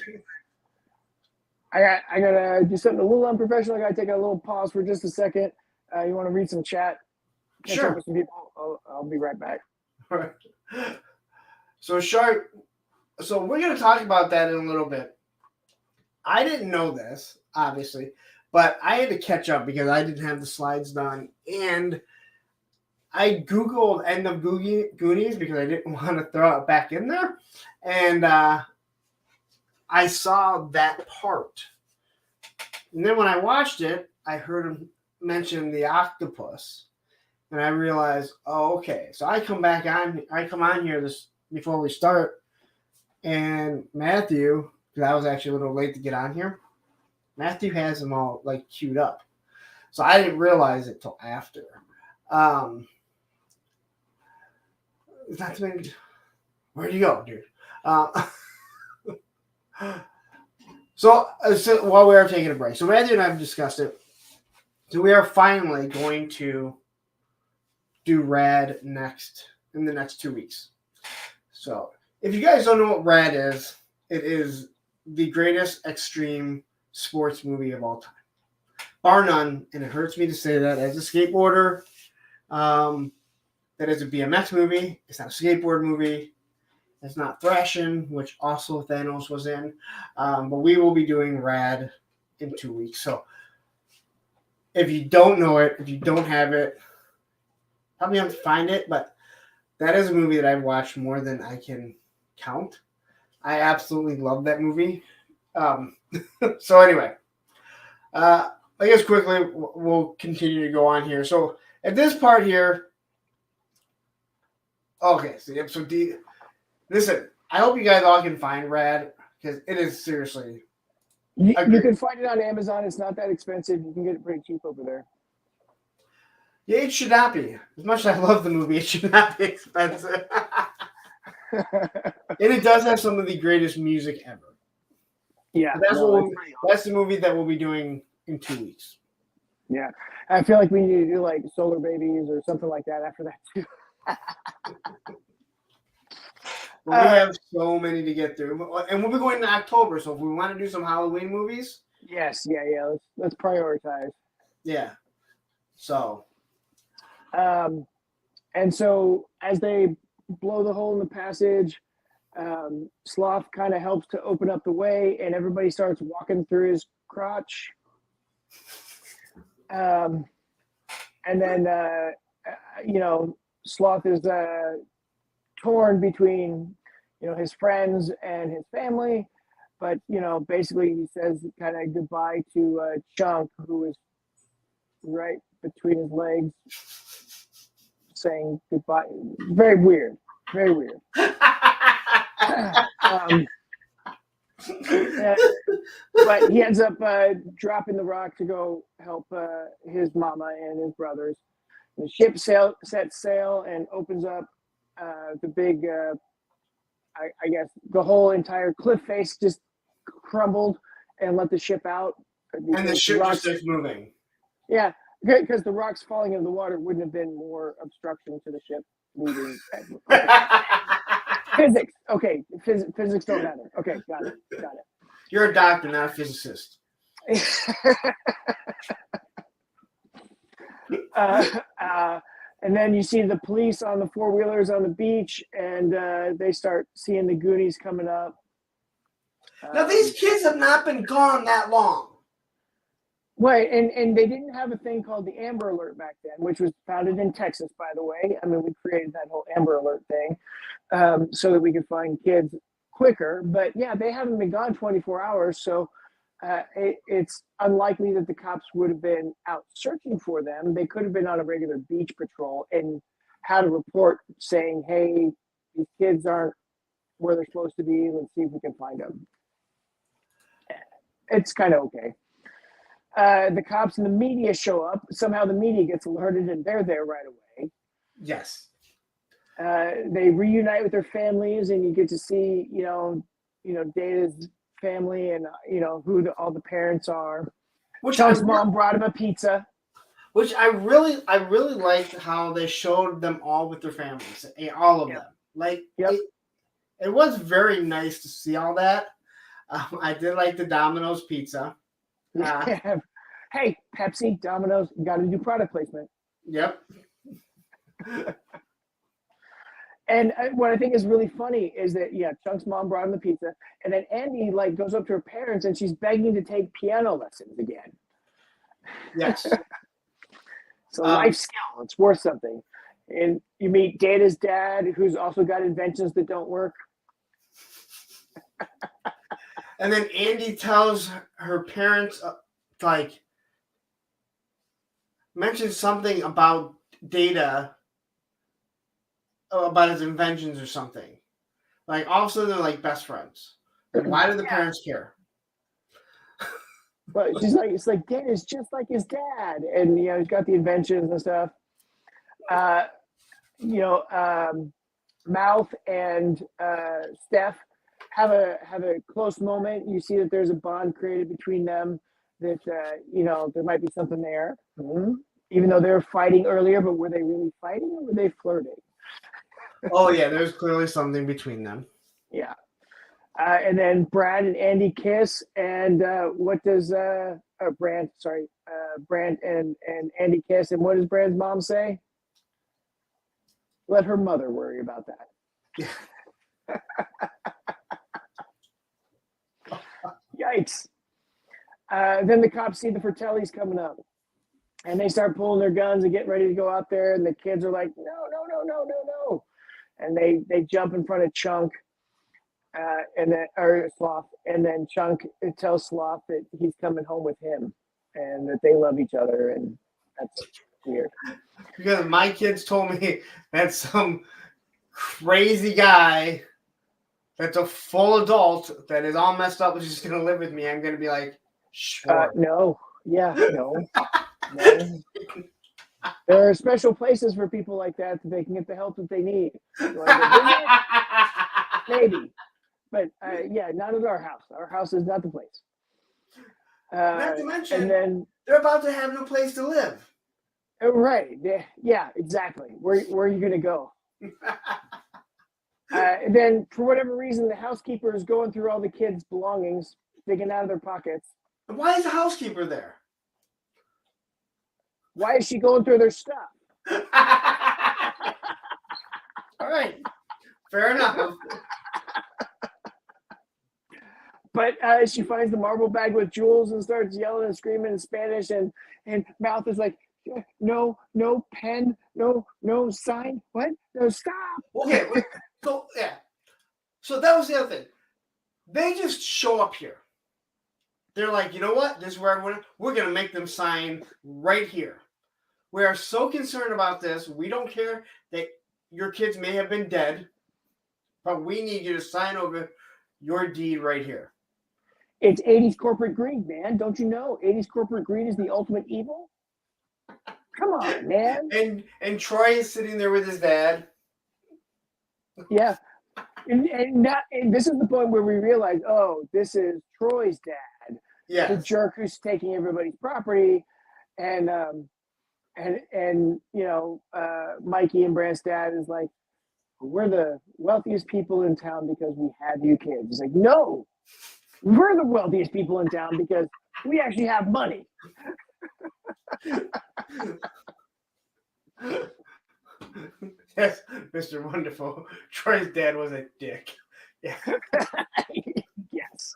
I gotta do something a little unprofessional. I gotta take a little pause for just a second. You want to read some chat? Catch sure. Up with some people. I'll be right back. All right. So we're gonna talk about that in a little bit. I didn't know this, obviously, but I had to catch up because I didn't have the slides done, and I Googled end of Goonies because I didn't want to throw it back in there. And I saw that part. And then when I watched it, I heard him mention the octopus. And I realized, oh, okay. So I come on here this before we start. And Matthew, because I was actually a little late to get on here, Matthew has them all like queued up. So I didn't realize it till after. Where'd you go, dude? So while we are taking a break, so Matthew and I have discussed it. So we are finally going to do Rad in the next 2 weeks. So if you guys don't know what Rad is, it is the greatest extreme sports movie of all time, bar none. And it hurts me to say that as a skateboarder. That is a BMX movie. It's not a skateboard movie. It's not Thrashing, which also Thanos was in. But we will be doing Rad in 2 weeks. So if you don't know it, if you don't have it, probably have to find it. But that is a movie that I've watched more than I can count. I absolutely love that movie. So anyway, I guess quickly we'll continue to go on here. So at this part here, okay, so episode D. Listen, I hope you guys all can find Rad because it is seriously. You can find it on Amazon. It's not that expensive. You can get it pretty cheap over there. Yeah, it should not be. As much as I love the movie, it should not be expensive. And it does have some of the greatest music ever. Yeah, that's the movie that we'll be doing in 2 weeks. Yeah, I feel like we need to do like Solar Babies or something like that after that too. But we have so many to get through, and we'll be going to October. So if we want to do some Halloween movies, yes, yeah. Let's prioritize. Yeah. So. And so as they blow the hole in the passage, Sloth kind of helps to open up the way, and everybody starts walking through his crotch. And then Sloth is torn between his friends and his family, but basically he says kind of goodbye to Chunk, who is right between his legs, saying goodbye. Very weird. But he ends up dropping the rock to go help his mama and his brothers. The ship sets sail and opens up the big, I guess, the whole entire cliff face just crumbled and let the ship out. And the ship just starts moving. Yeah, because the rocks falling into the water wouldn't have been more obstruction to the ship moving. Okay. Physics. Okay, physics don't matter. Okay, got it. You're a doctor, not a physicist. And then you see the police on the four-wheelers on the beach, and they start seeing the Goonies coming up. Now, these kids have not been gone that long. Right, and they didn't have a thing called the Amber Alert back then, which was founded in Texas, by the way. I mean, we created that whole Amber Alert thing so that we could find kids quicker. But yeah, they haven't been gone 24 hours, so it's unlikely that the cops would have been out searching for them. They could have been on a regular beach patrol and had a report saying, hey, these kids aren't where they're supposed to be. Let's see if we can find them. It's kind of okay. The cops and the media show up. Somehow the media gets alerted and they're there right away. Yes. They reunite with their families, and you get to see, Data's family and, who all the parents are. Chunk's mom brought him a pizza. Which I really liked how they showed them all with their families, all of them. Like, it was very nice to see all that. I did like the Domino's pizza. Hey, Pepsi, Domino's, got to do product placement. Yep. And what I think is really funny is that, Chunk's mom brought him the pizza, and then Andy goes up to her parents and she's begging to take piano lessons again. Yes. It's a life skill. It's worth something. And you meet Data's dad, who's also got inventions that don't work. And then Andy tells her parents, mentions something about Data, about his inventions or something. Like, all of a sudden, they're like best friends. Like, why do the parents care? But she's like, it's like Data's just like his dad, and he's got the inventions and stuff. Mouth and Steph have a close moment. You see that there's a bond created between them. That there might be something there, even though they were fighting earlier. But were they really fighting, or were they flirting? Oh yeah, there's clearly something between them. Yeah. And then Brad and Andy kiss, and what does Brand and Andy kiss, and what does Brand's mom say? Let her mother worry about that. Yikes. Then the cops see the Fratellis coming up, and they start pulling their guns and getting ready to go out there. And the kids are like, no, no, no, no, no, no. And they jump in front of Chunk, or Sloth, and then Chunk tells Sloth that he's coming home with him and that they love each other, and that's weird. Because my kids told me that some crazy guy that's a full adult that is all messed up is just going to live with me. I'm going to be like, sure. No. Yeah, no. No. There are special places for people like that they can get the help that they need. You want to go visit? Maybe. But yeah, not at our house. Our house is not the place. Not to mention, and then they're about to have no place to live. Right. Yeah, exactly. Where are you going to go? Then, for whatever reason, the housekeeper is going through all the kids' belongings, digging out of their pockets. Why is the housekeeper there? Why is she going through their stuff? All right. Fair enough. But she finds the marble bag with jewels and starts yelling and screaming in Spanish, and Mouth is like, no pen, no sign, what? No, stop. Okay, so yeah. So that was the other thing. They just show up here. They're like, you know what? This is where we're going to make them sign right here. We are so concerned about this. We don't care that your kids may have been dead, but we need you to sign over your deed right here. It's 80s corporate greed, man. Don't you know? 80s corporate greed is the ultimate evil. Come on, man. And Troy is sitting there with his dad. Yeah. And this is the point where we realize, oh, this is Troy's dad. Yes. The jerk who's taking everybody's property. And you know, Mikey and Brant's dad is like, we're the wealthiest people in town because we have you kids. He's like, no, we're the wealthiest people in town because we actually have money. Yes, Mr. Wonderful. Troy's dad was a dick. Yeah. Yes.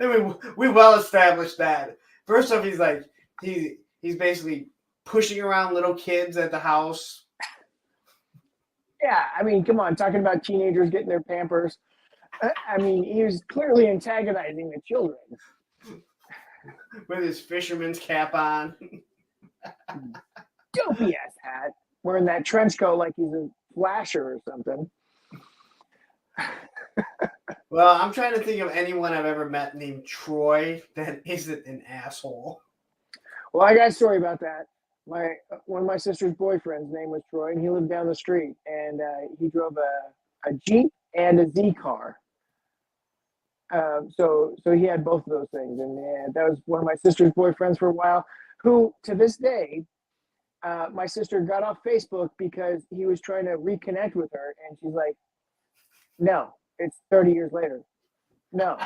I mean, we well established that. First off, he's like, he's basically pushing around little kids at the house. Yeah, I mean, come on, talking about teenagers getting their Pampers. I mean, he was clearly antagonizing the children. With his fisherman's cap on. Dopey ass hat. Wearing that trench coat like he's a flasher or something. Well, I'm trying to think of anyone I've ever met named Troy that isn't an asshole. Well, I got a story about that. One of my sister's boyfriend's name was Troy, and he lived down the street, and he drove a Jeep and a Z car. So he had both of those things, and that was one of my sister's boyfriends for a while, who to this day, my sister got off Facebook because he was trying to reconnect with her, and she's like, no, it's 30 years later. No.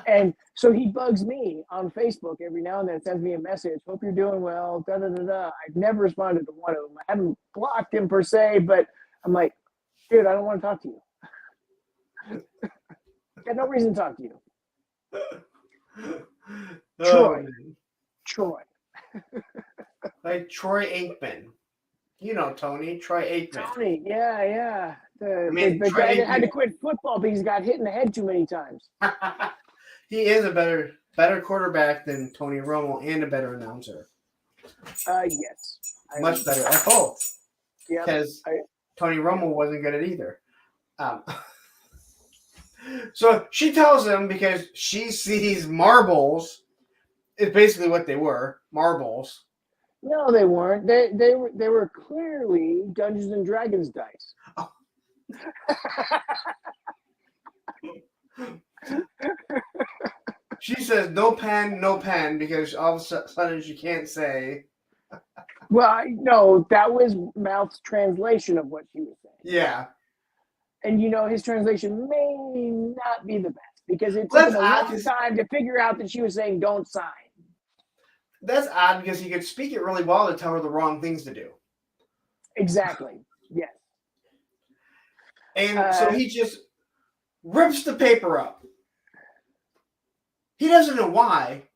And so he bugs me on Facebook every now and then, sends me a message, hope you're doing well, da-da-da-da. I've never responded to one of them. I haven't blocked him per se, but I'm like, dude, I don't want to talk to you. Got no reason to talk to you. Troy. Like Troy Aikman. You know Tony, Troy Aikman. Tony, yeah. The Troy guy that Aikman. had to quit football because he got hit in the head too many times. He is a better quarterback than Tony Romo and a better announcer. Yes. Much better at both. Yeah. Because Tony Romo wasn't good at either. So she tells him because she sees marbles. It's basically what they were, marbles. No, they weren't. They were clearly Dungeons and Dragons dice. Oh. She says no pen because all of a sudden she can't say. Well, no, that was Mouth's translation of what she was saying. Yeah. And his translation may not be the best because it took him a long time to figure out that she was saying don't sign. That's odd because he could speak it really well to tell her the wrong things to do. Exactly. Yes. And so he just rips the paper up. He doesn't know why,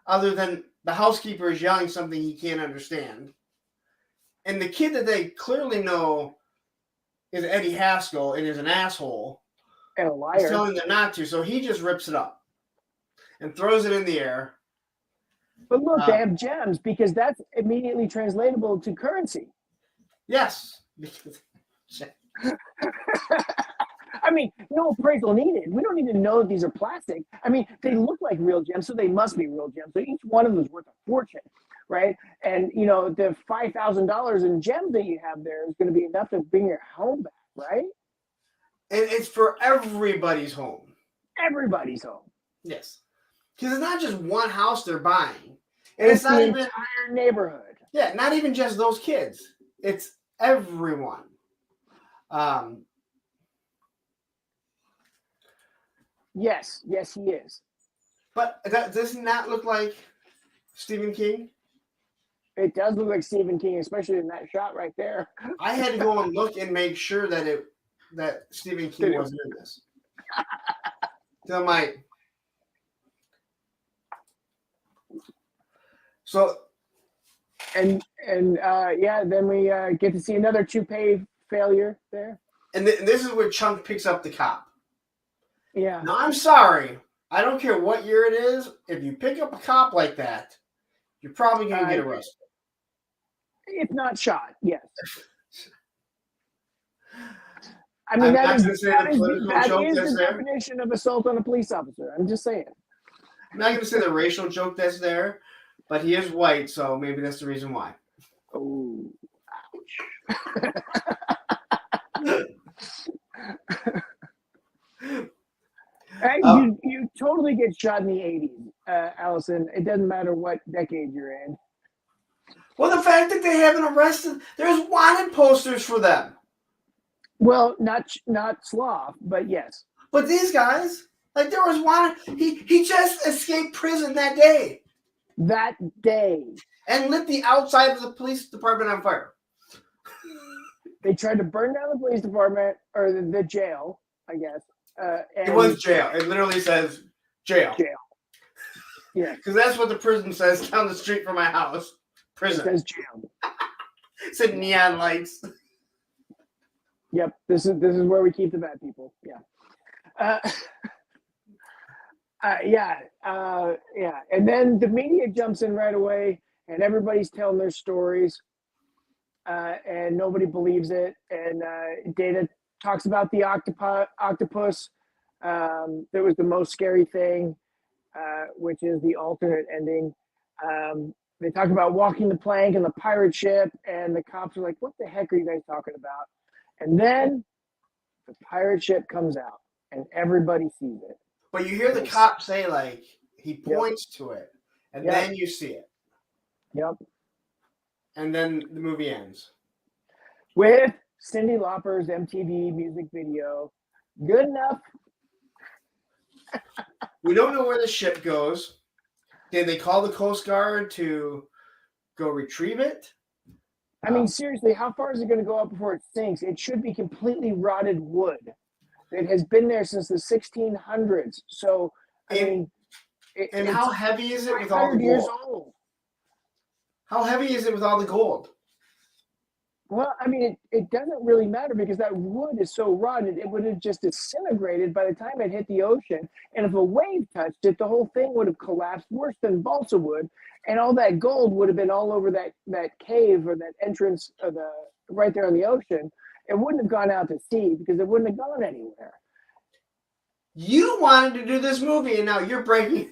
other than the housekeeper is yelling something he can't understand. And the kid that they clearly know is Eddie Haskell and is an asshole. And a He's liar. telling them not to, so he just rips it up and throws it in the air. But look, they have gems because that's immediately translatable to currency. Yes. I mean, no appraisal needed. We don't need to know that these are plastic. I mean, they look like real gems, so they must be real gems. So each one of them is worth a fortune, right? And, you know, the $5,000 in gems that you have there is going to be enough to bring your home back, right? And it's for everybody's home. Everybody's home. Yes. Because it's not just one house they're buying. And It's it's not the even entire neighborhood. Yeah, not even just those kids. It's everyone. Yes, he is. But does he not look like Stephen King? It does look like Stephen King, especially in that shot right there. I had to go and look and make sure that Stephen King wasn't in this. So I'm like, then we get to see another toupee failure there. And this is where Chunk picks up the cop. Yeah. Now, I'm sorry. I don't care what year it is. If you pick up a cop like that, you're probably going to get arrested. If not shot, yes. I mean, that is the definition of assault on a police officer. I'm just saying. I'm not going to say the racial joke that's there, but he is white, so maybe that's the reason why. Oh, ouch. Hey, you totally get shot in the 80s, Allison. It doesn't matter what decade you're in. Well, the fact that they haven't arrested, there's wanted posters for them. Well, not Sloth, but yes. But these guys, like there was one, he just escaped prison that day. That day. And lit the outside of the police department on fire. They tried to burn down the police department, or the jail, I guess. It was jail. It literally says jail. Jail. Yeah. Because that's what the prison says down the street from my house. Prison. It says jail. It said neon lights. Yep. This is where we keep the bad people. Yeah. Yeah. And then the media jumps in right away, and everybody's telling their stories, and nobody believes it. And Data talks about the octopus. That was the most scary thing, which is the alternate ending. They talk about walking the plank and the pirate ship, and the cops are like, "What the heck are you guys talking about?" And then the pirate ship comes out, and everybody sees it. But you hear the cop say, like, he points to it, and then you see it. Yep. And then the movie ends. With Cyndi Lauper's MTV music video, Good Enough. We don't know where the ship goes. Did they call the Coast Guard to go retrieve it? I mean, seriously, how far is it going to go up before it sinks? It should be completely rotted wood. It has been there since the 1600s. So, and how heavy is it with all the gold? Years old. How heavy is it with all the gold? Well, I mean, it doesn't really matter because that wood is so rotted, it would have just disintegrated by the time it hit the ocean. And if a wave touched it, the whole thing would have collapsed worse than balsa wood. And all that gold would have been all over that cave or that entrance of right there on the ocean. It wouldn't have gone out to sea because it wouldn't have gone anywhere. You wanted to do this movie, and now you're breaking.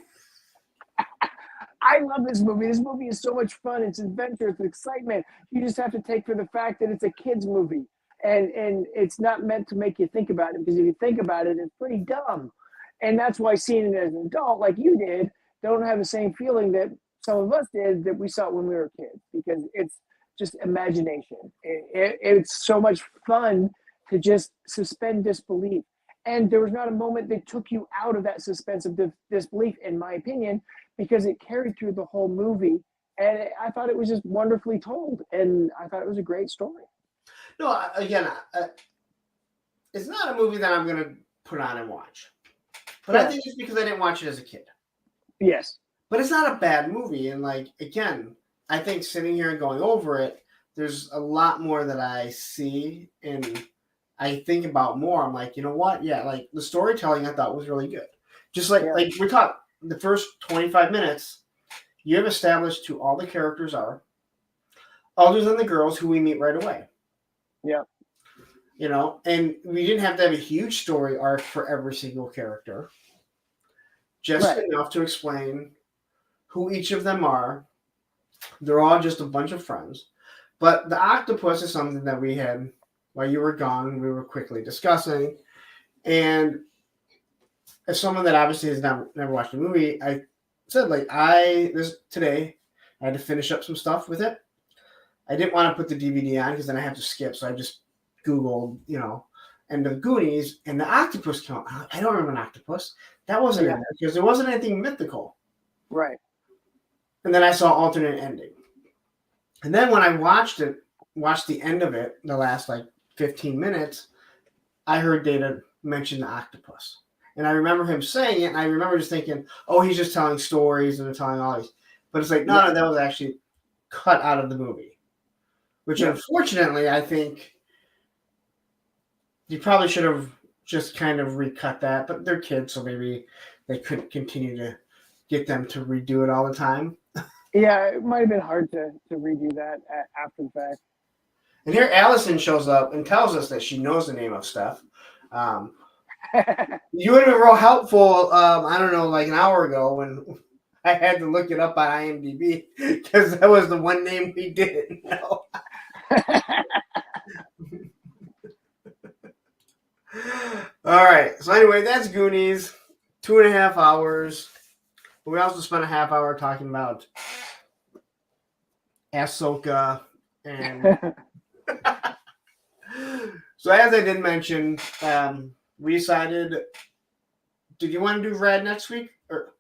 I love this movie. This movie is so much fun. It's adventure. It's excitement. You just have to take for the fact that it's a kid's movie. And it's not meant to make you think about it, because if you think about it, it's pretty dumb. And that's why seeing it as an adult, like you did, don't have the same feeling that some of us did that we saw it when we were kids, because it's just imagination. It's so much fun to just suspend disbelief. And there was not a moment that took you out of that suspense of disbelief, in my opinion, because it carried through the whole movie. And I thought it was just wonderfully told. And I thought it was a great story. No, again, it's not a movie that I'm going to put on and watch. But I Yeah. think it's because I didn't watch it as a kid. Yes. But it's not a bad movie. And like, again, I think sitting here and going over it, there's a lot more that I see and I think about more. I'm like, you know what? Yeah, like the storytelling I thought was really good. Just like Yeah. like we talked the first 25 minutes, you have established who all the characters are, other than the girls who we meet right away. Yeah. You know, and we didn't have to have a huge story arc for every single character. Just Right. enough to explain who each of them are. They're all just a bunch of friends. But the octopus is something that we had while you were gone, we were quickly discussing. And as someone that obviously has never watched the movie, I said like today I had to finish up some stuff with it. I didn't want to put the DVD on because then I have to skip, so I just Googled, end of Goonies, and the octopus came out. I don't remember an octopus. That wasn't in there because there wasn't anything mythical. Right. And then I saw alternate ending. And then when I watched the end of it, the last like 15 minutes, I heard Data mention the octopus. And I remember him saying it, and I remember just thinking, oh, he's just telling stories and telling all these. But it's like, no, that was actually cut out of the movie. Which unfortunately, I think you probably should have just kind of recut that. But they're kids, so maybe they couldn't continue to get them to redo it all the time. Yeah, it might have been hard to redo that after the fact. And here Allison shows up and tells us that she knows the name of stuff. You would have been real helpful, I don't know, like an hour ago when I had to look it up on IMDb because that was the one name we didn't know. All right. So anyway, that's Goonies. 2.5 hours. We also spent a half hour talking about Ahsoka and so as I did mention, we decided. Did you want to do Red next week, or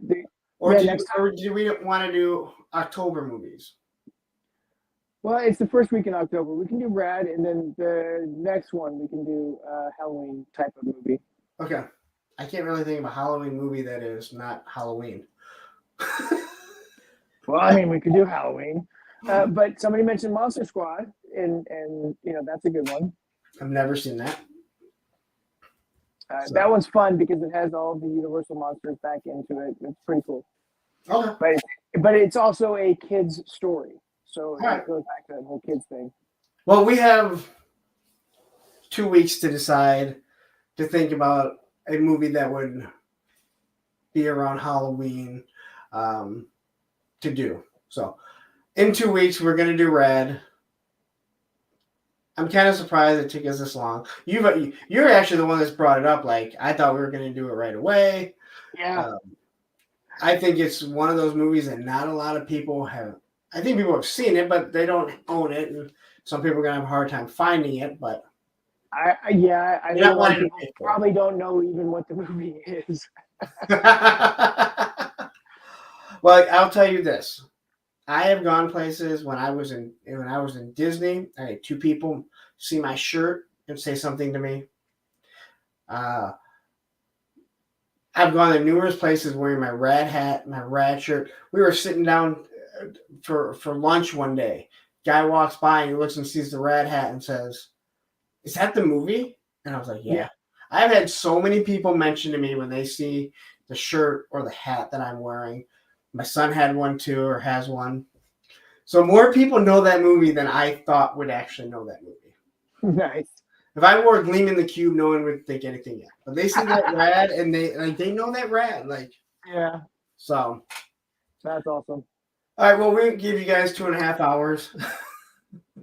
did we want to do October movies? Well, it's the first week in October. We can do Rad, and then the next one we can do Halloween type of movie. Okay. I can't really think of a Halloween movie that is not Halloween. Well, I mean, we could do Halloween, but somebody mentioned Monster Squad, and that's a good one. I've never seen that. That one's fun because it has all the Universal monsters back into it. It's pretty cool. Okay. But it's also a kid's story, so it goes back to that whole kids thing. Well, we have 2 weeks to decide to think about a movie that would be around Halloween to do. So in 2 weeks, we're going to do Red. I'm kind of surprised it took us this long. You're actually the one that's brought it up. Like, I thought we were going to do it right away. Yeah. I think it's one of those movies that not a lot of people have. I think people have seen it, but they don't own it. And some people are going to have a hard time finding it. But I think a lot of people probably don't know even what the movie is. Well, I'll tell you this. I have gone places when I was in Disney. I had 2 people see my shirt and say something to me. I've gone to numerous places wearing my rad hat, my rad shirt. We were sitting down for lunch one day. Guy walks by and he looks and sees the rad hat and says, "Is that the movie?" And I was like, "Yeah." I've had so many people mention to me when they see the shirt or the hat that I'm wearing. My son had one too, or has one. So more people know that movie than I thought would actually know that movie. Nice. If I wore Gleam in the Cube, no one would think anything yet. But they see that rad, and they know that rad. Yeah. So. That's awesome. All right, well, we'll give you guys 2.5 hours.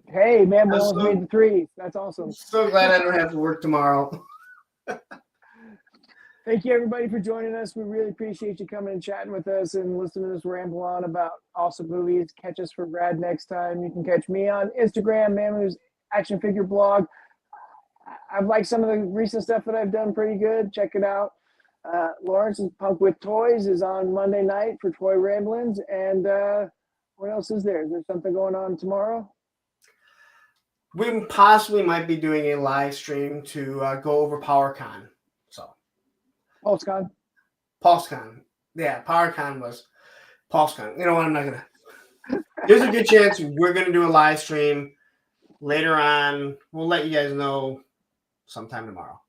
Hey, man, we almost made the 3. That's awesome. So glad I don't have to work tomorrow. Thank you, everybody, for joining us. We really appreciate you coming and chatting with us and listening to us ramble on about awesome movies. Catch us for Rad next time. You can catch me on Instagram, Mamu's Action Figure Blog. I've liked some of the recent stuff that I've done pretty good. Check it out. Lawrence's Punk with Toys is on Monday night for Toy Ramblings. And what else is there? Is there something going on tomorrow? We possibly might be doing a live stream to go over PowerCon. So PulseCon. PulseCon. Yeah, PowerCon was PulseCon. You know what? I'm not going to. There's a good chance we're going to do a live stream later on. We'll let you guys know sometime tomorrow.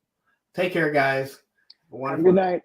Take care, guys. Have a good night.